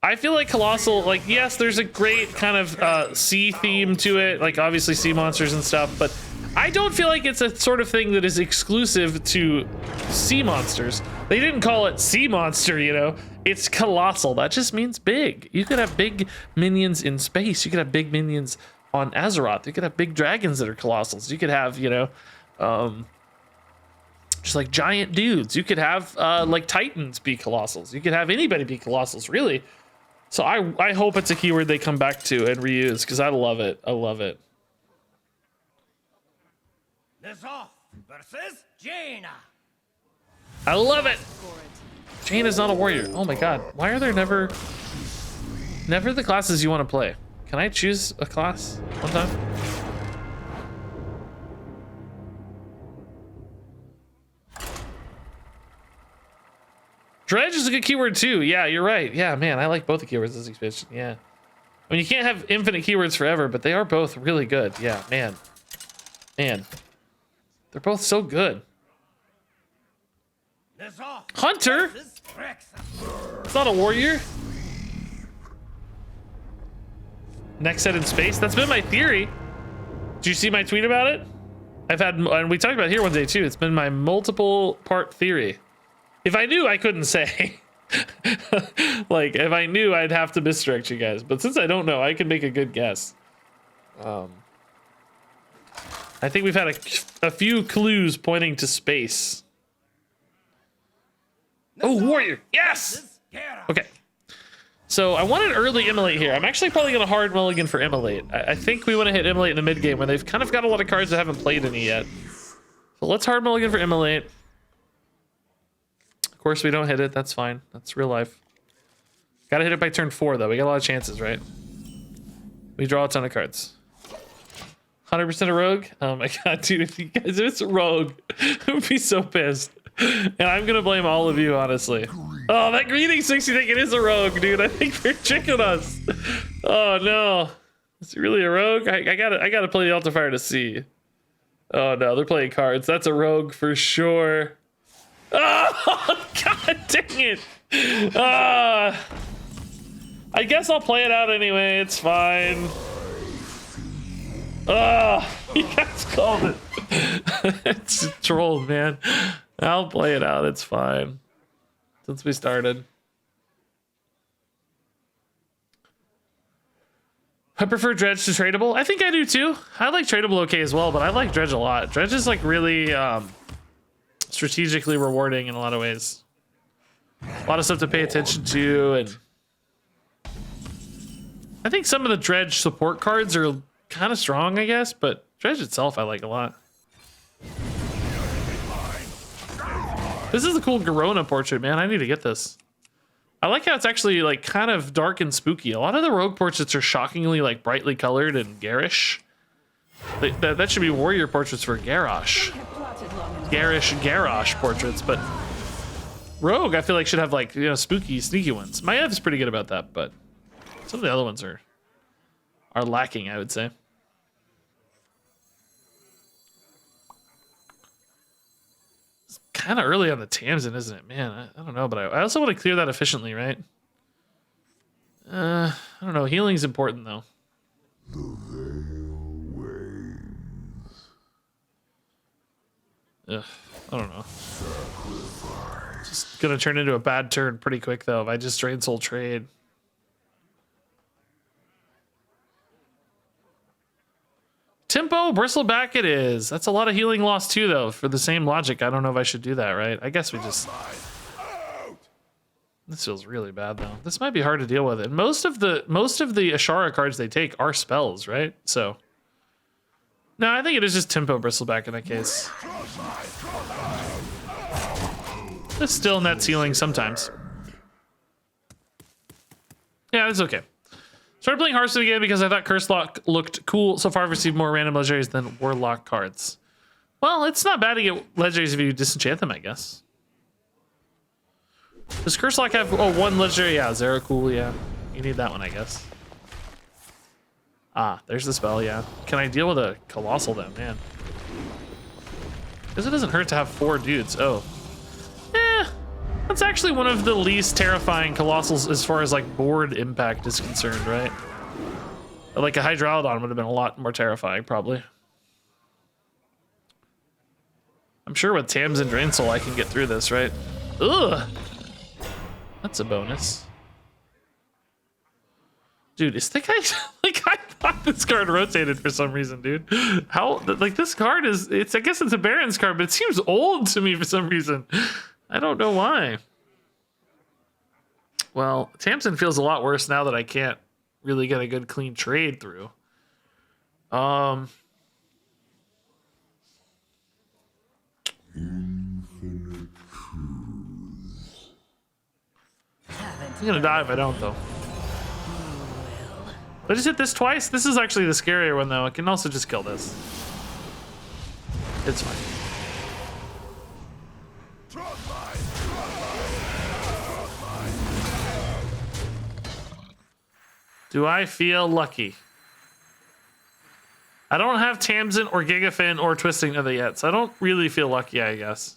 Speaker 1: I feel like Colossal, like, yes, there's a great kind of sea theme to it, like obviously sea monsters and stuff, but I don't feel like it's a sort of thing that is exclusive to sea monsters. They didn't call it sea monster, you know? It's colossal. That just means big. You could have big minions in space. You could have big minions on Azeroth. You could have big dragons that are colossals. You could have, you know, just like giant dudes. You could have like Titans be colossals. You could have anybody be colossals, really. So I hope it's a keyword they come back to and reuse, because I love it. I love it.
Speaker 6: Naz'jar versus Jaina.
Speaker 1: I love it. Jane is not a warrior. Oh my god. Why are there never the classes you want to play? Can I choose a class one time? Dredge is a good keyword too. Yeah, you're right. Yeah, man, I like both the keywords this expansion. Yeah. I mean, you can't have infinite keywords forever, but they are both really good. Yeah, man. Man. They're both so good.
Speaker 6: N'Zoth
Speaker 1: Hunter?
Speaker 6: versus Rexxam.
Speaker 1: It's not a warrior. Next set in space. That's been my theory. Did you see my tweet about it? I've had, and we talked about it here one day too. It's been my multiple part theory. If I knew, I couldn't say. Like, if I knew, I'd have to misdirect you guys. But since I don't know, I can make a good guess. I think we've had a few clues pointing to space. Oh, warrior! Yes! Okay. So I want an early Immolate here. I'm actually probably going to hard mulligan for Immolate. I think we want to hit Immolate in the mid game when they've kind of got a lot of cards that haven't played any yet. So let's hard mulligan for Immolate. Of course, we don't hit it. That's fine. That's real life. Got to hit it by turn 4, though. We got a lot of chances, right? We draw a ton of cards. 100% a rogue? Oh my god, dude. If it's a rogue, I would be so pissed. And I'm going to blame all of you, honestly. Oh, that greeting 60 think it is a rogue, dude. I think they're tricking us. Oh no. Is it really a rogue? I gotta play the Altar Fire to see. Oh no, they're playing cards. That's a rogue for sure. Oh god dang it. I guess I'll play it out anyway. It's fine. Oh, you guys called it. It's trolled, man. I'll play it out. It's fine. Since we started. I prefer Dredge to tradable. I think I do too. I like tradable okay as well, but I like Dredge a lot. Dredge is like really strategically rewarding in a lot of ways. A lot of stuff to pay attention to, and I think some of the Dredge support cards are kind of strong, I guess, but Dredge itself I like a lot. This is a cool Garona portrait, man. I need to get this. I like how it's actually like kind of dark and spooky. A lot of the rogue portraits are shockingly like brightly colored and garish. That should be warrior portraits for Garrosh. Garish Garrosh portraits, but rogue I feel like should have like, you know, spooky, sneaky ones. Maev's pretty good about that, but some of the other ones are lacking, I would say. Kind of early on the Tamsin, isn't it? Man, I don't know, but I also want to clear that efficiently, right? I don't know. Healing's important, though. Ugh, I don't know. Just gonna turn into a bad turn pretty quick, though, if I just drain soul trade. Tempo, bristleback it is. That's a lot of healing loss too, though. For the same logic, I don't know if I should do that, right? I guess we just... This feels really bad, though. This might be hard to deal with. And most of the Ashara cards they take are spells, right? So... No, I think it is just tempo bristleback in that case. It's still net healing sometimes. Yeah, it's okay. Started playing Hearthstone again because I thought Curse Lock looked cool. So far I've received more random legendaries than Warlock cards. Well, it's not bad to get legendaries if you disenchant them, I guess. Does Curse Lock have one legendary? Yeah, Zera cool, yeah. You need that one, I guess. Ah, there's the spell, yeah. Can I deal with a Colossal then, man? Because it doesn't hurt to have 4 dudes. Oh. That's actually one of the least terrifying Colossals as far as like board impact is concerned, right? Like a Hydralodon would have been a lot more terrifying, probably. I'm sure with Tams and Drain Soul I can get through this, right? Ugh! That's a bonus. Dude, is the guy... like, I thought this card rotated for some reason, dude. How... Like, this card is... I guess it's a Baron's card, but it seems old to me for some reason. I don't know why. Well, Tamsin feels a lot worse now that I can't really get a good clean trade through. I'm gonna die if I don't, though. Did I just hit this twice? This is actually the scarier one, though. I can also just kill this. It's fine. Do I feel lucky? I don't have Tamsin or Gigafin or Twisting Nether yet, so I don't really feel lucky, I guess.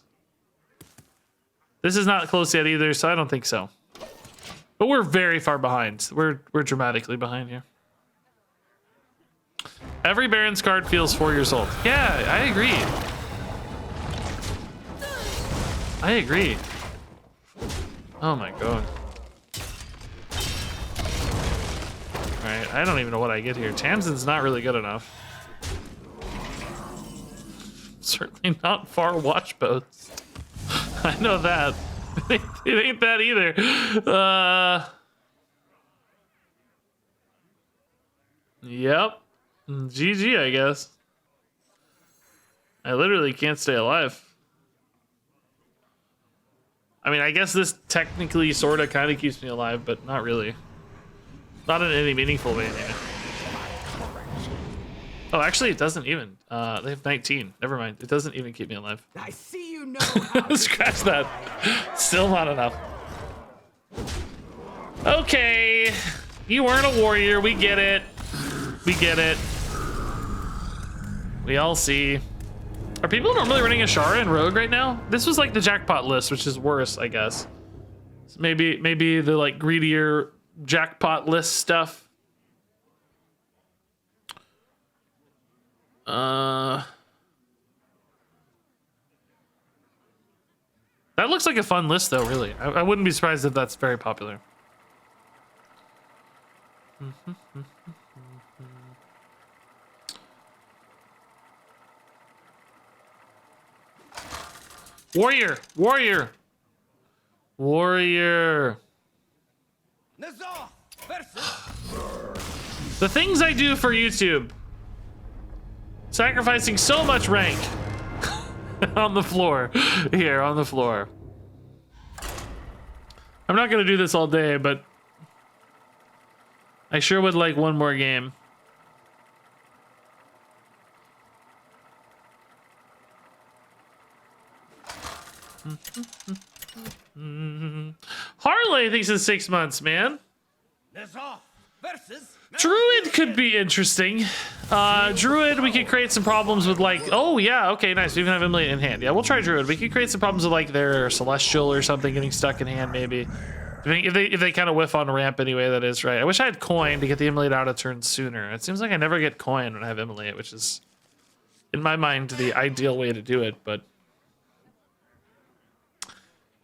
Speaker 1: This is not close yet either, so I don't think so. But we're very far behind. We're dramatically behind here. Every Baron's card feels 4 years old. Yeah, I agree. I agree. Oh my god. Alright, I don't even know what I get here. Tamsin's not really good enough. Certainly not far watch boats. I know that. It ain't that either. Yep. GG, I guess. I literally can't stay alive. I mean, I guess this technically sort of kind of keeps me alive, but not really. Not in any meaningful way, anyway. Oh, actually, it doesn't even. They have 19. Never mind. It doesn't even keep me alive.
Speaker 6: I see you know how
Speaker 1: Scratch that. Still not enough. Okay. You weren't a warrior. We get it. We get it. We all see. Are people normally running a Shara and Rogue right now? This was like the jackpot list, which is worse, I guess. So maybe the like greedier jackpot list stuff. That looks like a fun list, though. Really, I wouldn't be surprised if that's very popular. Warrior, warrior, warrior.
Speaker 6: Naz'jar versus
Speaker 1: The things I do for YouTube. Sacrificing so much rank on the floor. Here, on the floor. I'm not gonna do this all day, but I sure would like one more game. Harley thinks it's 6 months, man.
Speaker 6: Naz'jar versus
Speaker 1: Druid could be interesting. Druid, we could create some problems with like, oh yeah, okay, nice. We even have Immolate in hand. Yeah, we'll try Druid. We could create some problems with like their Celestial or something getting stuck in hand, maybe. If they kind of whiff on ramp anyway, that is right. I wish I had coin to get the Immolate out of turn sooner. It seems like I never get coin when I have Immolate, which is, in my mind, the ideal way to do it, but.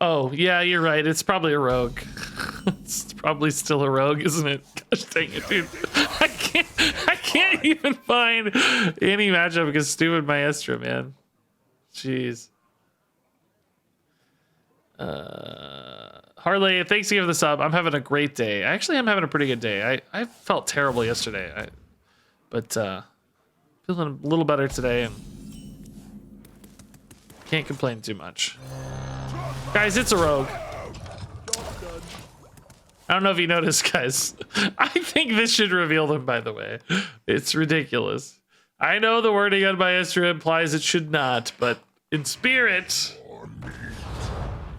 Speaker 1: Oh, yeah, you're right. It's probably a rogue. It's probably still a rogue, isn't it? Gosh dang it, dude. I can't even find any matchup against stupid Maestra, man. Jeez. Harley, thanks again for the sub. I'm having a great day. Actually, I'm having a pretty good day. I felt terrible yesterday. But feeling a little better today and can't complain too much. Guys, it's a rogue. I don't know if you noticed, guys. I think this should reveal them, by the way. It's ridiculous. I know the wording on Maestra implies it should not, but in spirit,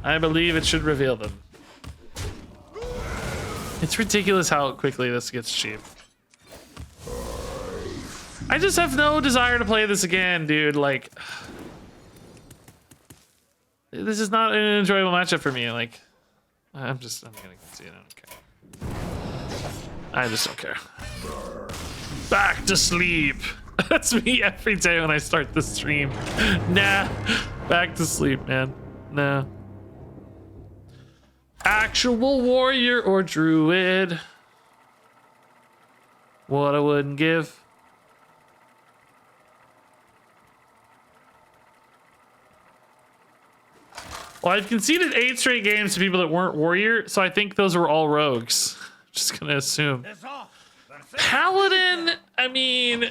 Speaker 1: I believe it should reveal them. It's ridiculous how quickly this gets cheap. I just have no desire to play this again, dude. Like, this is not an enjoyable matchup for me. Like, I'm gonna concede. I don't care. I just don't care. Back to sleep. That's me every day when I start the stream. Nah, back to sleep, man. Nah. Actual warrior or druid? What I wouldn't give. Well, I've conceded 8 straight games to people that weren't warrior, so I think those were all rogues. Just gonna assume. Paladin, I mean,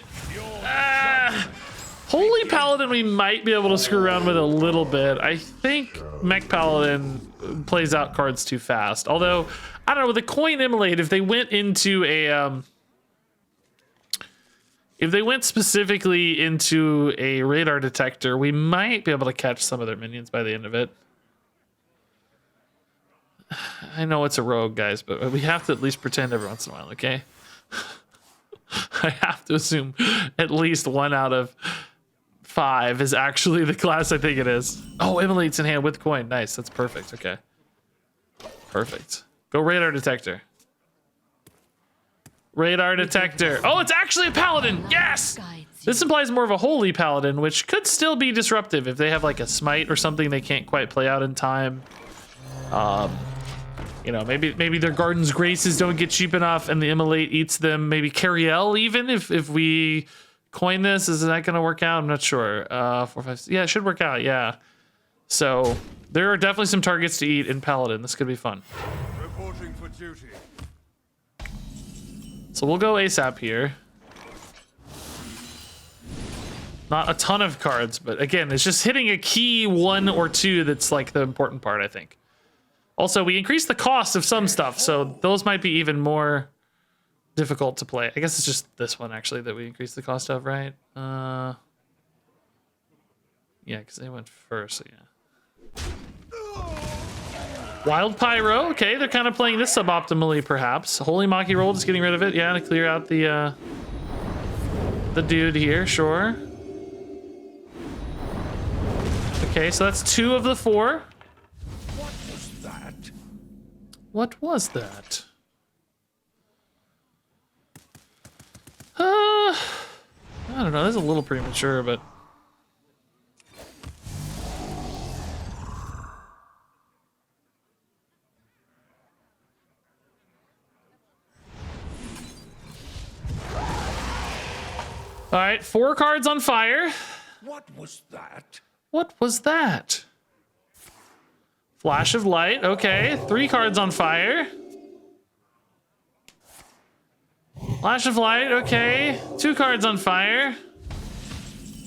Speaker 1: Holy Paladin we might be able to screw around with a little bit. I think Mech Paladin plays out cards too fast. Although, I don't know, with the Coin Immolate, if they went into a, if they went specifically into a radar detector, we might be able to catch some of their minions by the end of it. I know it's a rogue, guys, but we have to at least pretend every once in a while, okay? I have to assume at least 1 out of 5 is actually the class I think it is. Oh, Immolate's in hand with coin. Nice. That's perfect. Okay. Perfect. Go radar detector. Radar detector. Oh, it's actually a paladin. Yes. This implies more of a holy paladin, which could still be disruptive if they have like a smite or something they can't quite play out in time. You know, maybe their Garden's Graces don't get cheap enough and the Immolate eats them. Maybe Cariel even if we coin this. Is that going to work out? I'm not sure. 4, 5, 6. Yeah, it should work out. Yeah. So there are definitely some targets to eat in Paladin. This could be fun.
Speaker 7: Reporting for duty.
Speaker 1: So we'll go ASAP here. Not a ton of cards, but again, it's just hitting a key 1 or 2 that's like the important part, I think. Also, we increased the cost of some stuff, so those might be even more difficult to play. I guess it's just this one, actually, that we increased the cost of, right? Yeah, because they went first, so yeah. Wild Pyro, okay, they're kind of playing this suboptimally, perhaps. Holy Maki Roll, just getting rid of it, yeah, to clear out the dude here, sure. Okay, so that's 2 of the 4. What was that? I don't know. This is a little premature, but all right, 4 cards on fire.
Speaker 4: What was that?
Speaker 1: What was that? Flash of light. Okay, 3 cards on fire. Flash of light. Okay, 2 cards on fire.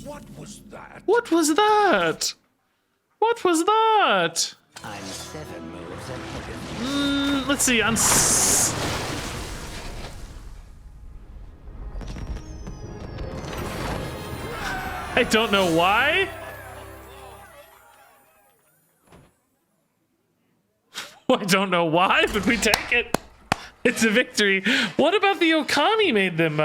Speaker 4: What was that?
Speaker 1: What was that? What was that?
Speaker 4: I'm 7 moves ahead of you.
Speaker 1: Let's see. I don't know why. I don't know why, but we take it. It's a victory. What about the Okami made them?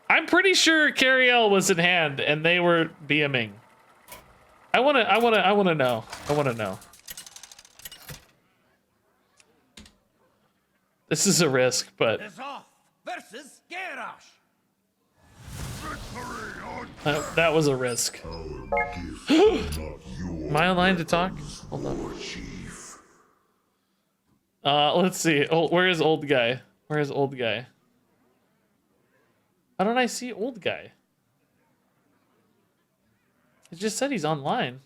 Speaker 1: I'm pretty sure Cariel was in hand and they were BMing. I wanna know. I wanna know. This is a risk, but
Speaker 6: Naz'jar versus Garrosh.
Speaker 1: that was a risk. Am I online to talk? Hold on. Let's see. Oh, where is old guy? Where is old guy? How don't I see old guy? It just said he's online.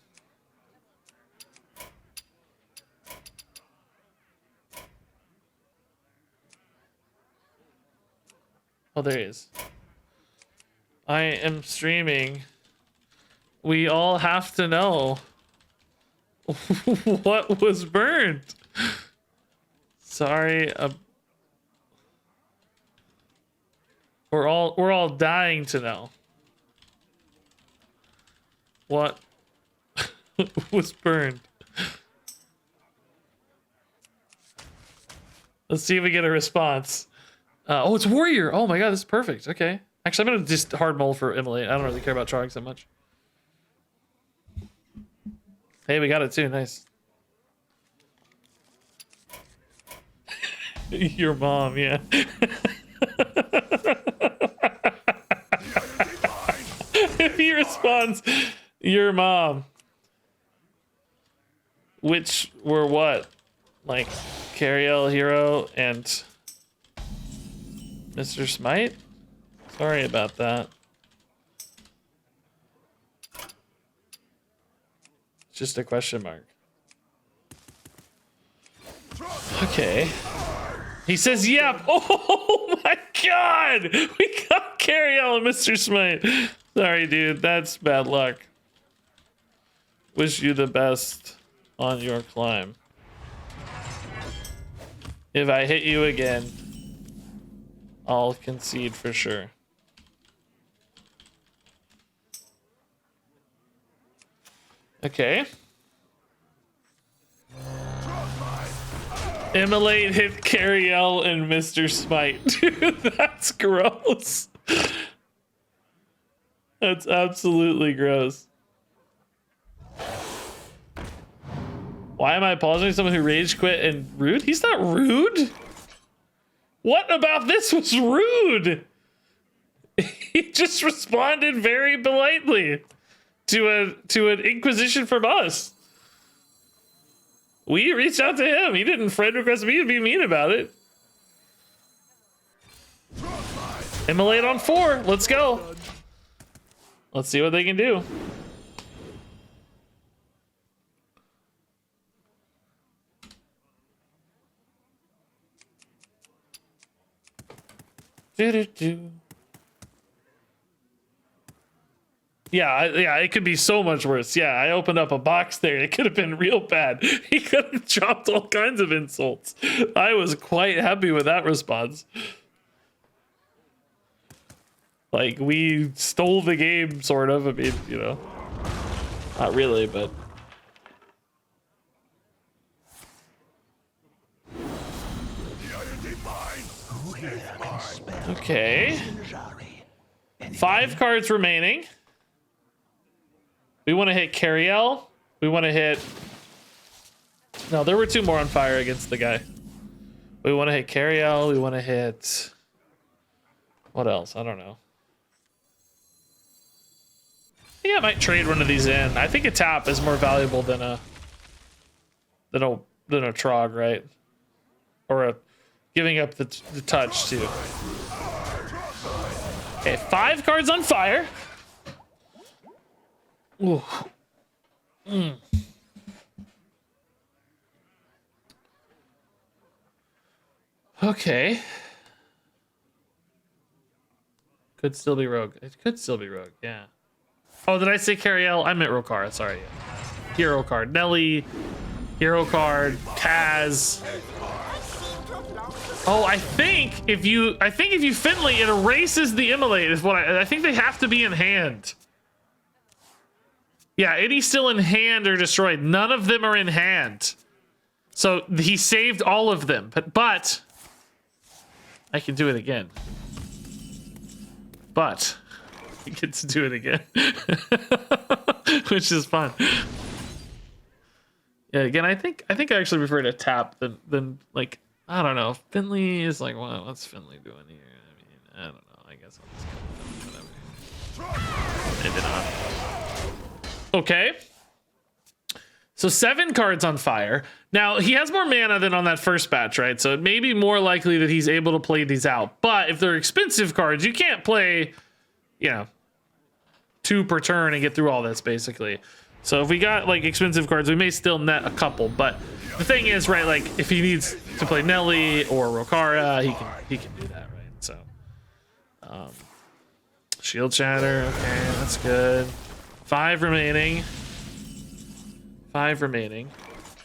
Speaker 1: Oh, there he is. I am streaming. We all have to know what was burned. Sorry. We're all dying to know what was burned. Let's see if we get a response. Oh, it's Warrior. Oh my god, this is perfect. Okay. Actually, I'm gonna just hard mull for Immolate. I don't really care about Trogs that much. Hey, we got it too. Nice. Your mom, yeah. If he responds, your mom. Which were what? Like Cariel, Hero, and Mr. Smite? Sorry about that. It's just a question mark. Okay. He says, yep. Oh my god! We got Cariel and Mr. Smite. Sorry, dude. That's bad luck. Wish you the best on your climb. If I hit you again, I'll concede for sure. Okay. Immolate, hit Cariel, and Mr. Smite. Dude, that's gross. That's absolutely gross. Why am I apologizing to someone who rage quit and rude? He's not rude. What about this was rude? He just responded very politely to an inquisition from us. We reached out to him. He didn't friend request me to be mean about it. Immolate on 4. Let's go. Let's see what they can do. Do-do-do. Yeah, it could be so much worse. Yeah, I opened up a box there. It could have been real bad. He could have dropped all kinds of insults. I was quite happy with that response. Like, we stole the game, sort of. I mean, you know, not really, but... Okay. 5 cards remaining. We want to hit Cariel. We want to hit... No, there were 2 more on fire against the guy. We want to hit Cariel. We want to hit... What else? I don't know. Yeah, I might trade one of these in. I think a tap is more valuable than a Trog, right? Or a giving up the touch too. Okay, 5 cards on fire. Ooh. Okay. Could still be Rogue. It could still be Rogue, yeah. Oh, did I say Cariel? I meant Rokara, sorry. Hero card. Nelly. Hero card. Kaz. Oh, I think if you Finley, it erases the Immolate is what I think they have to be in hand. Yeah, any still in hand or destroyed. None of them are in hand. So he saved all of them, but I can do it again. But he gets to do it again, which is fun. Yeah, again, I think I actually prefer to tap than like, I don't know. Finley is like, well, what's Finley doing here? I mean, I don't know. I guess I'll just go with whatever. Maybe not. Okay. So 7 cards on fire. Now, he has more mana than on that first batch, right? So it may be more likely that he's able to play these out. But if they're expensive cards, you can't play, you know, 2 per turn and get through all this, basically. So if we got, like, expensive cards, we may still net a couple. But the thing is, right, like, if he needs to play Nelly or Rokara, he can do that, right? So, Shield Shatter, okay, that's good. 5 remaining. 5 remaining.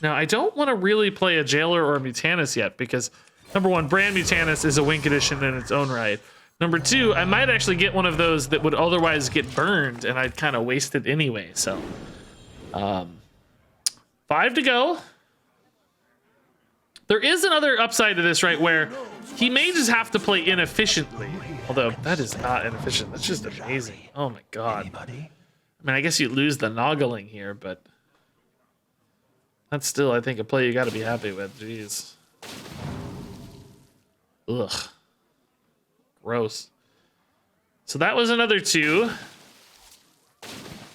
Speaker 1: Now, I don't want to really play a Jailer or a Mutanus yet because, number 1, Brand Mutanus is a Wink Edition in its own right. Number 2, I might actually get one of those that would otherwise get burned, and I'd kind of waste it anyway, so. 5 to go. There is another upside to this, right, where he may just have to play inefficiently. Although, that is not inefficient. That's just amazing. Oh my god. I mean, I guess you lose the noggling here, but... That's still, I think, a play you got to be happy with. Jeez. Ugh. Gross. So that was another 2.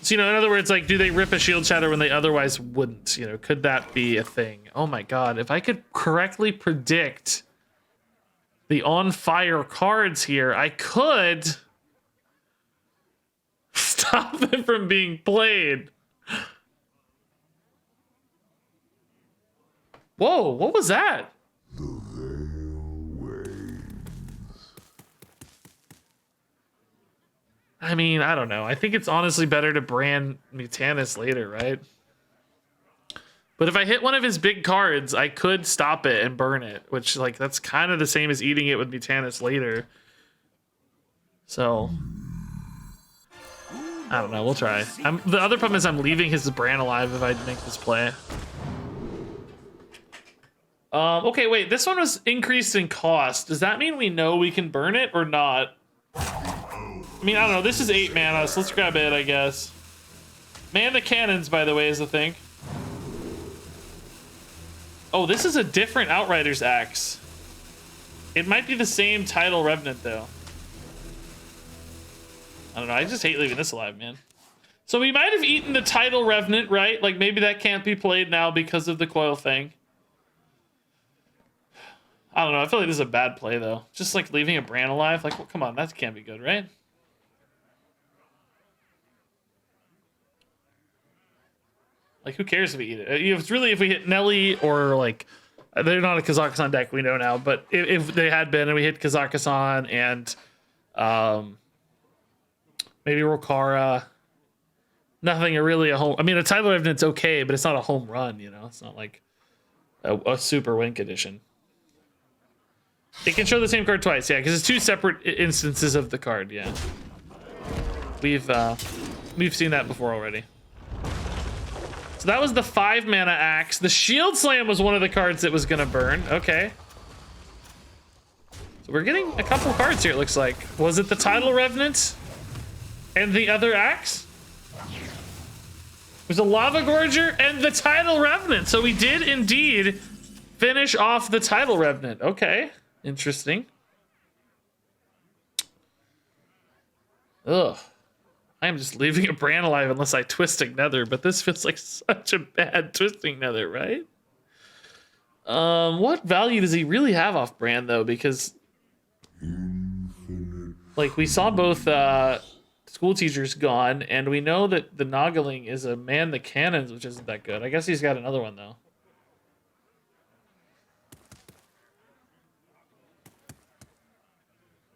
Speaker 1: So, you know, in other words, like, do they rip a Shield Shatter when they otherwise wouldn't? You know, could that be a thing? Oh my god, if I could correctly predict the on-fire cards here, I could stop them from being played. Whoa, what was that?
Speaker 7: The veil waves.
Speaker 1: I mean, I don't know. I think it's honestly better to brand Mutanus later, right? But if I hit one of his big cards, I could stop it and burn it, which, like, that's kind of the same as eating it with Mutanus later. So, I don't know. We'll try. The other problem is I'm leaving his brand alive if I make this play. Okay, wait, this one was increased in cost. Does that mean we know we can burn it or not? I mean, I don't know. This is 8 mana, so let's grab it, I guess. Man the cannons, by the way, is the thing. Oh, this is a different Outrider's Axe. It might be the same Tidal Revenant, though. I don't know. I just hate leaving this alive, man. So we might have eaten the Tidal Revenant, right? Like, maybe that can't be played now because of the Coil Fang. I don't know. I feel like this is a bad play, though. Just, like, leaving a Bran alive. Like, well, come on. That can't be good, right? Like, who cares if we eat it? It's really if we hit Nelly or, like... They're not a Kazakhstan deck, we know now. But if they had been and we hit Kazakhstan and... maybe Rokara. Nothing really a home... I mean, a Tidal Revenant's okay, but it's not a home run, you know? It's not like a super win condition. It can show the same card twice, yeah, because it's 2 separate instances of the card, yeah. We've seen that before already. So that was the 5 mana axe. The Shield Slam was one of the cards that was gonna burn. Okay. So we're getting a couple cards here, it looks like. Was it the Tidal Revenant and the other axe? There's a Lava Gorger and the Tidal Revenant. So we did indeed finish off the Tidal Revenant. Okay. Interesting. Ugh. I am just leaving a Bran alive unless I Twisting Nether, but this feels like such a bad Twisting Nether, right? What value does he really have off Bran, though? Because, like, we saw both school teachers gone, and we know that the Noggling is a Man the Cannons, which isn't that good. I guess he's got another one, though.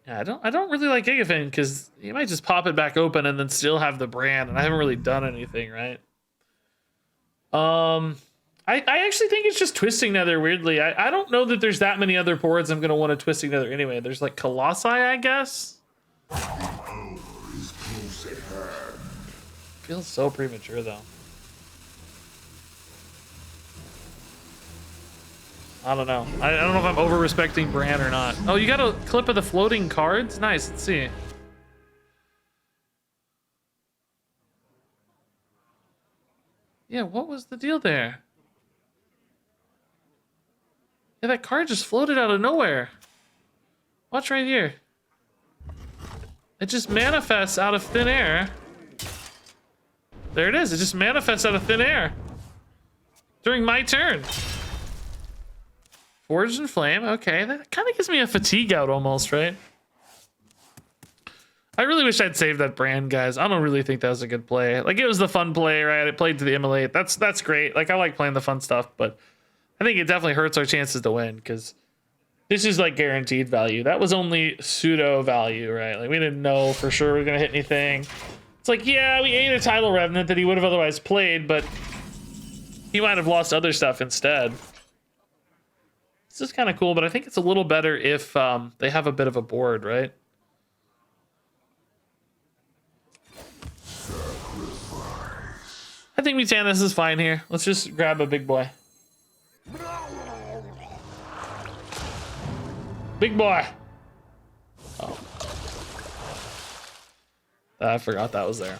Speaker 1: Yeah, I don't really like Gigafin because you might just pop it back open and then still have the Brand, and I haven't really done anything, right? I actually think it's just Twisting Nether, weirdly. I don't know that there's that many other boards I'm going to want to Twisting Nether anyway. There's like Colossi, I guess? Feels so premature, though. I don't know. I don't know if I'm over-respecting Bran or not. Oh, you got a clip of the floating cards? Nice, let's see. Yeah, what was the deal there? Yeah, that card just floated out of nowhere. Watch right here. It just manifests out of thin air. There it is. It just manifests out of thin air. During my turn. Forged in Flame. Okay, that kind of gives me a fatigue out almost, right? I really wish I'd saved that Brand, guys. I don't really think that was a good play. Like, it was the fun play, right? It played to the Immolate. That's great. Like, I like playing the fun stuff, but I think it definitely hurts our chances to win because this is like guaranteed value. That was only pseudo value, right? Like, we didn't know for sure we were gonna hit anything. It's like, yeah, we ate a Tidal Revenant that he would have otherwise played, but he might have lost other stuff instead. This is kind of cool, but I think it's a little better if they have a bit of a board, right? I think Mutanus is fine here. Let's just grab a big boy. Big boy. Oh. I forgot that was there.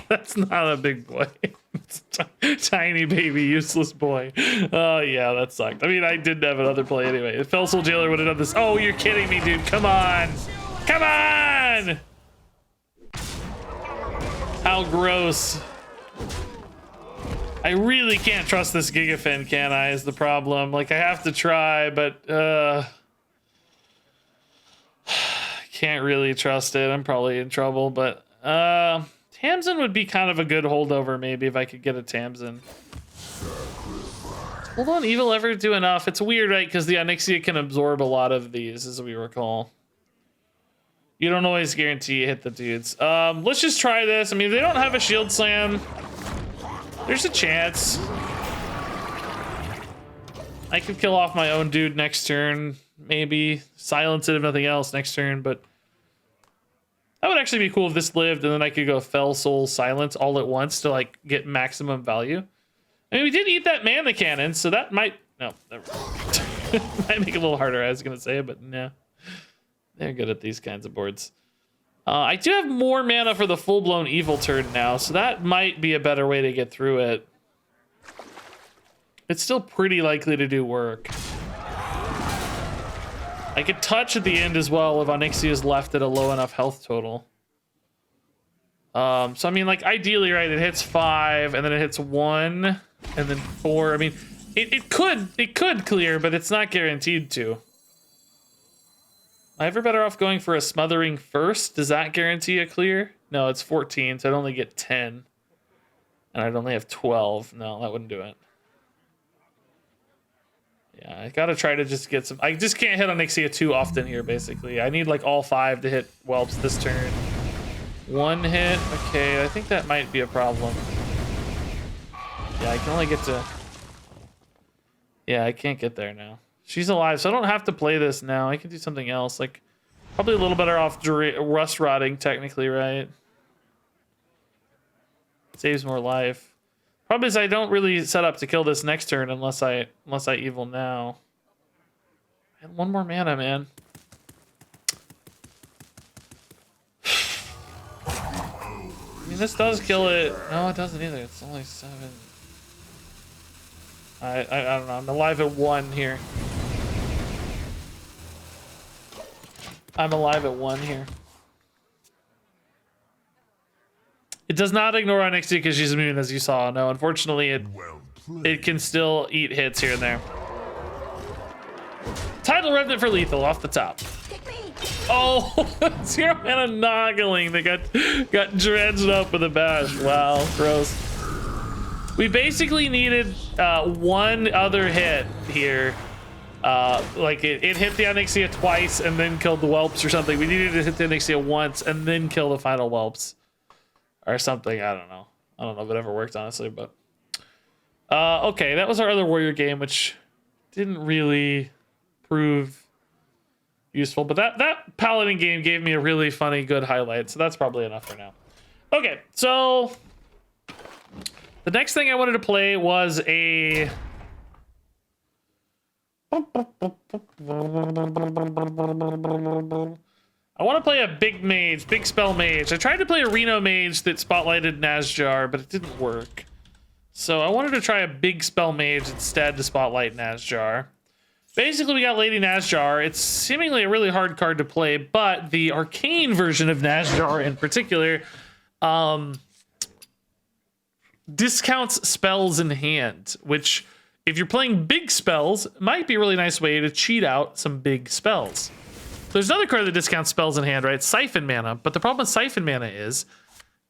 Speaker 1: That's not a big boy. It's a tiny baby useless boy. Oh yeah, that sucked. I mean, I did have another play anyway. If Felstone Jailer would have done this. Oh, you're kidding me, dude. Come on. Come on. How gross. I really can't trust this Gigafin, can I, is the problem. Like, I have to try, but can't really trust it. I'm probably in trouble, but Tamsin would be kind of a good holdover, maybe, if I could get a Tamsin. Hold on, Evil ever do enough? It's weird, right? Because the Onyxia can absorb a lot of these, as we recall. You don't always guarantee you hit the dudes. Let's just try this. I mean, if they don't have a Shield Slam, there's a chance. I could kill off my own dude next turn. Maybe silence it if nothing else next turn, but that would actually be cool if this lived and then I could go Fell Soul Silence all at once to like get maximum value. I mean, we did eat that Man the Cannon, so that might No, never. Might make it a little harder, I was gonna say, but no. They're good at these kinds of boards. I do have more mana for the full-blown evil turn now, so that might be a better way to get through it. It's still pretty likely to do work. I could touch at the end as well if Onyxia is left at a low enough health total. So I mean, like, ideally, right, it hits 5, and then it hits 1, and then 4. I mean, it could clear, but it's not guaranteed to. Am I ever better off going for a smothering first? Does that guarantee a clear? No, it's 14, so I'd only get 10. And I'd only have 12. No, that wouldn't do it. Yeah, I gotta try to just get some... I just can't hit Onyxia too often here, basically. I need, like, all 5 to hit whelps this turn. 1 hit. Okay, I think that might be a problem. Yeah, I can only get to... Yeah, I can't get there now. She's alive, so I don't have to play this now. I can do something else. Like, probably a little better off rust rotting, technically, right? Saves more life. Problem is, I don't really set up to kill this next turn unless I evil now. I had 1 more mana, man. I mean, this does kill it. No, it doesn't either. It's only 7. I don't know. I'm alive at 1 here. I'm alive at 1 here. It does not ignore Onyxia because she's immune, as you saw. No, unfortunately, it can still eat hits here and there. Tidal Remnant for lethal off the top. Oh, 0 mana Noggling that got dredged up with a bash. Wow, gross. We basically needed 1 other hit here. Like it hit the Onyxia twice and then killed the whelps or something. We needed to hit the Onyxia once and then kill the final whelps or something. I don't know if it ever worked, honestly, but okay, that was our other warrior game, which didn't really prove useful, but that paladin game gave me a really funny, good highlight, so that's probably enough for now. Okay, so the next thing I wanted to play was a... I want to play a big spell mage. I tried to play a Reno mage that spotlighted Naz'jar, but it didn't work. So I wanted to try a big spell mage instead to spotlight Naz'jar. Basically, we got Lady Naz'jar. It's seemingly a really hard card to play, but the arcane version of Naz'jar in particular discounts spells in hand, which, if you're playing big spells, might be a really nice way to cheat out some big spells. There's another card that discounts spells in hand, right? Siphon Mana. But the problem with Siphon Mana is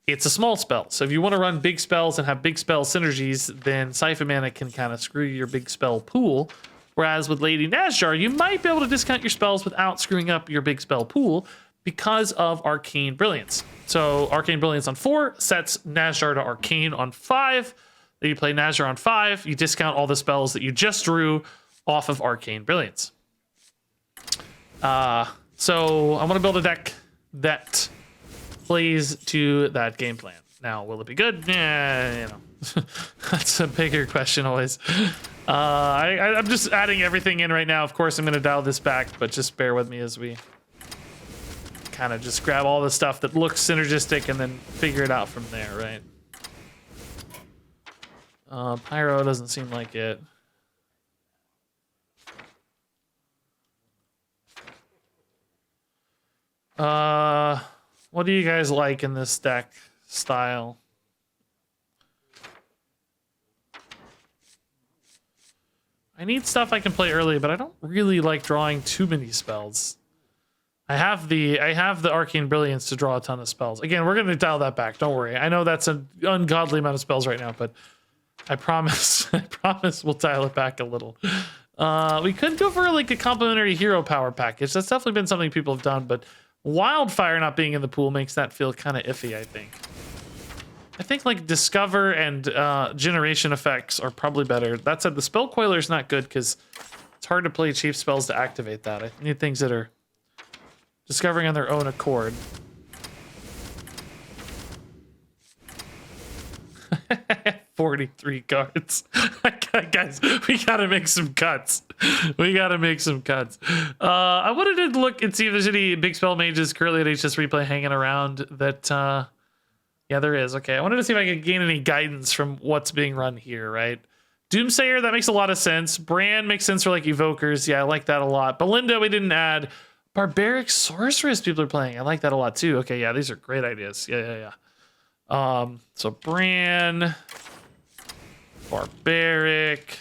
Speaker 1: it's a small spell. So if you want to run big spells and have big spell synergies, then Siphon Mana can kind of screw your big spell pool. Whereas with Lady Naz'jar, you might be able to discount your spells without screwing up your big spell pool because of Arcane Brilliance. So Arcane Brilliance on 4 sets Naz'jar to Arcane on 5. Then you play Naz'jar on 5, you discount all the spells that you just drew off of Arcane Brilliance. So I want to build a deck that plays to that game plan. Now, will it be good? Yeah, you know, that's a bigger question always. I'm just adding everything in right now. Of course, I'm going to dial this back, but just bear with me as we kind of just grab all the stuff that looks synergistic and then figure it out from there, right? Pyro doesn't seem like it. What do you guys like in this deck style? I need stuff I can play early, but I don't really like drawing too many spells. I have the Arcane Brilliance to draw a ton of spells. Again, we're gonna dial that back. Don't worry. I know that's an ungodly amount of spells right now, but I promise we'll dial it back a little. We could go for like a complementary hero power package. That's definitely been something people have done, but Wildfire not being in the pool makes that feel kind of iffy, I think. I think like Discover and Generation effects are probably better. That said, the Spell Coiler is not good because it's hard to play cheap spells to activate that. I need things that are discovering on their own accord. 43 cards. I Guys, we gotta make some cuts. We gotta make some cuts. I wanted to look and see if there's any big spell mages currently at HS Replay hanging around that, yeah, there is. Okay, I wanted to see if I could gain any guidance from what's being run here, right? Doomsayer, that makes a lot of sense. Bran makes sense for like evokers. Yeah, I like that a lot. Belinda, we didn't add. Barbaric Sorceress people are playing. I like that a lot too. Okay, yeah, these are great ideas. Yeah. So Bran, Barbaric,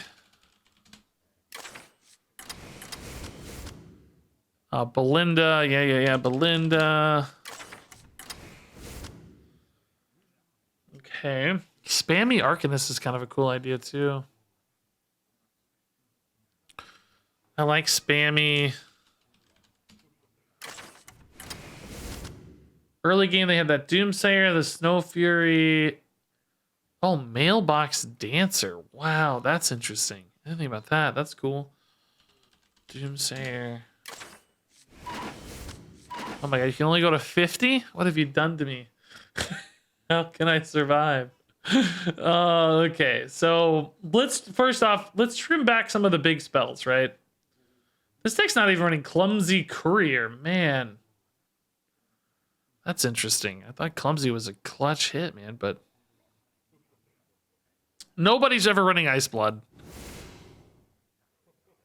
Speaker 1: Belinda, yeah, Belinda. Okay, Spammy Arcanist is kind of a cool idea too. I like Spammy. Early game, they had that Doomsayer, the Snow Fury. Oh, Mailbox Dancer. Wow, that's interesting. I didn't think about that. That's cool. Doomsayer. Oh my god, you can only go to 50? What have you done to me? How can I survive? Okay, so first off, let's trim back some of the big spells, right? This deck's not even running Clumsy Courier. Man. That's interesting. I thought Clumsy was a clutch hit, man, but nobody's ever running Ice Blood.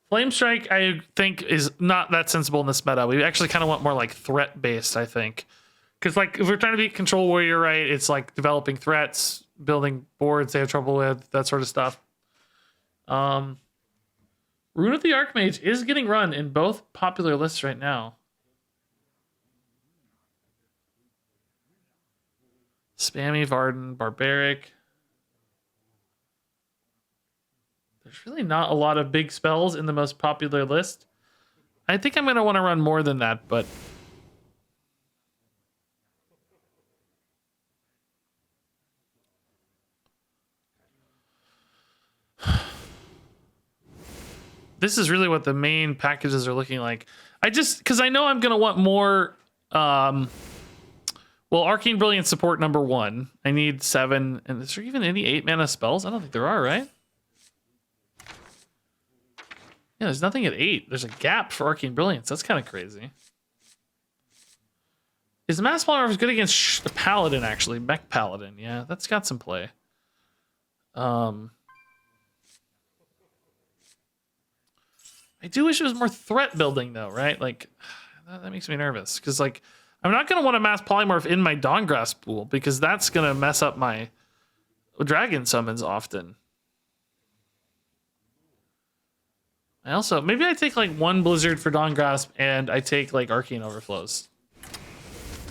Speaker 1: Flame Strike, I think, is not that sensible in this meta. We actually kind of want more like threat-based, I think. Because like if we're trying to be Control Warrior, right, it's like developing threats, building boards they have trouble with, that sort of stuff. Rune of the Archmage is getting run in both popular lists right now. Spammy, Varden, Barbaric. There's really not a lot of big spells in the most popular list. I think I'm going to want to run more than that, but... This is really what the main packages are looking like. Because I know I'm going to want more... Well, Arcane Brilliance support number 1. I need 7. And is there even any 8 mana spells? I don't think there are, right? Yeah, there's nothing at 8. There's a gap for Arcane Brilliance. That's kind of crazy. Is Mass Polymorph good against the Paladin, actually? Mech Paladin. Yeah, that's got some play. I do wish it was more threat building, though, right? Like, that makes me nervous. Because, like... I'm not going to want to mass polymorph in my Dawngrasp pool because that's going to mess up my dragon summons often. I also, maybe I take like 1 Blizzard for Dawngrasp and I take like Arcane Overflows.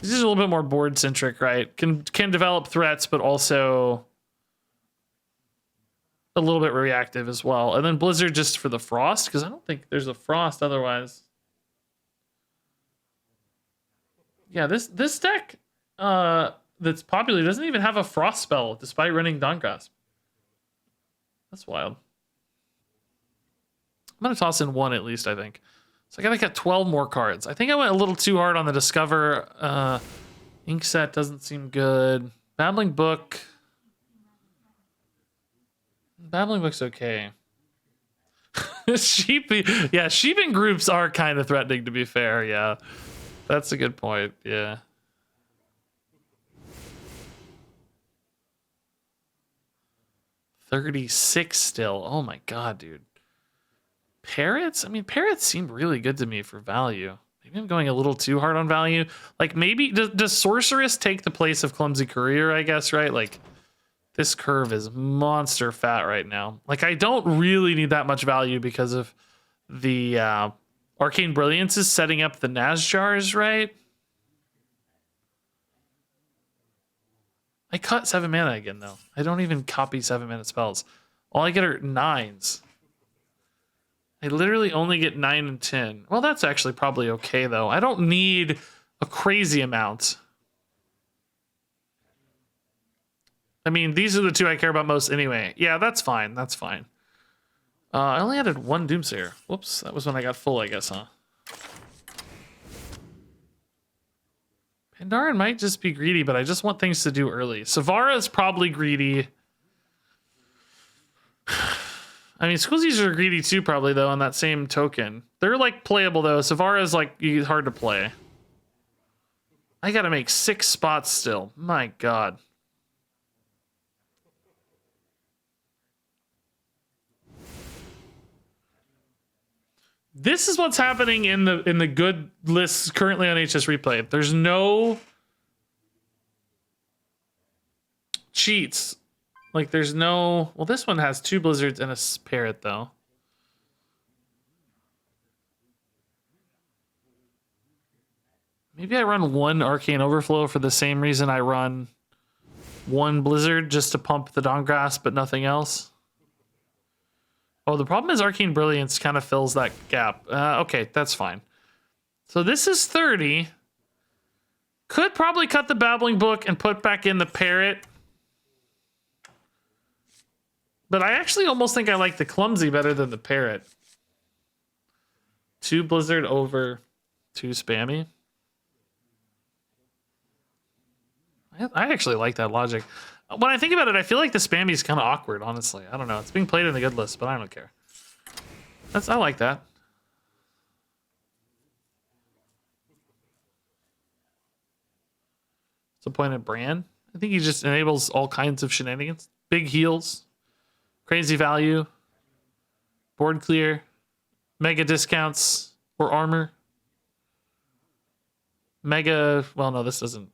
Speaker 1: This is a little bit more board centric, right? Can develop threats, but also a little bit reactive as well. And then Blizzard just for the Frost because I don't think there's a Frost otherwise. Yeah, this deck that's popular doesn't even have a Frost spell despite running Dawngrasp. That's wild. I'm going to toss in 1 at least, I think. So I got to get 12 more cards. I think I went a little too hard on the Discover. Inkset doesn't seem good. Babbling Book. Babbling Book's okay. Sheep in groups are kind of threatening, to be fair, yeah. That's a good point, yeah. $36 still. Oh my god, dude. Parrots? I mean, parrots seem really good to me for value. Maybe I'm going a little too hard on value. Like, maybe... Does Sorceress take the place of Clumsy Courier, I guess, right? Like, this curve is monster fat right now. Like, I don't really need that much value because of the... Arcane Brilliance is setting up the Naz'jars, right? I cut 7 mana again, though. I don't even copy 7 mana spells. All I get are 9s. I literally only get 9 and 10. Well, that's actually probably okay, though. I don't need a crazy amount. I mean, these are the 2 I care about most anyway. Yeah, that's fine. That's fine. I only added 1 Doomsayer. Whoops, that was when I got full, I guess, huh? Pandaren might just be greedy, but I just want things to do early. Savara is probably greedy. I mean, Squizzies are greedy too, probably, though, on that same token. They're, like, playable, though, so far as, like, hard to play. I gotta make 6 spots still. My God. This is what's happening in the good lists currently on HS Replay. There's no cheats. Like, there's no... Well, this one has 2 blizzards and a parrot, though. Maybe I run 1 Arcane Overflow for the same reason I run 1 blizzard, just to pump the Dawngrasp, but nothing else. Oh, the problem is Arcane Brilliance kind of fills that gap. Okay, that's fine. So this is 30. Could probably cut the Babbling Book and put back in the parrot. But I actually almost think I like the Clumsy better than the parrot. 2 blizzard over 2 spammy. I actually like that logic. When I think about it, I feel like the spammy is kind of awkward, honestly. I don't know. It's being played in the good list, but I don't care. I like that. What's the point of Bran? I think he just enables all kinds of shenanigans. Big heals, crazy value, board clear, mega discounts or armor. Mega, well, no, this doesn't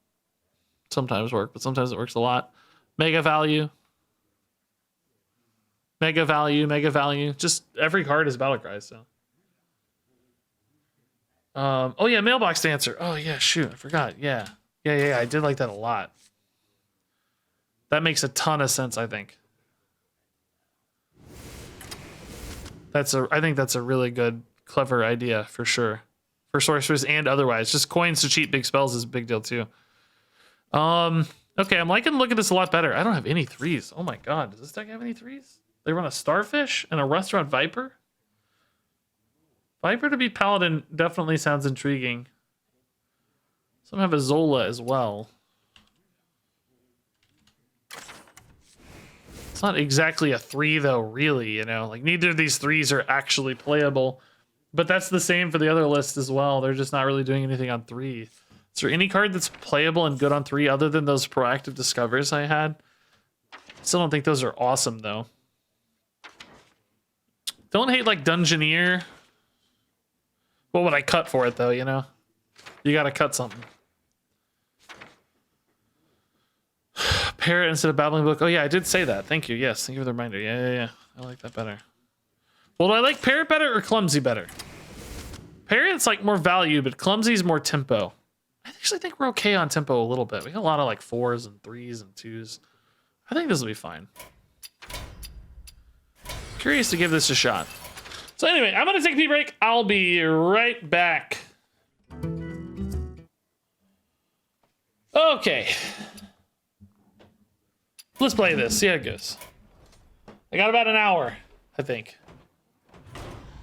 Speaker 1: sometimes work, but sometimes it works a lot. Mega value. Mega value, mega value. Just every card is battle cry, so. Oh yeah, Mailbox Dancer. Oh yeah, shoot, I forgot. Yeah. Yeah, I did like that a lot. That makes a ton of sense, I think. I think that's a really good, clever idea for sure. For sorcerers and otherwise. Just coins to cheat big spells is a big deal too. Okay, I'm liking the look at this a lot better. I don't have any 3s. Oh my God, does this deck have any 3s? They run a Starfish and a Restaurant Viper? Viper to beat Paladin definitely sounds intriguing. Some have a Zola as well. It's not exactly a 3 though, really, you know? Like, neither of these 3s are actually playable. But that's the same for the other list as well. They're just not really doing anything on 3. Is there any card that's playable and good on 3 other than those proactive discovers I had? Still don't think those are awesome, though. Don't hate, like, Dungeoneer. What would I cut for it, though, you know? You gotta cut something. Parrot instead of Babbling Book. Oh, yeah, I did say that. Thank you. Yes, thank you for the reminder. Yeah. I like that better. Well, do I like Parrot better or Clumsy better? Parrot's, like, more value, but Clumsy's more tempo. I actually think we're okay on tempo a little bit. We got a lot of, like, 4s and 3s and 2s. I think this will be fine. Curious to give this a shot. So anyway, I'm going to take a pee break. I'll be right back. Okay. Let's play this. See how it goes. I got about an hour, I think.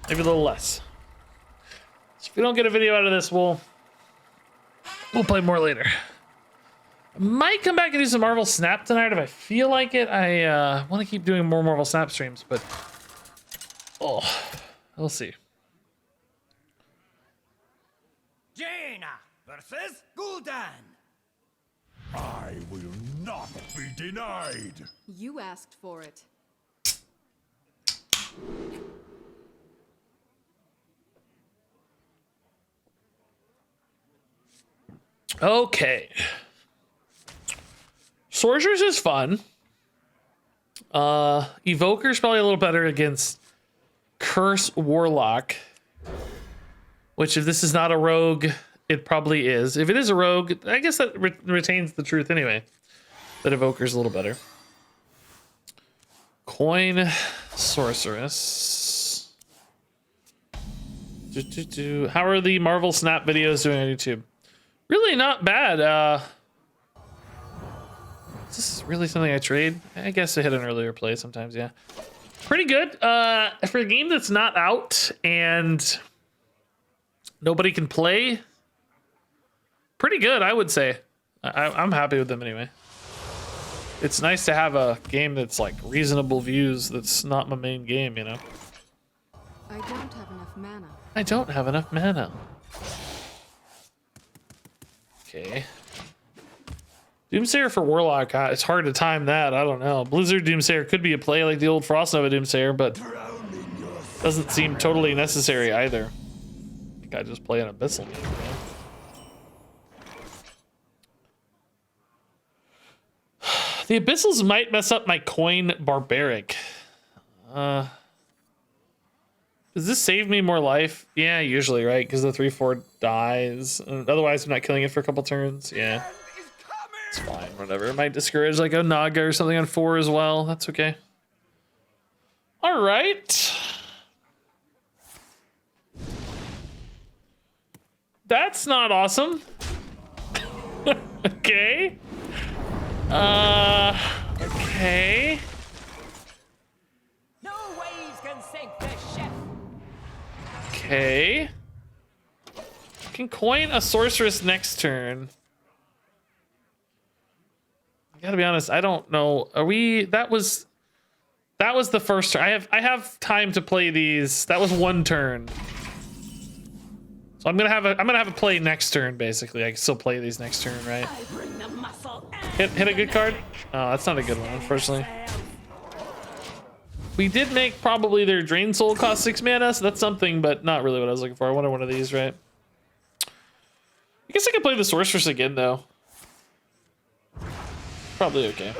Speaker 1: Maybe a little less. So if we don't get a video out of this, we'll play more later. I might come back and do some Marvel Snap tonight if I feel like it. I want to keep doing more Marvel Snap streams, but we'll see.
Speaker 6: Jaina versus Gul'dan.
Speaker 7: I will not be denied.
Speaker 8: You asked for it.
Speaker 1: Okay. Sorcerers is fun. Evoker's probably a little better against Curse Warlock. Which, if this is not a rogue, it probably is. If it is a rogue, I guess that retains the truth anyway. That Evoker's a little better. Coin Sorceress. How are the Marvel Snap videos doing on YouTube? Really not bad. Is this really something I trade? I guess I hit an earlier play sometimes, yeah. Pretty good. For a game that's not out and nobody can play, pretty good, I would say. I'm happy with them anyway. it's nice to have a game that's like reasonable views. That's not my main game, you know.
Speaker 8: I don't have enough mana.
Speaker 1: I don't have enough mana. Okay. Doomsayer for Warlock, it's hard to time that. I don't know. Blizzard Doomsayer could be a play like the old Frost Nova Doomsayer, but doesn't seem totally necessary either. I think I just play an Abyssal game, man. The Abyssals might mess up my coin Barbaric. Does this save me more life? Yeah, usually, right? Because the 3/4 dies. Otherwise, I'm not killing it for a couple turns. Yeah. It's fine, whatever. It might discourage like a Naga or something on 4 as well. That's okay. All right. That's not awesome. Okay. Okay.
Speaker 6: No waves can sink this ship.
Speaker 1: Okay. Can coin a sorceress next turn. I gotta be honest, I don't know. Are we? That was the first turn. I have time to play these. That was one turn. So I'm gonna have a play next turn. Basically, I can still play these next turn, right? Hit a good card. Oh, that's not a good one, unfortunately. We did make probably their Drain Soul cost 6 mana, so that's something, but not really what I was looking for. I wanted one of these, right? I guess I could play the Sorceress again, though. Probably okay.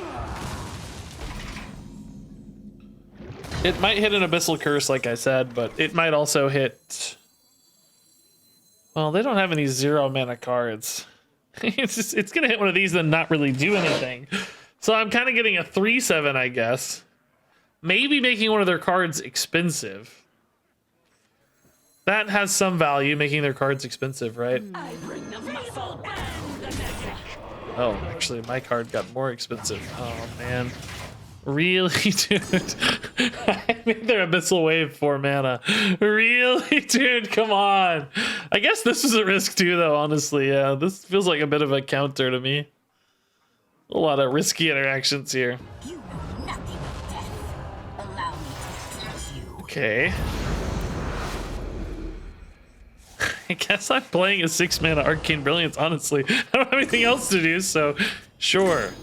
Speaker 1: It might hit an Abyssal Curse, like I said, but it might also hit... Well, they don't have any 0 mana cards. It's gonna hit one of these and not really do anything. So I'm kind of getting a 3/7, I guess. Maybe making one of their cards expensive. That has some value, making their cards expensive, right? Oh, actually, my card got more expensive. Oh, man. Really, dude? I made their Abyssal Wave 4 mana. Really, dude? Come on. I guess this is a risk, too, though, honestly. Yeah, this feels like a bit of a counter to me. A lot of risky interactions here.
Speaker 5: You know nothing of death. Allow me to test you.
Speaker 1: Okay. I guess I'm playing a 6 mana Arcane Brilliance, honestly. I don't have anything else to do, so sure.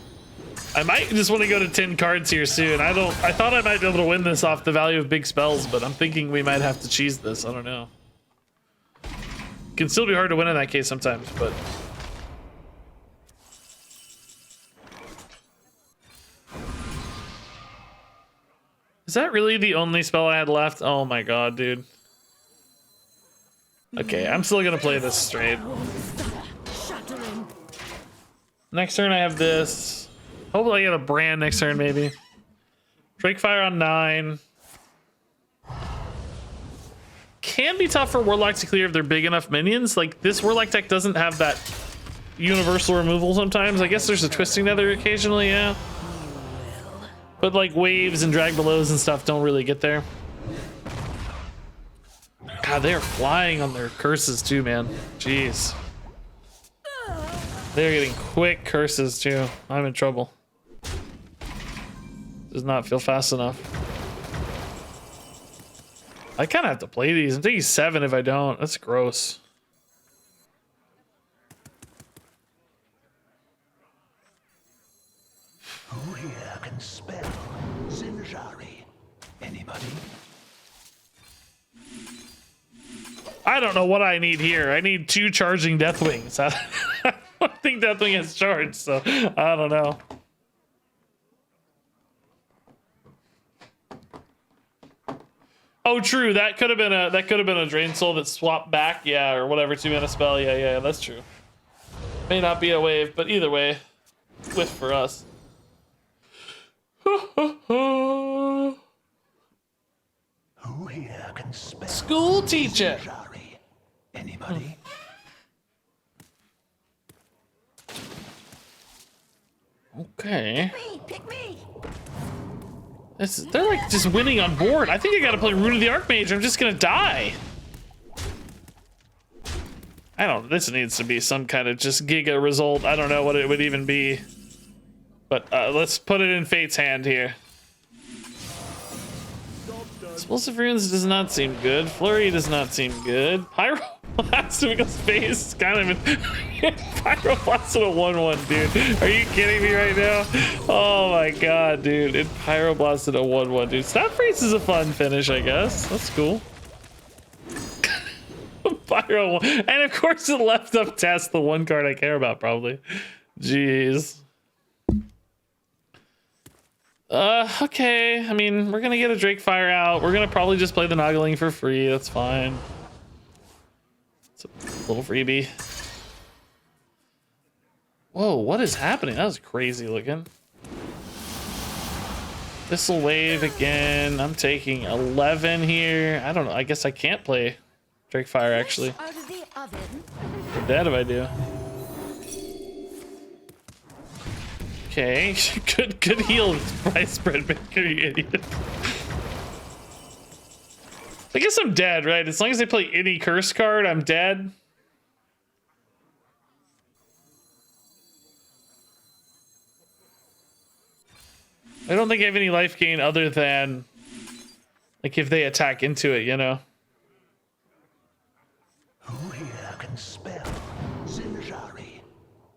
Speaker 1: I might just want to go to 10 cards here soon. I thought I might be able to win this off the value of big spells, but I'm thinking we might have to cheese this. I don't know. Can still be hard to win in that case sometimes, but... Is that really the only spell I had left? Oh my god, dude. Okay, I'm still gonna play this straight. Next turn I have this. Hopefully I get a brand next turn, maybe. Drakefire on 9. Can be tough for Warlock to clear if they're big enough minions. Like, this Warlock deck doesn't have that universal removal sometimes. I guess there's a Twisting Nether occasionally, yeah. But like waves and drag belows and stuff don't really get there. God, they're flying on their curses too, man. Jeez. They're getting quick curses too. I'm in trouble. Does not feel fast enough. I kind of have to play these. I'm taking 7 if I don't. That's gross.
Speaker 4: Who here can spell Zinjari? Anybody?
Speaker 1: I don't know what I need here. I need 2 charging Deathwings. I don't think Deathwing has charged, so I don't know. Oh, true. That could have been a Drain Soul that swapped back, yeah, or whatever 2 mana spell. Yeah, that's true. May not be a wave, but either way, whiff for us.
Speaker 4: Who here can spell
Speaker 1: School teacher.
Speaker 4: Zinjari? Anybody?
Speaker 1: Okay.
Speaker 2: Pick me!
Speaker 1: They're like just winning on board. I think I gotta play Rune of the Archmage. I'm just gonna die. I don't. This needs to be some kind of just giga result. I don't know what it would even be. But let's put it in Fate's hand here. Explosive runes does not seem good. Flurry does not seem good. Pyroblast because face kind of Pyroblast at a 1/1, dude. Are you kidding me right now? Oh my god, dude. It Pyroblast at a 1/1, dude. Snap Freeze is a fun finish, I guess. That's cool. Pyro, and of course it left up test, the one card I care about, probably. Jeez. Okay. I mean, we're gonna get a Drakefire out. We're gonna probably just play the Noggling for free. That's fine. It's a little freebie. Whoa, what is happening? That was crazy looking. This'll wave again. I'm taking 11 here. I don't know. I guess I can't play Drakefire actually.
Speaker 2: Out of the oven.
Speaker 1: That if I do. Okay, good heal, price spread maker, you idiot. I guess I'm dead, right? As long as they play any curse card, I'm dead. I don't think I have any life gain other than like if they attack into it, you know?
Speaker 4: Who here can spell Naz'jar?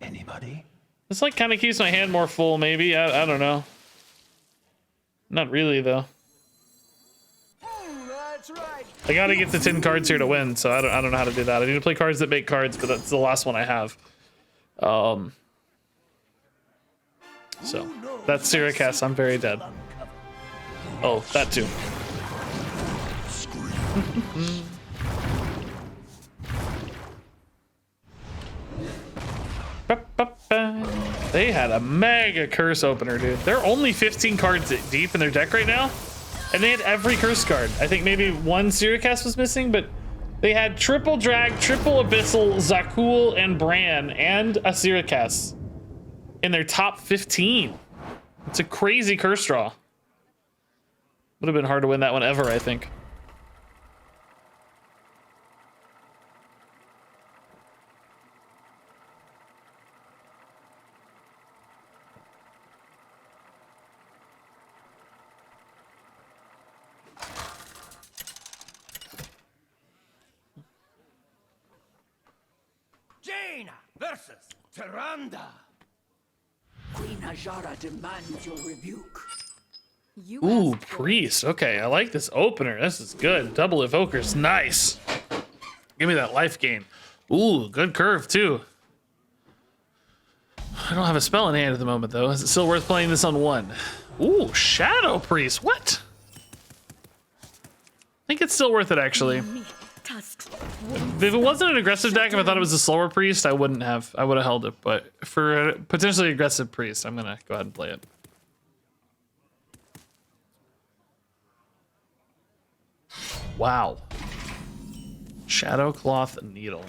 Speaker 4: Anybody?
Speaker 1: This like kind of keeps my hand more full, maybe. I don't know. Not really though.
Speaker 6: That's right.
Speaker 1: I gotta get to 10 cards here to win, so I don't know how to do that. I need to play cards that make cards, but that's the last one I have. So that's Syracuse. I'm very dead. Oh, that too. They had a mega curse opener, dude. They're only 15 cards deep in their deck right now, and they had every curse card. I think maybe one Syracuse was missing, but they had triple drag, triple abyssal, Zakul, and Bran, and a Syracuse in their top 15. It's a crazy curse draw. Would have been hard to win that one ever, I think.
Speaker 6: Jaina versus Tyrande.
Speaker 5: Queen Naz'jar demands your rebuke.
Speaker 8: You
Speaker 1: Ooh,
Speaker 8: asked for it.
Speaker 1: priest. Okay, I like this opener. This is good. Double evokers, nice. Give me that life gain. Ooh, good curve too. I don't have a spell in hand at the moment though. Is it still worth playing this on one? Ooh, Shadow Priest. What? I think it's still worth it actually. If it wasn't an aggressive deck, if I thought it was a slower priest, I wouldn't have. I would have held it. But for a potentially aggressive priest, I'm gonna go ahead and play it. Wow. Shadow Cloth Needle.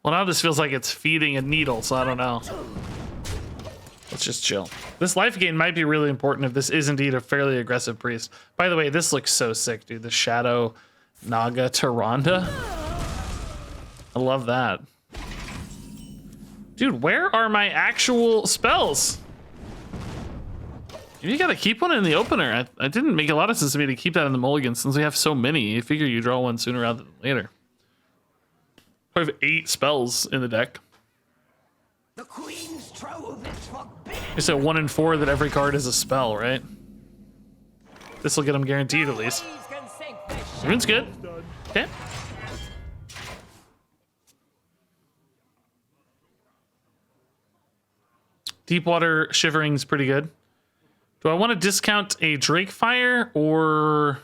Speaker 1: Well, now this feels like it's feeding a needle, so I don't know. Let's just chill. This life gain might be really important if this is indeed a fairly aggressive priest. By the way, this looks so sick, dude. The Shadow Naga Tyrande. I love that. Dude, where are my actual spells? You gotta keep one in the opener. I didn't make a lot of sense to me to keep that in the mulligan since we have so many. You figure you draw one sooner rather than later. I have 8 spells in the deck.
Speaker 5: The Queen's trove is forbidden.
Speaker 1: You said 1 in 4 that every card is a spell, right? This will get them guaranteed at least.
Speaker 6: Waves can sink the ship.
Speaker 1: Rune's good. Okay. Deepwater Shivering's pretty good. Do I want to discount a Drakefire or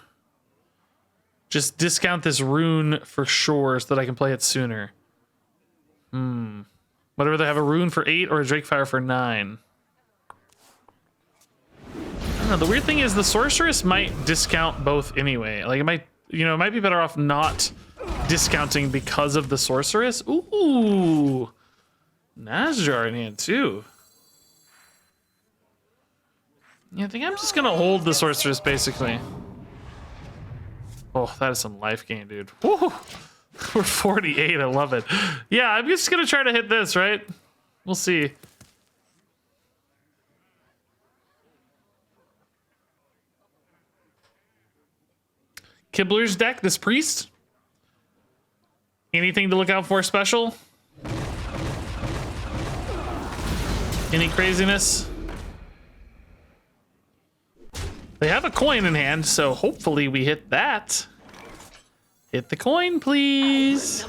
Speaker 1: just discount this rune for sure so that I can play it sooner? Would I rather have a rune for 8 or a Drakefire for 9? I don't know. The weird thing is the sorceress might discount both anyway. Like it might, you know, it might be better off not discounting because of the sorceress. Ooh, Naz'jar in hand too. Yeah, I think I'm just gonna hold the sorceress basically. Oh, that is some life gain, dude. Woo! We're 48. I love it. Yeah, I'm just gonna try to hit this, right? We'll see. Kibler's deck, this priest. Anything to look out for special? Any craziness? They have a coin in hand, so hopefully we hit that. Hit the coin, please.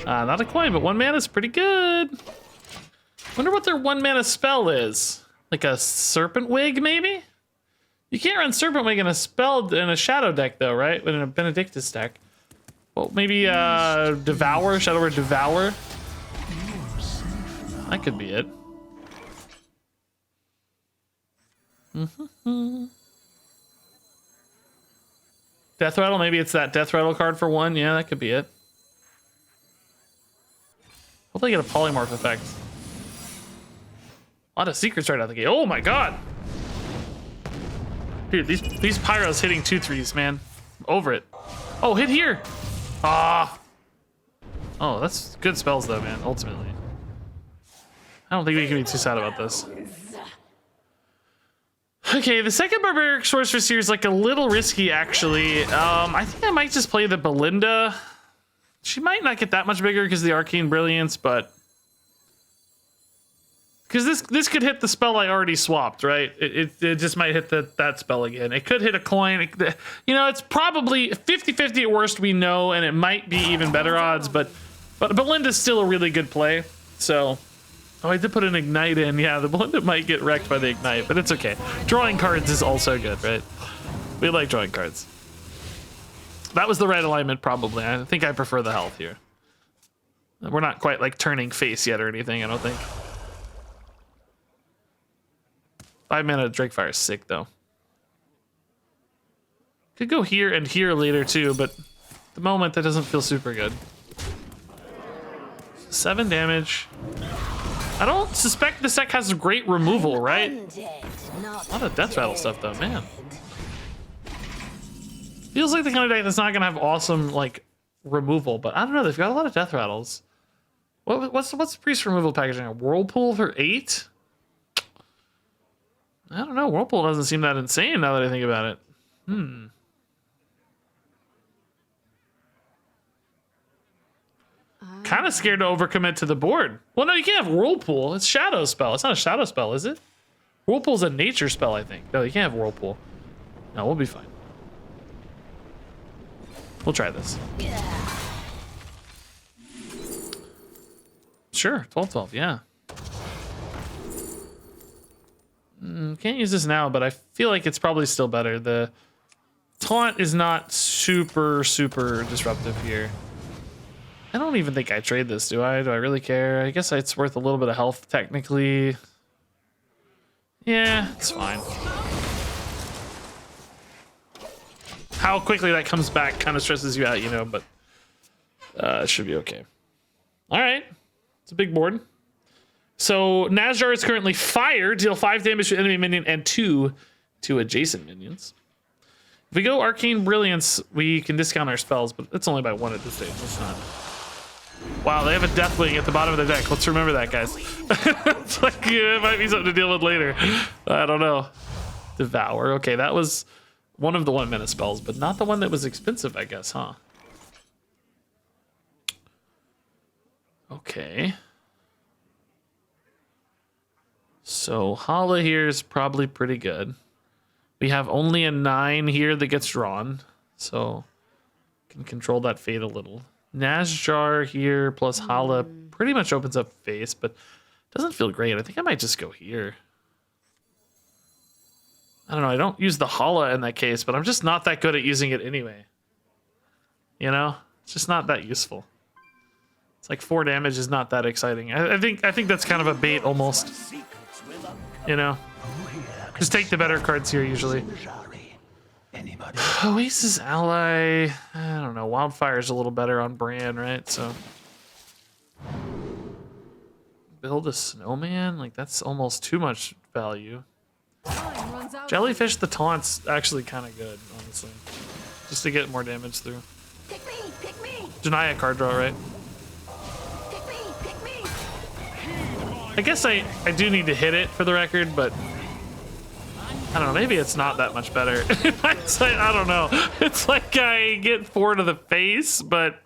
Speaker 1: Not a coin, but 1 mana is pretty good. Wonder what their 1 mana spell is. Like a Serpent Wig, maybe? You can't run Serpent Wig in a spell in a Shadow deck, though, right? In a Benedictus deck. Well, maybe Devour, Shadow Word Devour. That could be it. Death Rattle, maybe it's that Death Rattle card for 1. Yeah, that could be it. Hopefully get a polymorph effect. A lot of secrets right out the gate. Oh my god! Dude, these pyros hitting 2/3s, man. Over it. Oh, hit here! Ah! Oh, that's good spells though, man, ultimately. I don't think we can be too sad about this. Okay, the second Barbaric Sorceress here is like a little risky, actually. I think I might just play the Belinda. She might not get that much bigger because of the Arcane Brilliance, but... Because this could hit the spell I already swapped, right? It just might hit that spell again. It could hit a coin. You know, it's probably 50-50 at worst, we know, and it might be even better odds, but Belinda's still a really good play, so... Oh, I did put an Ignite in. Yeah, the Belinda might get wrecked by the Ignite, but it's okay. Drawing cards is also good, right? We like drawing cards. That was the right alignment, probably. I think I prefer the health here. We're not quite, like, turning face yet or anything, I don't think. 5 mana Drakefire is sick, though. Could go here and here later, too, but at the moment, that doesn't feel super good. 7 damage. I don't suspect this deck has great removal, right? A lot of Death Rattle stuff, though, man. Feels like the kind of deck that's not gonna have awesome, like, removal, but I don't know, they've got a lot of Death Rattles. What's the Priest removal packaging? A Whirlpool for 8? I don't know, Whirlpool doesn't seem that insane now that I think about it. Kind of scared to overcommit to the board. Well, no, you can't have Whirlpool. It's Shadow Spell. It's not a Shadow Spell, is it? Whirlpool's a nature spell, I think. No, you can't have Whirlpool. No, we'll be fine. We'll try this. Sure, 12/12, yeah. Can't use this now, but I feel like it's probably still better. The taunt is not super disruptive here. I don't even think I trade this, do I? Do I really care? I guess it's worth a little bit of health, technically. Yeah, it's fine. How quickly that comes back kind of stresses you out, you know, but it should be okay. All right. It's a big board. So Naz'jar is currently fire, deal 5 damage to enemy minion and 2 to adjacent minions. If we go Arcane Brilliance, we can discount our spells, but it's only by 1 at this stage. It's not. Wow, they have a Deathwing at the bottom of the deck. Let's remember that, guys. It's like, yeah, it might be something to deal with later. I don't know. Devour. Okay, that was one of the 1 mana spells, but not the one that was expensive, I guess, huh? Okay. So Hala here is probably pretty good. We have only a 9 here that gets drawn, so can control that fate a little. Naz'jar here plus Hala pretty much opens up face, but doesn't feel great. I think I might just go here. I don't know. I don't use the Hala in that case, but I'm just not that good at using it anyway. You know, it's just not that useful. It's like 4 damage is not that exciting. I think that's kind of a bait almost. You know, just take the better cards here usually. Oasis Ally, I don't know. Wildfire's a little better on brand, right? So build a snowman, like that's almost too much value. Jellyfish, the taunt's actually kind of good, honestly, just to get more damage through.
Speaker 2: Pick me!
Speaker 1: Deny a card draw, right?
Speaker 2: Pick me!
Speaker 1: I guess I do need to hit it for the record, but I don't know, maybe it's not that much better. In hindsight, I don't know. It's like I get 4 to the face, but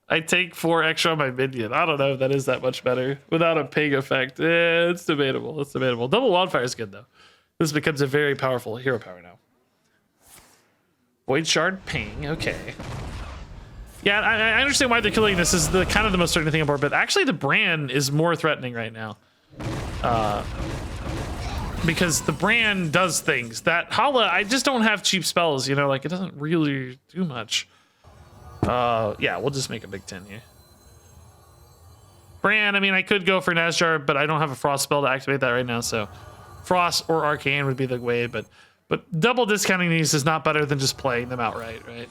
Speaker 1: I take 4 extra on my minion. I don't know if that is that much better without a ping effect. It's debatable. It's debatable. Double wildfire is good though. This becomes a very powerful hero power now. Void shard ping. Okay. Yeah, I understand why they're killing this. Is the kind of the most threatening thing on board, but actually the brand is more threatening right now. Because the brand does things that Hala, I just don't have cheap spells, you know, like it doesn't really do much. Yeah, we'll just make a big 10 here. Brand, I mean, I could go for Naz'jar, but I don't have a frost spell to activate that right now, so frost or arcane would be the way, but double discounting these is not better than just playing them outright, right?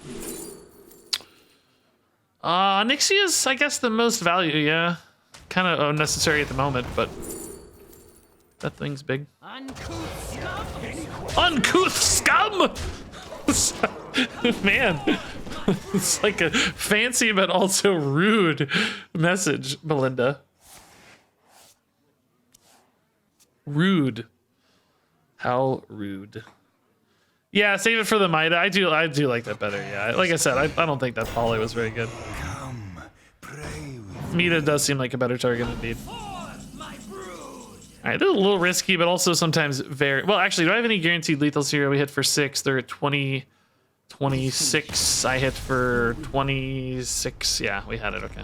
Speaker 1: Nixia's, I guess, the most value, yeah. Kind of unnecessary at the moment, but that thing's big. Uncouth scum! Man, it's like a fancy but also rude message, Belinda. Rude. How rude. Yeah, save it for the Mida. I do like that better. Yeah, like I said, I don't think that poly was very good.
Speaker 3: Come, pray with
Speaker 1: Mida does seem like a better target indeed. All right, they're a little risky, but also sometimes very well. Actually, do I have any guaranteed lethals here? We hit for 6. They're at 20, 26. I hit for 26. Yeah, we had it. Okay.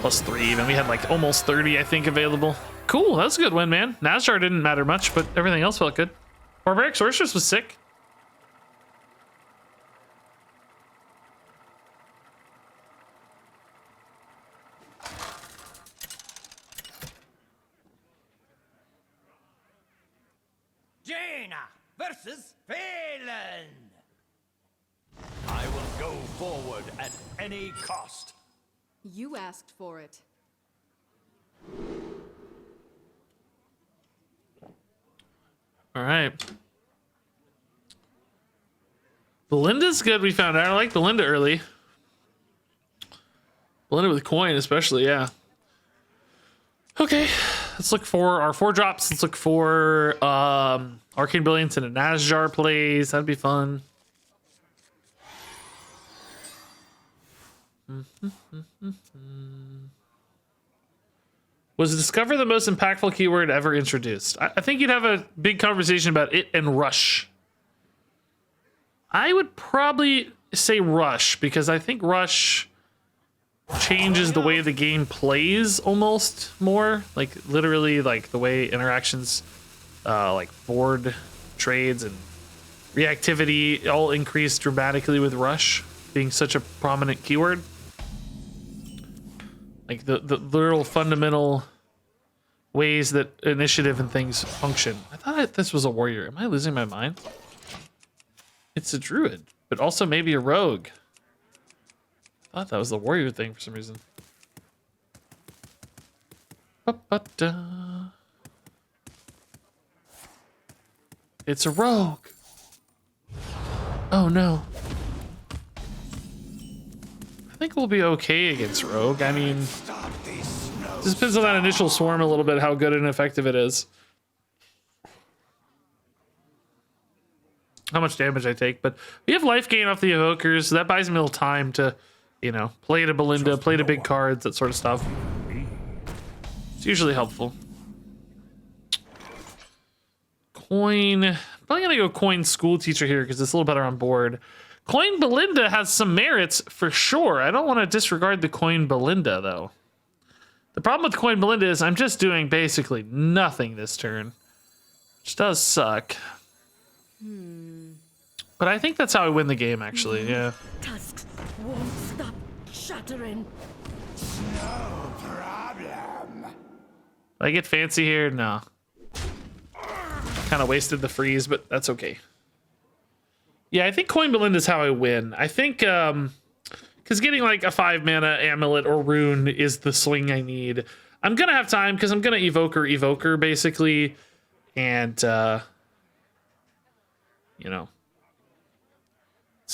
Speaker 1: Plus 3 even. We had like almost 30, I think, available. Cool. That's a good win, man. Naz'jar didn't matter much, but everything else felt good. Barbaric Sorceress was sick.
Speaker 6: Jaina versus Phelan.
Speaker 4: I will go forward at any cost.
Speaker 8: You asked for it.
Speaker 1: All right. Belinda's good, we found out. I like Belinda early. Belinda with coin, especially, yeah. Okay, let's look for our 4 drops. Let's look for Arcane Brilliance and a Naz'jar plays. That'd be fun. Was discover the most impactful keyword ever introduced? I think you'd have a big conversation about it and rush. I would probably say rush because I think rush changes the way the game plays almost more. Like literally like the way interactions, like board trades and reactivity all increase dramatically with rush being such a prominent keyword. Like the literal fundamental ways that initiative and things function. I thought this was a warrior. Am I losing my mind? It's a druid, but also maybe a rogue. I thought that was the warrior thing for some reason. Ba-ba-da. It's a rogue. Oh no. I think we'll be okay against rogue. I mean, just depends on that initial swarm a little bit, how good and effective it is. How much damage I take, but we have life gain off the evokers, so that buys me a little time to, you know, play to Belinda, play to big cards, that sort of stuff. It's usually helpful. Coin. I'm probably gonna go coin school teacher here because it's a little better on board. Coin Belinda has some merits for sure. I don't want to disregard the coin Belinda though. The problem with coin Belinda is I'm just doing basically nothing this turn, which does suck. But I think that's how I win the game, actually. Yeah.
Speaker 5: Tusks won't stop shattering.
Speaker 3: no problem.
Speaker 1: I get fancy here? No. Kind of wasted the freeze, but that's okay. Yeah, I think coin Belinda is how I win. I think because getting like a 5 mana amulet or rune is the swing I need. I'm gonna have time because I'm gonna evoker basically, and you know,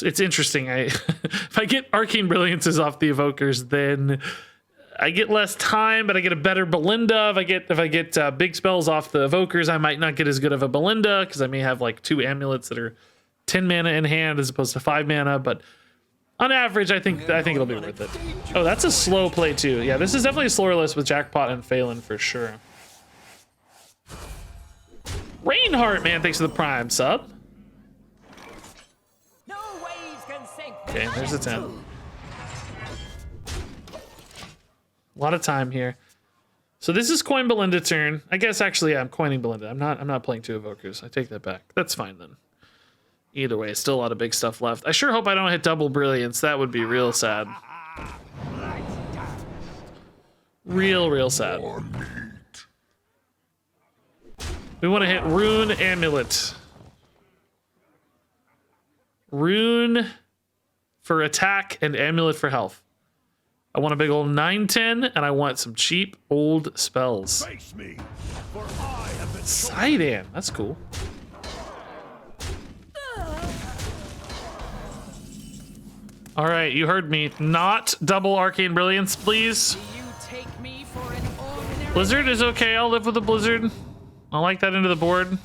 Speaker 1: it's interesting. If I get arcane brilliances off the evokers, then I get less time, but I get a better Belinda. If I get big spells off the evokers, I might not get as good of a Belinda because I may have like 2 amulets that are 10 mana in hand as opposed to 5 mana. But on average, I think it'll be worth it. Oh, that's a slow play too. Yeah, this is definitely a slower list with Jackpot and Phelan for sure. Reinhardt, man, thanks for the Prime sub.
Speaker 6: No waves can sink.
Speaker 1: Okay, there's a 10. A lot of time here. So this is coin Belinda turn. I guess actually, yeah, I'm coining Belinda. I'm not playing 2 evokers. I take that back. That's fine then. Either way, still a lot of big stuff left. I sure hope I don't hit double brilliance. That would be real sad. Real sad. We want to hit Rune Amulet. Rune for attack and Amulet for health. I want a big old 9/10, and I want some cheap old spells.
Speaker 4: Face me, for I have been
Speaker 1: Sidan, that's cool. All right, you heard me. Not double Arcane Brilliance, please.
Speaker 6: You take me for an ordinary.
Speaker 1: Blizzard is okay. I'll live with a Blizzard. I like that into the board.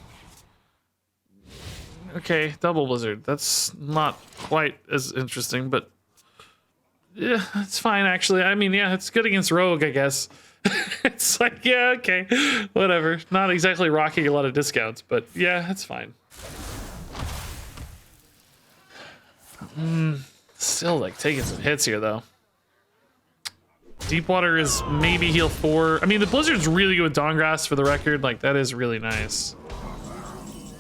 Speaker 1: Okay, double Blizzard. That's not quite as interesting, but yeah, it's fine actually. I mean, yeah, it's good against Rogue, I guess. It's like, yeah, okay, whatever. Not exactly rocking a lot of discounts, but yeah, it's fine. Still like taking some hits here though. Deepwater is maybe heal 4. I mean, the Blizzard's really good with Dawngrasp for the record. Like, that is really nice.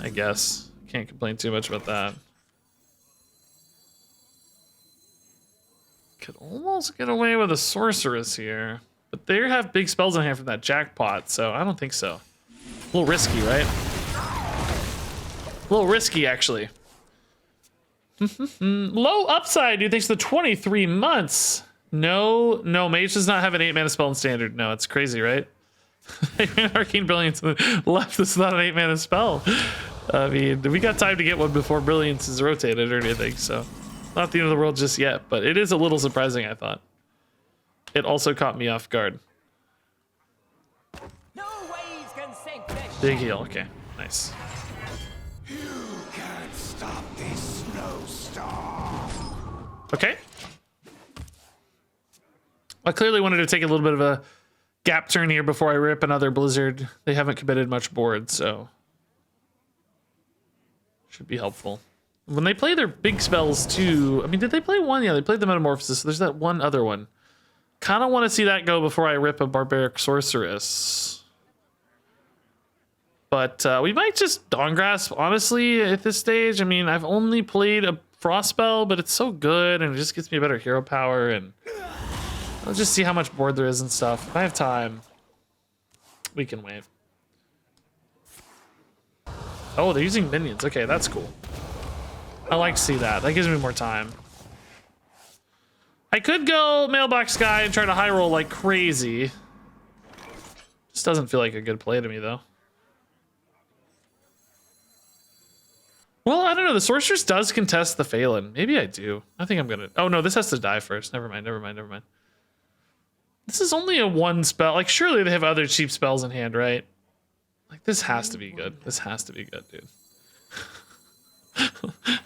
Speaker 1: I guess. Can't complain too much about that. Could almost get away with a Sorceress here. But they have big spells in hand from that Jackpot, so I don't think so. A little risky, right? A little risky, actually. Low upside, dude. Thanks to the 23 months. No, Mage does not have an 8 mana spell in standard. No, it's crazy, right? Arcane Brilliance left is not an 8 mana spell. I mean, we got time to get one before Brilliance is rotated or anything, so not the end of the world just yet, but it is a little surprising, I thought. It also caught me off guard.
Speaker 6: No waves can sink this
Speaker 1: Big heal, okay, nice.
Speaker 4: You can't stop this snowstorm.
Speaker 1: Okay. I clearly wanted to take a little bit of a gap turn here before I rip another Blizzard. They haven't committed much board, so should be helpful. When they play their big spells too, I mean, did they play one? Yeah, they played the Metamorphosis, so there's that one other one. Kind of want to see that go before I rip a Barbaric Sorceress. But we might just Dawngrasp, honestly, at this stage. I mean, I've only played a Frost spell, but it's so good, and it just gets me better hero power, and I'll just see how much board there is and stuff. If I have time, we can wait. Oh, they're using minions. Okay, that's cool. I like to see that. That gives me more time. I could go Mailbox Guy and try to high roll like crazy. Just doesn't feel like a good play to me, though. Well, I don't know. The Sorceress does contest the Phelan. Maybe I do. I think I'm gonna... Oh, no, this has to die first. Never mind. This is only a 1 spell. Like, surely they have other cheap spells in hand, right? Like, this has to be good. This has to be good, dude.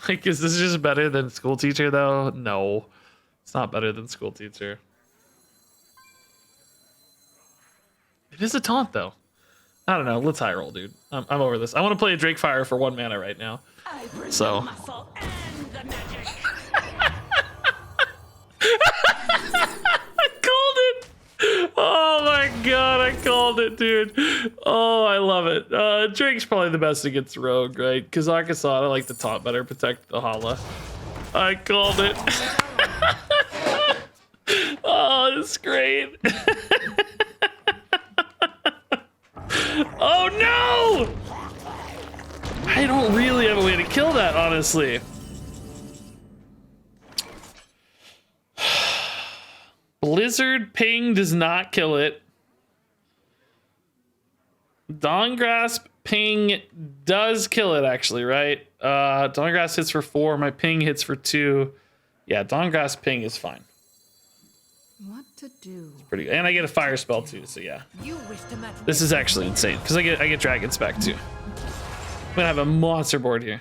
Speaker 1: Like, is this just better than School Teacher, though? No. It's not better than School Teacher. It is a taunt, though. I don't know. Let's high roll, dude. I'm over this. I want to play a Drakefire for 1 mana right now. So...
Speaker 5: Muscle and the magic.
Speaker 1: I called it! Oh my god, I called it, dude. Oh, I love it. Drake's probably the best against Rogue, right? Because Akasana, I like the taunt better, protect the Hala. I called it. Oh, it's great. Oh no! I don't really have a way to kill that, honestly. Blizzard Ping does not kill it. Dawngrasp Ping does kill it, actually, right? Dawngrasp hits for 4. My Ping hits for 2. Yeah, Dawngrasp Ping is fine.
Speaker 8: What to do?
Speaker 1: Pretty good. And I get a fire spell too, so yeah.
Speaker 6: You wish to match
Speaker 1: This is actually insane because I get dragon spec too. I'm gonna have a monster board here.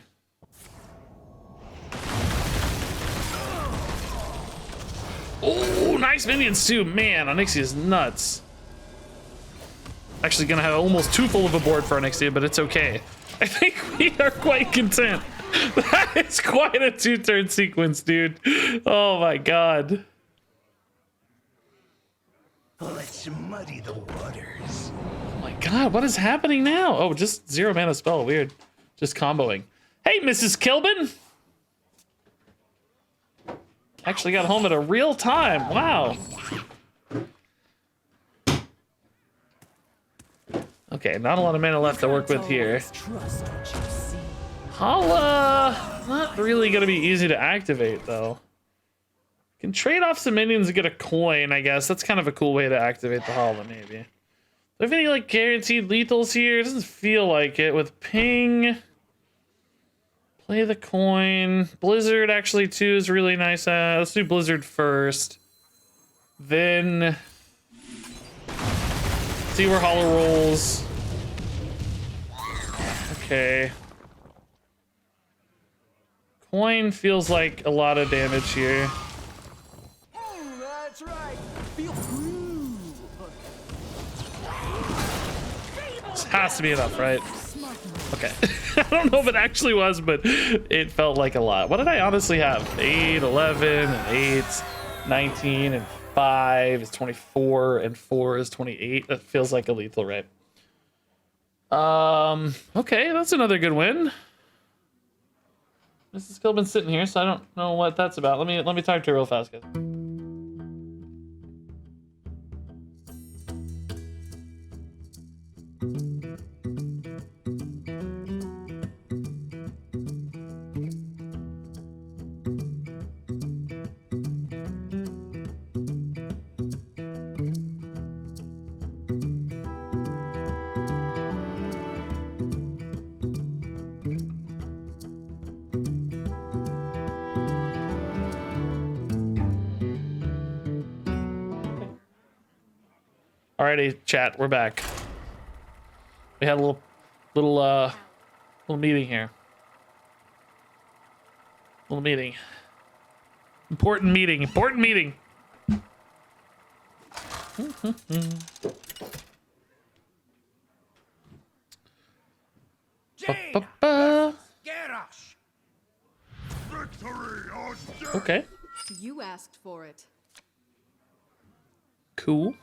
Speaker 1: Oh, nice minions too. Man, Onyxia is nuts. Actually gonna have almost too full of a board for Onyxia, but it's okay. I think we are quite content. That is quite a 2-turn sequence, dude. Oh my god.
Speaker 4: Let's muddy the waters.
Speaker 1: Oh my god, what is happening now? Oh, just 0 mana spell. Weird. Just comboing. Hey, Mrs. Kilbin. Actually got home at a real time. Wow. Okay, not a lot of mana left to work with here. Hala, not really gonna be easy to activate though. Can trade off some minions and get a coin, I guess. That's kind of a cool way to activate the Hala, maybe. Do I have any like guaranteed lethals here? It doesn't feel like it. With ping, play the coin. Blizzard actually too is really nice. Let's do Blizzard first. Then see where Hala rolls. Okay. Coin feels like a lot of damage here.
Speaker 6: That's right. Feel free.
Speaker 1: This has to be enough, right? Okay. I don't know if it actually was, but it felt like a lot. What did I honestly have? 8, 11, and 8, 19, and 5 is 24, and 4 is 28. That feels like a lethal, right? Okay, that's another good win. Mrs. Kilbin's sitting here, so I don't know what that's about. Let me talk to her real fast, guys. Alrighty, chat, we're back. We had a little meeting here. Little meeting. Important meeting. Important meeting. Okay.
Speaker 8: You asked for it.
Speaker 1: Cool.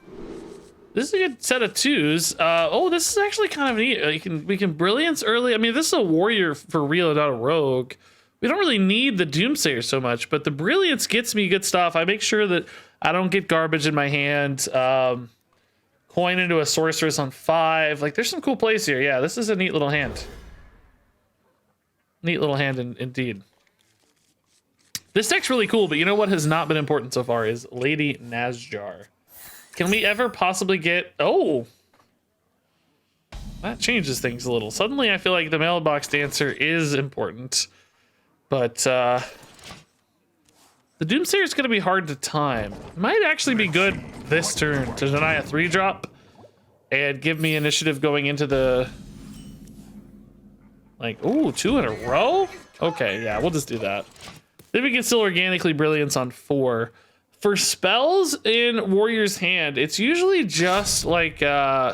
Speaker 1: This is a good set of 2s. Oh, this is actually kind of neat. We can brilliance early. I mean, this is a warrior for real and not a rogue. We don't really need the Doomsayer so much, but the brilliance gets me good stuff. I make sure that I don't get garbage in my hand. Coin into a sorceress on 5. Like, there's some cool plays here. Yeah, this is a neat little hand. Neat little hand indeed. This deck's really cool, but you know what has not been important so far is Lady Naz'jar. Can we ever possibly get... Oh! That changes things a little. Suddenly I feel like the mailbox dancer is important. But, the Doomsayer is going to be hard to time. Might actually be good this turn to deny a 3-drop and give me initiative going into the... Like, ooh, 2 in a row? Okay, yeah, we'll just do that. Then we can still organically brilliance on 4. For spells in Warrior's Hand, it's usually just like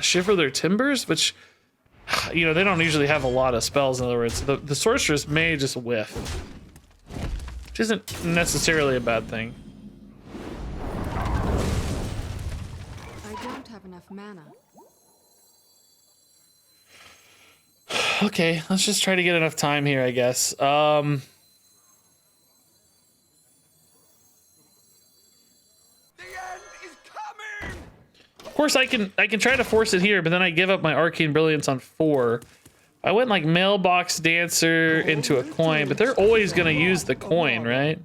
Speaker 1: Shiver Their Timbers, which, you know, they don't usually have a lot of spells. In other words, the sorceress may just whiff, which isn't necessarily a bad thing.
Speaker 8: I don't have enough mana.
Speaker 1: Okay, let's just try to get enough time here, I guess. Of course, I can try to force it here, but then I give up my Arcane Brilliance on 4. I went like Mailbox Dancer into a coin, but they're always going to use the coin, right?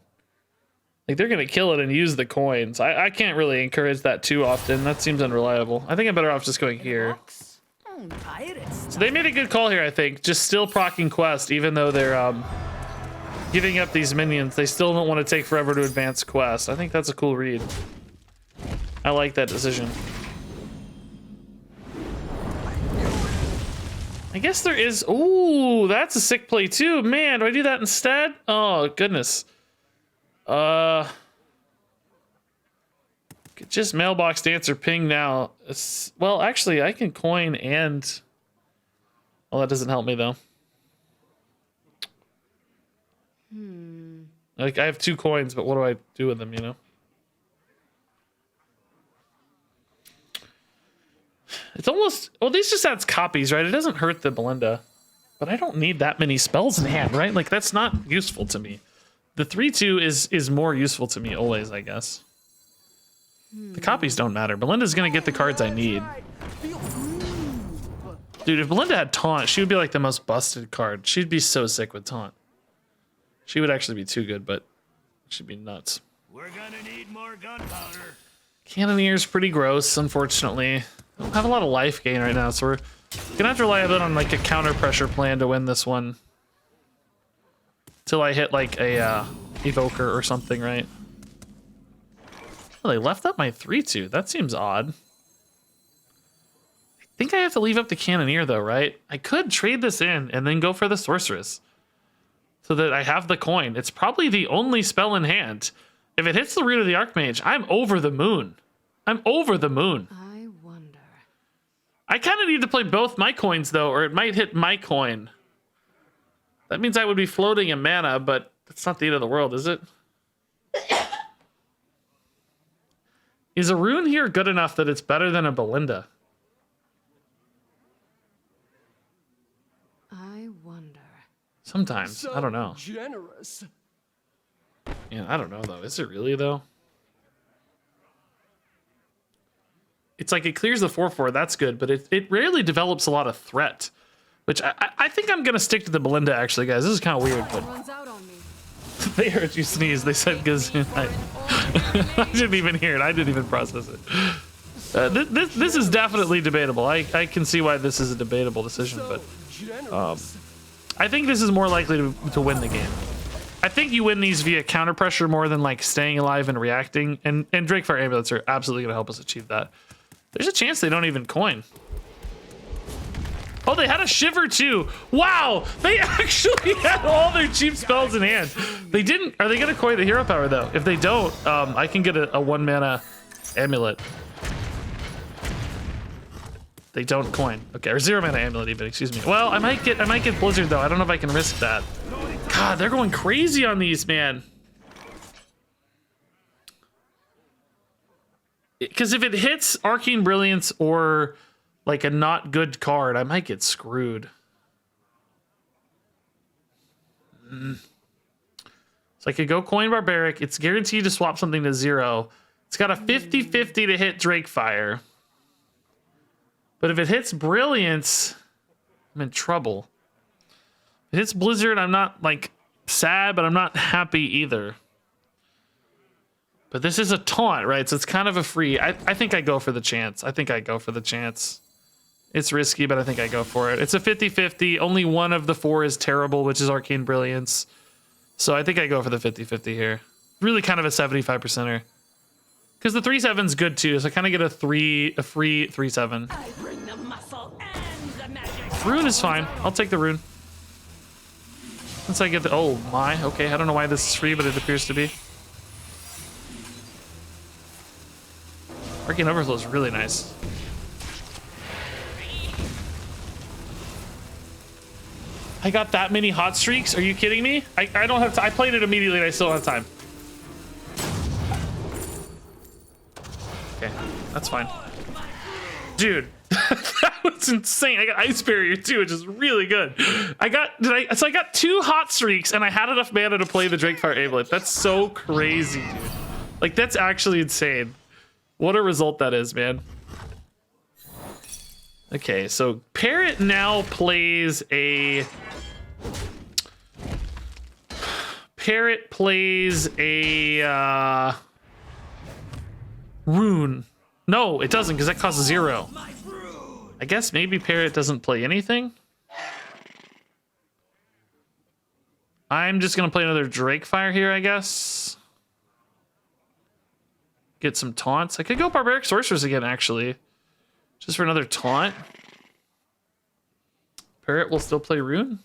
Speaker 1: Like, they're going to kill it and use the coins. I can't really encourage that too often. That seems unreliable. I think I'm better off just going here. So they made a good call here, I think. Just still proccing Quest, even though they're giving up these minions. They still don't want to take forever to advance Quest. I think that's a cool read. I like that decision. I guess there is. Ooh, that's a sick play too. Man, do I do that instead? Oh goodness. Just mailbox dancer ping now. Well, actually, I can coin and. Well, that doesn't help me though. Like I have 2 coins, but what do I do with them? You know. It's almost, well, these just adds copies, right? It doesn't hurt the Belinda, but I don't need that many spells in hand, right? Like that's not useful to me. The 3/2 is more useful to me always, I guess. The copies don't matter. Belinda's gonna get the cards I need. Dude, if Belinda had taunt, she would be like the most busted card. She'd be so sick with taunt. She would actually be too good, but she'd be nuts.
Speaker 4: We're gonna need more gunpowder.
Speaker 1: Cannoneer's pretty gross, unfortunately. I don't have a lot of life gain right now, so we're gonna have to rely a bit on like a counter pressure plan to win this one. Till I hit like a evoker or something, right? Oh, they left up my 3/2. That seems odd. I think I have to leave up the Cannoneer though, right? I could trade this in and then go for the Sorceress. So that I have the coin. It's probably the only spell in hand. If it hits the Root of the Archmage, I'm over the moon. I'm over the moon.
Speaker 8: I wonder.
Speaker 1: I kind of need to play both my coins though, or it might hit my coin. That means I would be floating a mana, but that's not the end of the world, is it? Is a rune here good enough that it's better than a Belinda?
Speaker 8: I wonder.
Speaker 1: Sometimes.
Speaker 7: So
Speaker 1: I don't know.
Speaker 7: Generous.
Speaker 1: Yeah, I don't know though. Is it really though? It's like it clears the 4/4. That's good, but it rarely develops a lot of threat. Which I think I'm gonna stick to the Belinda actually, guys. This is kind of weird, but
Speaker 8: Runs out on me.
Speaker 1: they heard you sneeze. They said Gazoon. I didn't even hear it. I didn't even process it. This is definitely debatable. I can see why this is a debatable decision, but I think this is more likely to win the game. I think you win these via counter pressure more than like staying alive and reacting. And Drakefire Amulets are absolutely gonna help us achieve that. There's a chance they don't even coin. Oh, they had a Shiver too. Wow, they actually had all their cheap spells in hand. They didn't. Are they gonna coin the hero power though? If they don't, I can get a 1 mana amulet. They don't coin. Okay, or 0 mana amulet even. Excuse me. Well, I might get Blizzard though. I don't know if I can risk that. God, they're going crazy on these, man. Because if it hits Arcane Brilliance or like a not good card, I might get screwed. So I could go coin Barbaric. It's guaranteed to swap something to 0. It's got a 50-50 to hit Drakefire. But if it hits Brilliance, I'm in trouble. If it hits Blizzard, I'm not like sad, but I'm not happy either. But this is a taunt, right? So it's kind of a free. I think I go for the chance. I think I go for the chance. It's risky, but I think I go for it. It's a 50-50. Only one of the 4 is terrible, which is Arcane Brilliance. So I think I go for the 50-50 here. Really kind of a 75%er. Because the 3/7's good too, so I kind of get a free 3/7. Rune is fine. I'll take the rune. Once I get the, oh my, okay. I don't know why this is free, but it appears to be. Arcane Overflow is really nice. I got that many hot streaks? Are you kidding me? I don't have I played it immediately and I still don't have time. Okay, that's fine. Dude, that was insane. I got Ice Barrier too, which is really good. So I got 2 hot streaks and I had enough mana to play the Drakefire Amulet. That's so crazy, dude. Like, that's actually insane. What a result that is, man. Okay, so Parrot now plays a... Rune. No, it doesn't, because that costs 0. I guess maybe Parrot doesn't play anything. I'm just going to play another Drakefire here, I guess. get some taunts. I could go Barbaric Sorceress again, actually. Just for another taunt. Parrot will still play Rune.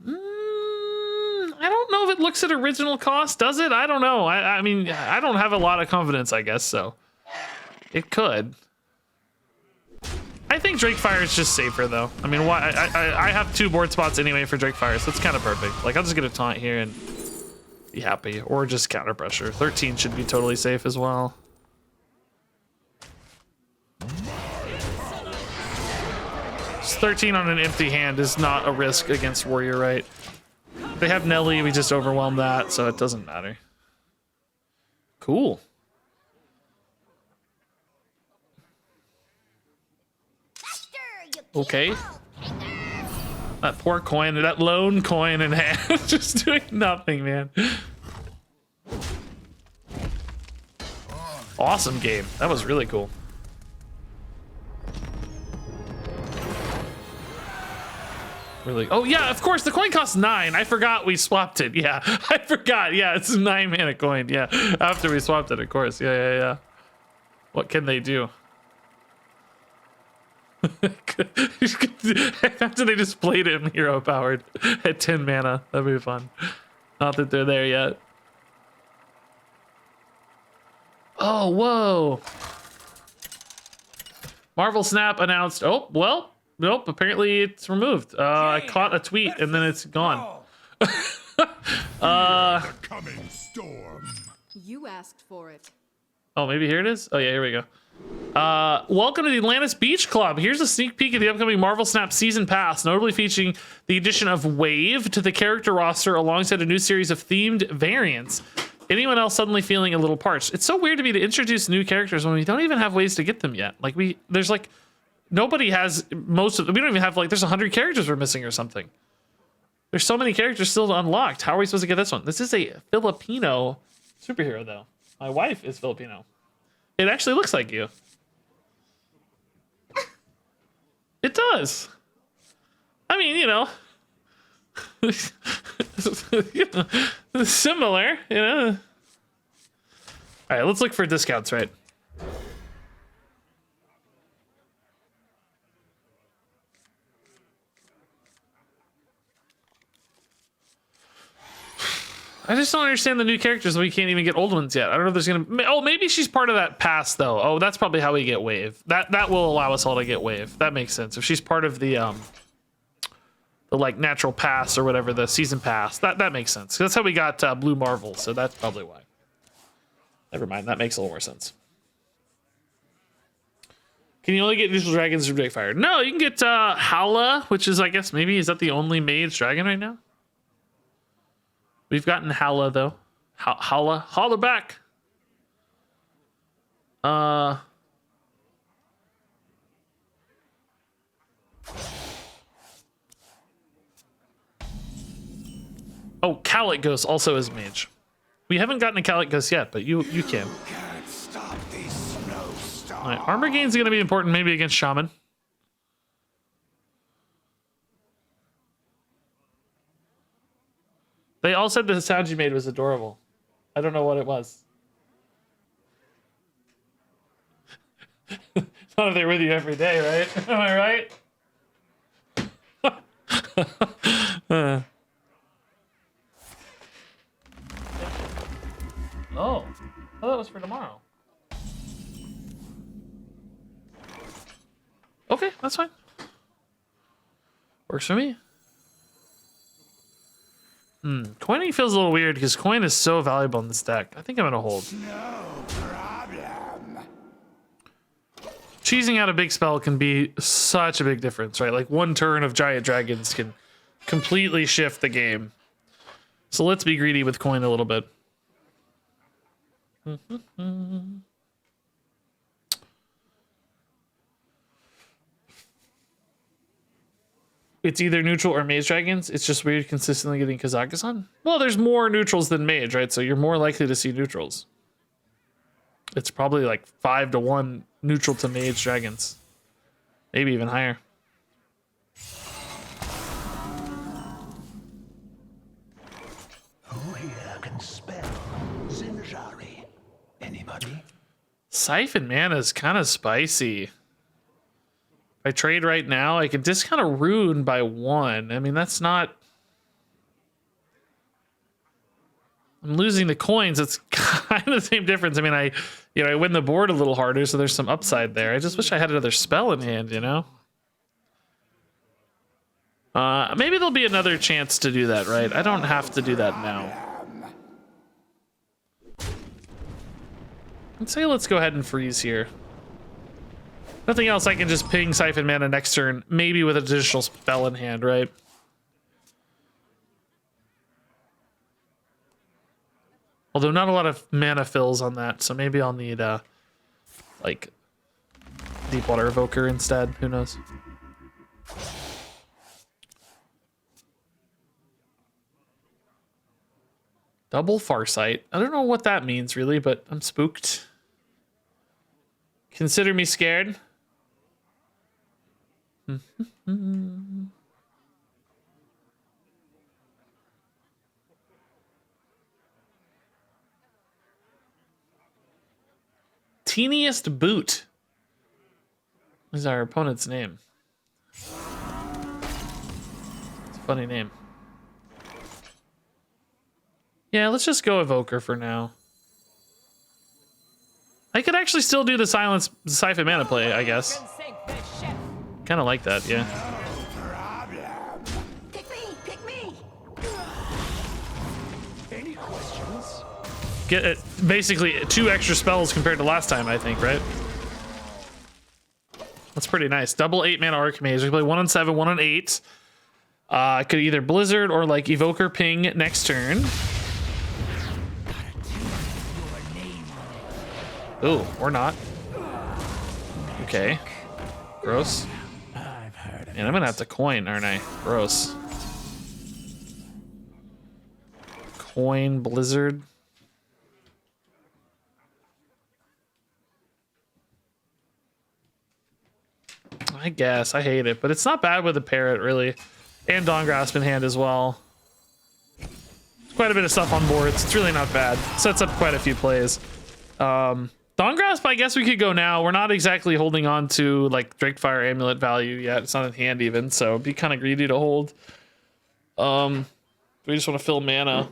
Speaker 1: I don't know if it looks at original cost, does it? I don't know. I mean, I don't have a lot of confidence, I guess, so. It could. I think Drakefire is just safer, though. I mean, why? I have 2 board spots anyway for Drakefire, so it's kind of perfect. Like, I'll just get a taunt here and be happy. Or just counter pressure. 13 should be totally safe as well. Just 13 on an empty hand is not a risk against Warrior, right? They have Nelly, we just overwhelm that, so it doesn't matter. Cool. Okay. That poor coin, that lone coin in hand, just doing nothing, man. Awesome game. That was really cool. Really? Oh yeah, of course the coin costs 9. I forgot we swapped it. Yeah, I forgot. Yeah, it's a 9 mana coin. Yeah, after we swapped it, of course. Yeah. What can they do? After they just played him hero powered at 10 mana, that'd be fun. Not that they're there yet. Oh, whoa. Marvel Snap announced, oh, well, nope, apparently it's removed. I caught a tweet and then it's gone.
Speaker 7: Coming storm.
Speaker 8: You asked for it.
Speaker 1: Oh, maybe here it is? Oh yeah, here we go. Welcome to the Atlantis Beach Club. Here's a sneak peek of the upcoming Marvel Snap Season Pass, notably featuring the addition of Wave to the character roster alongside a new series of themed variants. Anyone else suddenly feeling a little parched? It's so weird to me to introduce new characters when we don't even have ways to get them yet. Like there's like, nobody has most of, we don't even have like, there's 100 characters we're missing or something. There's so many characters still unlocked. How are we supposed to get this one? This is a Filipino superhero though. My wife is Filipino. It actually looks like you. It does. I mean, you know, similar, you know. All right, let's look for discounts, right? I just don't understand the new characters. We can't even get old ones yet. I don't know if there's gonna. Oh, maybe she's part of that pass though. Oh, that's probably how we get Wave. That will allow us all to get Wave. That makes sense. If she's part of the like natural pass or whatever, the season pass. That makes sense. That's how we got Blue Marvel. So that's probably why. Never mind. That makes a little more sense. Can you only get neutral dragons from Drakefire? No, you can get Hala, which is, I guess, maybe is that the only mage dragon right now? We've gotten Hala though. Hala back. Oh, Calic Ghost also is mage. We haven't gotten a Calic Ghost yet, but you can.
Speaker 7: Can't stop these snowstorms.
Speaker 1: All right, armor gain's gonna be important maybe against Shaman. They all said the sound you made was adorable. I don't know what it was. Not if they're with you every day, right? Am I right? Oh, I thought that was for tomorrow. Okay, that's fine. Works for me. Coining feels a little weird because coin is so valuable in this deck. I think I'm gonna hold.
Speaker 7: No problem.
Speaker 1: Cheesing out a big spell can be such a big difference, right? Like one turn of giant dragons can completely shift the game. So let's be greedy with coin a little bit. It's either neutral or mage dragons. It's just weird consistently getting Kazakhstan. Well, there's more neutrals than mage, right? So you're more likely to see neutrals. It's probably like 5-1 neutral to mage dragons. Maybe even higher.
Speaker 4: Who here can spell Zinjari? Anyone?
Speaker 1: Siphon mana is kind of spicy. If I trade right now, I could discount a rune by 1. I mean, that's not... I'm losing the coins. It's kind of the same difference. I mean, I win the board a little harder, so there's some upside there. I just wish I had another spell in hand, you know? Maybe there'll be another chance to do that, right? I don't have to do that now. I'd say let's go ahead and freeze here. Nothing else, I can just ping Siphon Mana next turn, maybe with an additional spell in hand, right? Although not a lot of mana fills on that, so maybe I'll need, like, Deepwater Evoker instead. Who knows? Double Farsight. I don't know what that means, really, but I'm spooked. Consider me scared. Teeniest Boot is our opponent's name. It's a funny name. Yeah, let's just go Evoker for now. I could actually still do the Siphon Mana play, I guess. Kind of like that, yeah.
Speaker 2: Pick me!
Speaker 4: Any questions?
Speaker 1: Get it, basically 2 extra spells compared to last time, I think, right? That's pretty nice. Double 8 mana Archmage. We can play 1 on 7, 1 on 8. I could either Blizzard or like Evoker Ping next turn. Ooh, or not. Okay. Gross. And I'm gonna have to coin, aren't I? Gross. Coin Blizzard. I guess. I hate it, but it's not bad with a Parrot, really. And Dawn Grasp in hand as well. Quite a bit of stuff on boards. It's really not bad. Sets up quite a few plays. Dawn Grasp, I guess we could go now. We're not exactly holding on to like Drakefire Amulet value yet. It's not in hand even, so it'd be kind of greedy to hold. We just want to fill mana.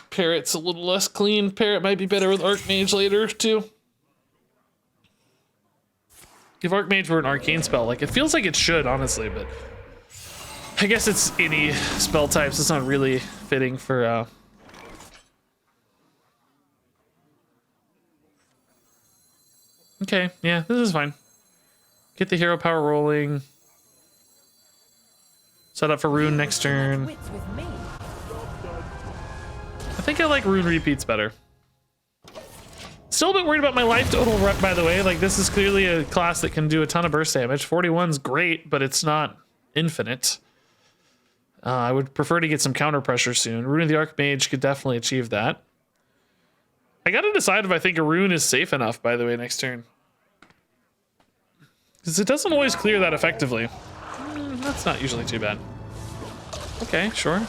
Speaker 1: Parrot's a little less clean. Parrot might be better with Archmage later too. If Archmage were an arcane spell, like it feels like it should, honestly, but I guess it's any spell types. It's not really fitting for Okay, yeah, this is fine. Get the hero power rolling. Set up for rune next turn. I think I like rune repeats better. Still a bit worried about my life total, by the way. Like, this is clearly a class that can do a ton of burst damage. 41's great, but it's not infinite. I would prefer to get some counter pressure soon. Rune of the Archmage could definitely achieve that. I gotta decide if I think a rune is safe enough, by the way, next turn. Because it doesn't always clear that effectively. That's not usually too bad. Okay, sure.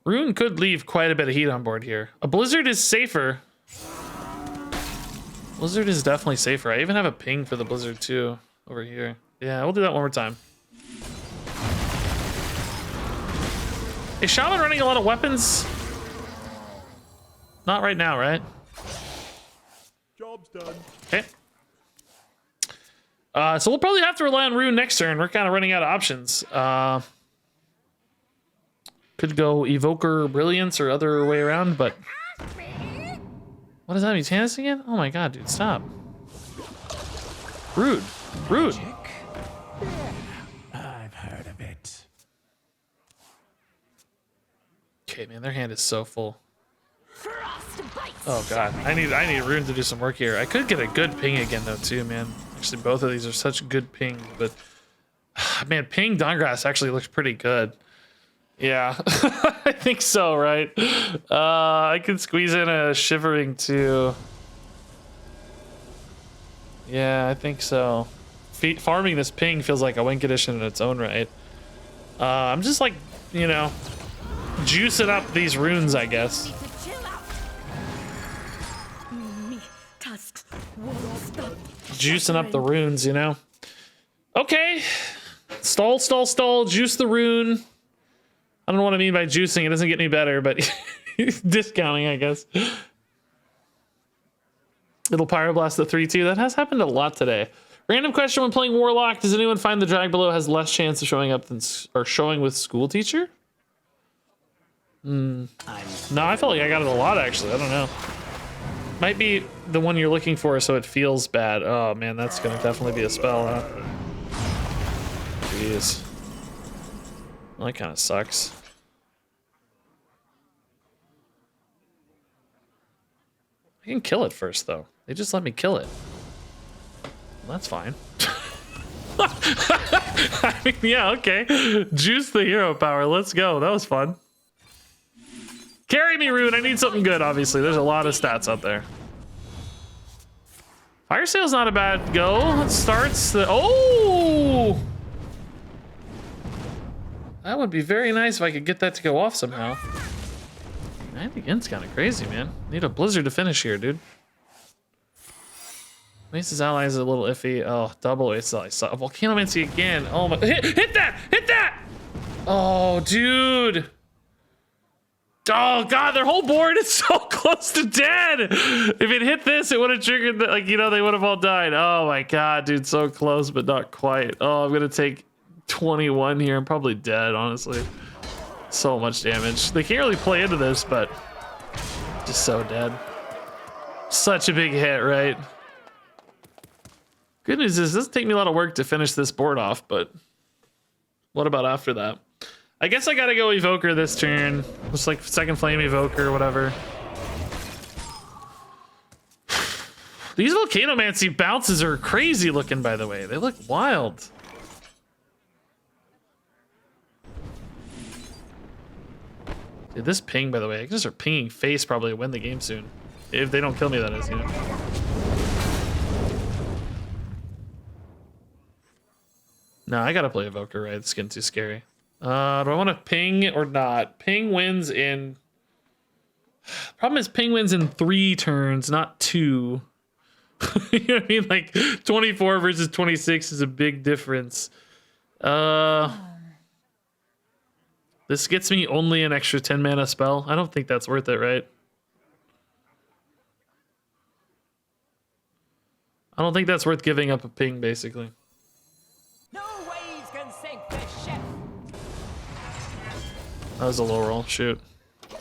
Speaker 1: Rune could leave quite a bit of heat on board here. A Blizzard is safer. Blizzard is definitely safer. I even have a ping for the Blizzard too over here. Yeah, we'll do that one more time. Is Shaman running a lot of weapons? Not right now, right?
Speaker 7: Job's done.
Speaker 1: Okay. So we'll probably have to rely on Rune next turn. We're kind of running out of options. Could go Evoker Brilliance or other way around, but... What is that, Mutanus again? Oh my god, dude, stop. Rude. Rude.
Speaker 4: I've heard of it.
Speaker 1: Okay, man, their hand is so full. Oh god, I need Rune to do some work here. I could get a good ping again though too, man. Actually, both of these are such good pings, but man, ping Dawngrass actually looks pretty good. Yeah, I think so, right? I could squeeze in a Shivering too. Yeah, I think so. Farming this ping feels like a win condition in its own right. I'm just like, you know, juicing up these runes, I guess. Juicing up the runes, you know? Okay. Stall, stall, stall. Juice the rune. I don't know what I mean by juicing. It doesn't get any better, but discounting, I guess. It'll pyroblast the 3-2. That has happened a lot today. Random question when playing Warlock. Does anyone find the drag below has less chance of showing up than or showing with school teacher? No, I felt like I got it a lot, actually. I don't know. Might be the one you're looking for, so it feels bad. Oh, man, that's going to definitely be a spell, huh? Jeez. Well, that kind of sucks. I can kill it first, though. They just let me kill it. Well, that's fine. I mean, yeah, okay. Juice the hero power. Let's go. That was fun. Carry me, Rune. I need something good, obviously. There's a lot of stats out there. Fire Sale's not a bad go. It starts the... Oh! That would be very nice if I could get that to go off somehow. 9 again's kind of crazy, man. Need a blizzard to finish here, dude. Mace's ally is a little iffy. Oh, double Ace ally. Volcanomancy again. Oh my... Hit that! Hit that! Oh, dude. Oh god, their whole board is so close to dead. If it hit this, it would have triggered the, like, you know, they would have all died. Oh my god, dude, so close, but not quite. Oh, I'm gonna take 21 here. I'm probably dead, honestly. So much damage. They can't really play into this, but just so dead. Such a big hit, right? Good news is, this doesn't take me a lot of work to finish this board off, but what about after that? I guess I gotta go Evoker this turn. Just like second flame Evoker or whatever. These Volcanomancy bounces are crazy looking, by the way. They look wild. Dude, this ping, by the way, I can just start pinging face probably win the game soon. If they don't kill me, that is, you know. No, I gotta play Evoker, right? It's getting too scary. Do I want to ping or not? Ping wins in... Problem is ping wins in 3 turns, not 2. You know what I mean? Like 24 versus 26 is a big difference. This gets me only an extra 10 mana spell. I don't think that's worth it, right? I don't think that's worth giving up a ping, basically.
Speaker 6: No waves can sink this ship.
Speaker 1: That was a low roll. Shoot. It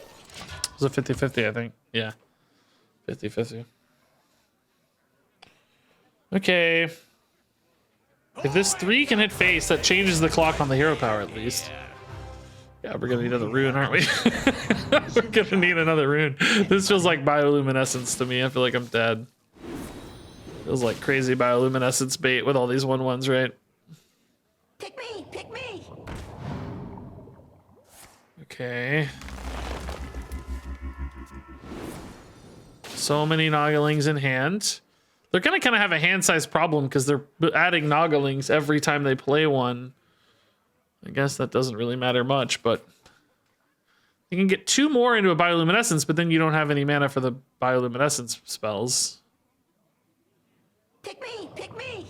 Speaker 1: was a 50-50, I think. Yeah. 50-50. Okay. If this 3 can hit face, that changes the clock on the hero power at least. Yeah, we're gonna need another rune, aren't we? We're gonna need another rune. This feels like bioluminescence to me. I feel like I'm dead. Feels like crazy bioluminescence bait with all these 1/1s, right?
Speaker 2: Pick me, pick me.
Speaker 1: Okay. So many Nogglings in hand. They're gonna kind of have a hand size problem because they're adding Nogglings every time they play one. I guess that doesn't really matter much, but you can get 2 more into a bioluminescence, but then you don't have any mana for the bioluminescence spells.
Speaker 2: Pick me, pick me.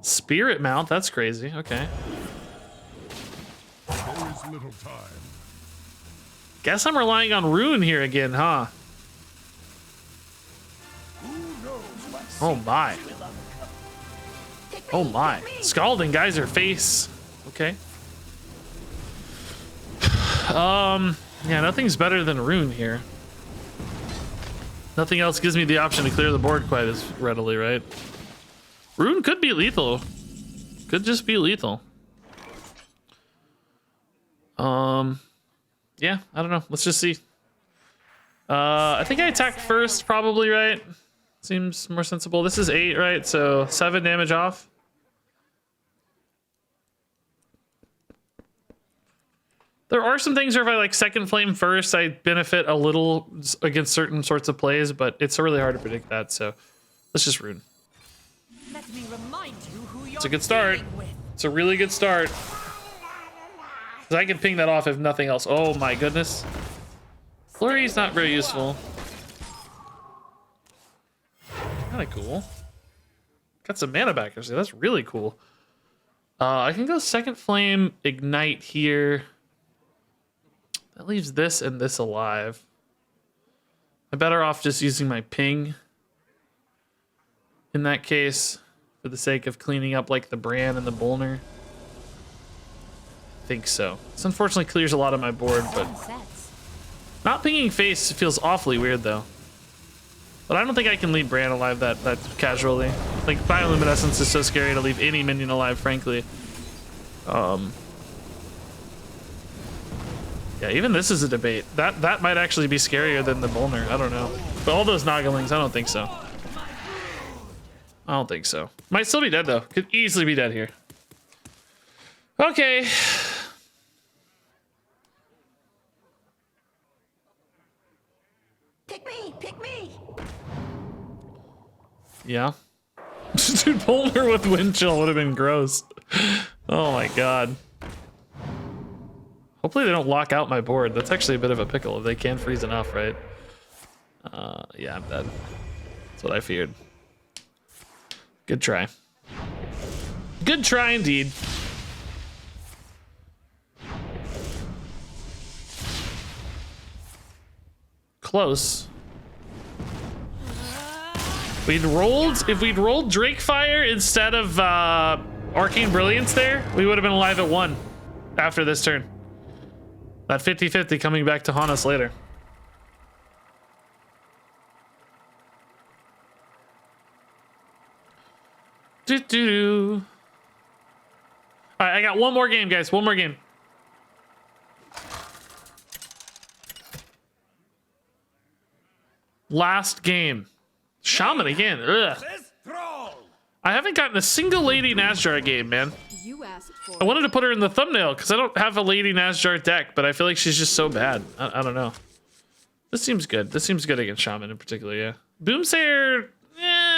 Speaker 1: Spirit Mount, that's crazy. Okay.
Speaker 7: There is little time.
Speaker 1: Guess I'm relying on Rune here again, huh? Oh my. Oh my. Scalding Geyser face. Okay. Yeah, nothing's better than Rune here. Nothing else gives me the option to clear the board quite as readily, right? Rune could be lethal. Could just be lethal. Yeah, I don't know. Let's just see. I think I attack first, probably, right? Seems more sensible. This is 8, right? So 7 damage off. There are some things where if I like second flame first, I benefit a little against certain sorts of plays, but it's really hard to predict that. So let's just Rune.
Speaker 6: Let me remind you who you're
Speaker 1: It's a good start.
Speaker 6: dealing with.
Speaker 1: It's a really good start. 'Cause I can ping that off if nothing else. Oh my goodness. Flurry's not very useful. kind of cool. Got some mana back, actually. That's really cool. I can go Second Flame, Ignite here. That leaves this and this alive. I'm better off just using my ping in that case, for the sake of cleaning up like the Bran and the Bolner. I think so. This unfortunately clears a lot of my board, but not pinging face feels awfully weird though. But I don't think I can leave Bran alive that casually. Like Bioluminescence is so scary to leave any minion alive, frankly. Yeah, even this is a debate. That might actually be scarier than the Bolner. I don't know. But all those Nogglings, I don't think so. I don't think so. Might still be dead though. Could easily be dead here. Okay.
Speaker 5: Pick me! Pick me!
Speaker 1: Yeah. Dude, Bolner with wind chill would have been gross. Oh my god. Hopefully they don't lock out my board. That's actually a bit of a pickle if they can freeze enough, right? Yeah, I'm dead. That's what I feared. Good try. Good try indeed. Close. If we'd rolled Drakefire instead of Arcane Brilliance there, we would have been alive at 1 after this turn. That 50-50 coming back to haunt us later. All right, I got one more game, guys. One more game. Last game. Shaman again. Ugh. I haven't gotten a single Lady Naz'jar game, man.
Speaker 8: You asked for
Speaker 1: I wanted to put her in the thumbnail because I don't have a Lady Naz'jar deck, but I feel like she's just so bad. I don't know. This seems good. This seems good against Shaman in particular, yeah. Doomsayer,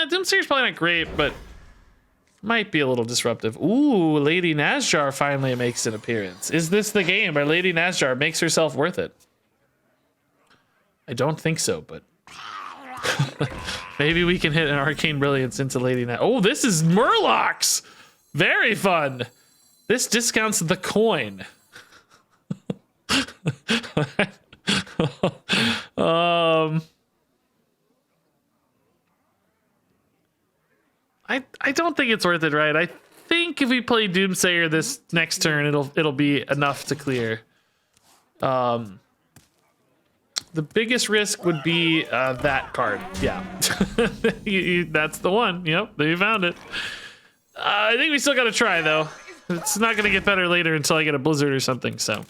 Speaker 1: Doomsayer's probably not great, but might be a little disruptive. Ooh, Lady Naz'jar finally makes an appearance. Is this the game where Lady Naz'jar makes herself worth it? I don't think so, but maybe we can hit an Arcane Brilliance into Lady Naz'jar. Oh, this is Murlocs. Very fun. This discounts the coin. I don't think it's worth it, right? I think if we play Doomsayer this next turn, it'll be enough to clear. The biggest risk would be that card. Yeah, that's the one. Yep, you found it. I think we still got to try though. It's not going to get better later until I get a Blizzard or something. So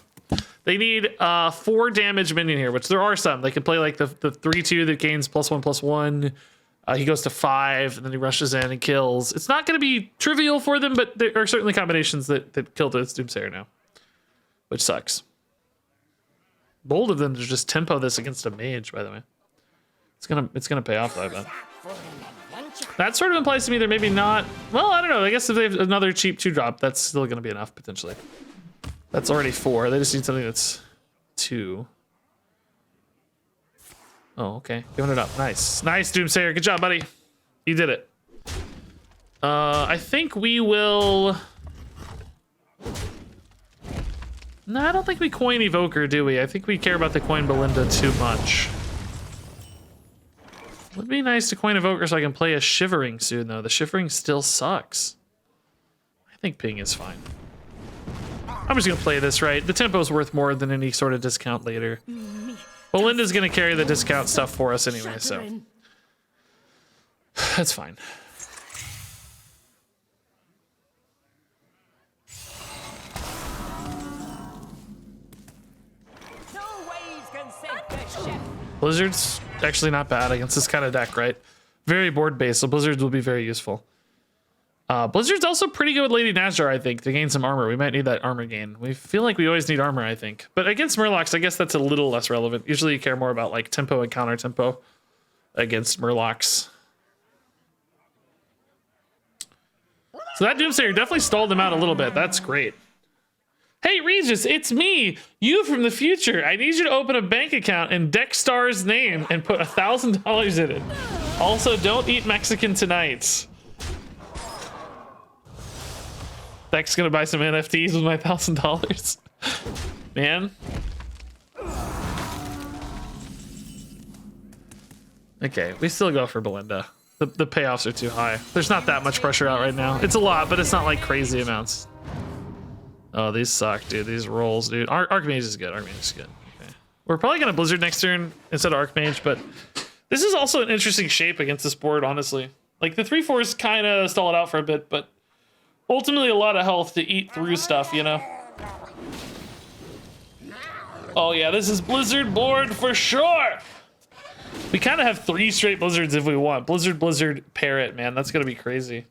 Speaker 1: they need 4 damage minion here, which there are some. They can play like the 3/2 that gains +1/+1. He goes to 5 and then he rushes in and kills. It's not going to be trivial for them, but there are certainly combinations that kill this Doomsayer now, which sucks. Bold of them to just tempo this against a mage, by the way. It's gonna pay off, I bet. That sort of implies to me they're maybe not. Well, I don't know. I guess if they have another cheap 2-drop, that's still gonna be enough potentially. That's already 4. They just need something that's 2. Oh, okay. Giving it up. Nice, nice, Doomsayer. Good job, buddy. You did it. I think we will. No, I don't think we coin Evoker, do we? I think we care about the coin Belinda too much. Would be nice to coin Evoker so I can play a Shivering soon, though. The Shivering still sucks. I think ping is fine. I'm just gonna play this, right? The tempo's worth more than any sort of discount later. Belinda's gonna carry the discount stuff for us anyway, so that's fine. Blizzard's actually not bad against this kind of deck, right? Very board based, so Blizzards will be very useful. Blizzard's also pretty good with Lady Naz'jar, I think, to gain some armor. We might need that armor gain. We feel like we always need armor, I think. But against Murlocs, I guess that's a little less relevant. Usually you care more about like tempo and counter tempo against Murlocs. So that Doomsayer definitely stalled them out a little bit. That's great. Hey, Regis, it's me, you from the future. I need you to open a bank account in Deckstar's name and put $1,000 in it. Also, don't eat Mexican tonight. Deck's gonna buy some NFTs with my $1,000. Man. Okay, we still go for Belinda. The payoffs are too high. There's not that much pressure out right now. It's a lot, but it's not like crazy amounts. Oh, these suck, dude. These rolls, dude. Archmage is good. Archmage is good. Okay. We're probably gonna Blizzard next turn instead of Archmage, but this is also an interesting shape against this board, honestly. Like the 3/4s kind of stall it out for a bit, but ultimately a lot of health to eat through stuff, you know? Oh yeah, this is Blizzard board for sure. We kind of have 3 straight Blizzards if we want. Blizzard, Blizzard, Parrot, man. That's gonna be crazy.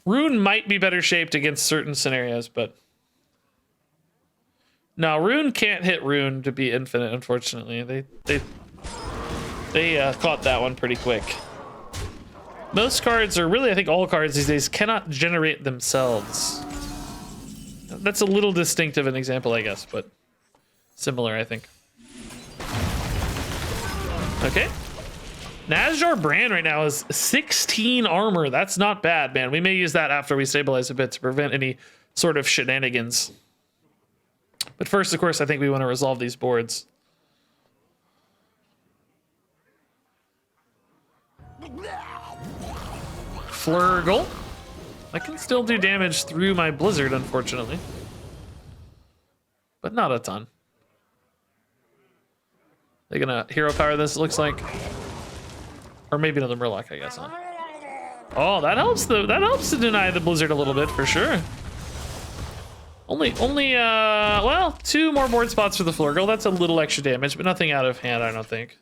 Speaker 1: Rune might be better shaped against certain scenarios, but no, Rune can't hit Rune to be infinite, unfortunately. They caught that one pretty quick. Most cards, or really I think all cards these days, cannot generate themselves. That's a little distinct of an example, I guess, but similar, I think. Okay. Naz'jar Brand right now is 16 armor. That's not bad, man. We may use that after we stabilize a bit to prevent any sort of shenanigans. But first, of course, I think we want to resolve these boards. Flurgle. I can still do damage through my Blizzard, unfortunately. But not a ton. They're gonna hero power this, it looks like. Or maybe another Murloc, I guess, huh? Oh, that helps to deny the Blizzard a little bit, for sure. Only, well, 2 more board spots for the Flurgle. That's a little extra damage, but nothing out of hand, I don't think.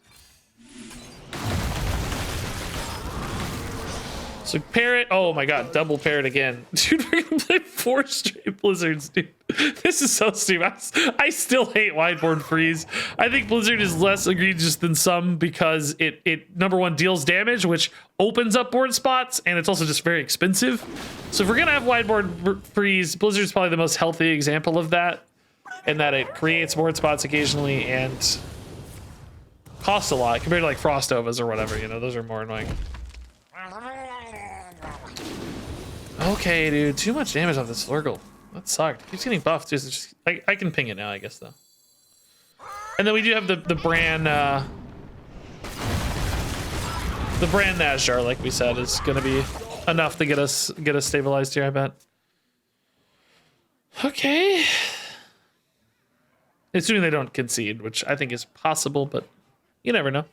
Speaker 1: So Parrot, oh my god, double Parrot again. Dude, we're gonna play 4 straight Blizzards, dude. This is so stupid. I still hate Wideboard Freeze. I think Blizzard is less egregious than some because it number one, deals damage, which opens up board spots, and it's also just very expensive. So if we're gonna have Wideboard Freeze, Blizzard's probably the most healthy example of that, in that it creates board spots occasionally and costs a lot compared to like Frost Ovas or whatever, you know, those are more annoying. Okay, dude, too much damage off this Flurgle. That sucked. Keeps getting buffed. Just I can ping it now, I guess, though. And then we do have the brand Naz'jar, like we said, is gonna be enough to get us stabilized here, I bet. Okay. Assuming they don't concede, which I think is possible, but you never know.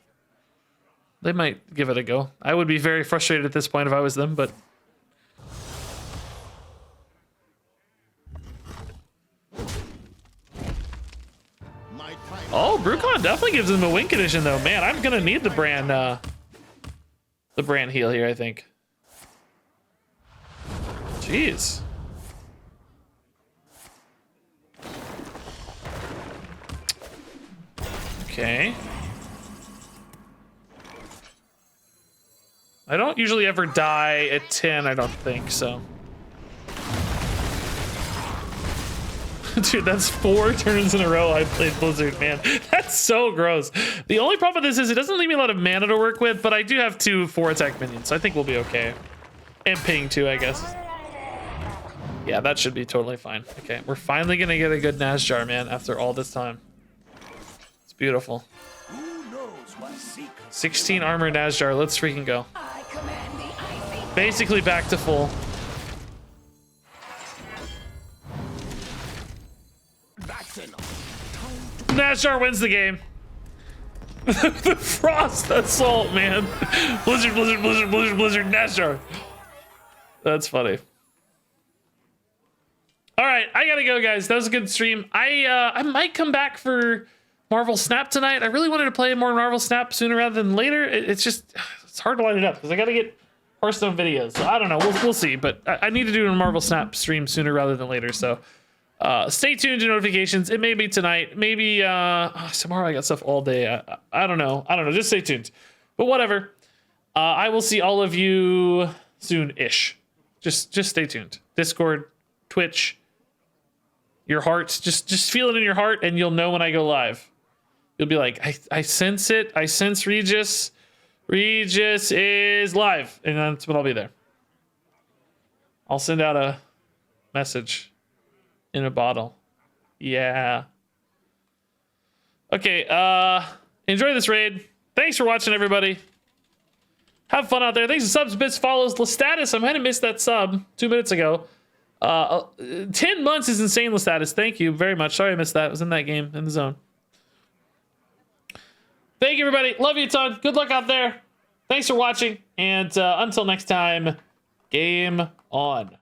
Speaker 1: They might give it a go. I would be very frustrated at this point if I was them, but oh, Brucon definitely gives them a win condition, though. Man, I'm gonna need the brand heal here, I think. Jeez. Okay. I don't usually ever die at 10, I don't think, so. Dude, that's 4 turns in a row I played Blizzard, man. That's so gross. The only problem with this is it doesn't leave me a lot of mana to work with, but I do have 2 4-attack minions, so I think we'll be okay. And ping too, I guess. Yeah, that should be totally fine. Okay, we're finally gonna get a good Naz'jar, man, after all this time. It's beautiful. 16 armor Naz'jar, let's freaking go. Basically back to full. Naz'jar wins the game. The Frost Assault, man. Blizzard, Blizzard, Blizzard, Blizzard, Blizzard, Naz'jar. That's funny. All right, I gotta go, guys. That was a good stream. I might come back for Marvel Snap tonight. I really wanted to play more Marvel Snap sooner rather than later. It's hard to line it up because I gotta get Hearthstone videos. So I don't know. We'll see. But I need to do a Marvel Snap stream sooner rather than later. So stay tuned to notifications. It may be tonight. Maybe tomorrow. I got stuff all day. I don't know. Just stay tuned. But whatever. I will see all of you soon-ish. Just stay tuned. Discord, Twitch. your heart. Just feel it in your heart, and you'll know when I go live. You'll be like, I sense it. I sense Regis. Regis is live, and that's when I'll be there. I'll send out a message in a bottle. Yeah. Okay, enjoy this raid. Thanks for watching, everybody. Have fun out there. Thanks for subs, bits, follows. Lestatus, I might have missed that sub 2 minutes ago. 10 months is insane, Lestatus. Thank you very much. Sorry I missed that. I was in that game, in the zone. Thank you, everybody. Love you a ton. Good luck out there. Thanks for watching. And until next time, game on.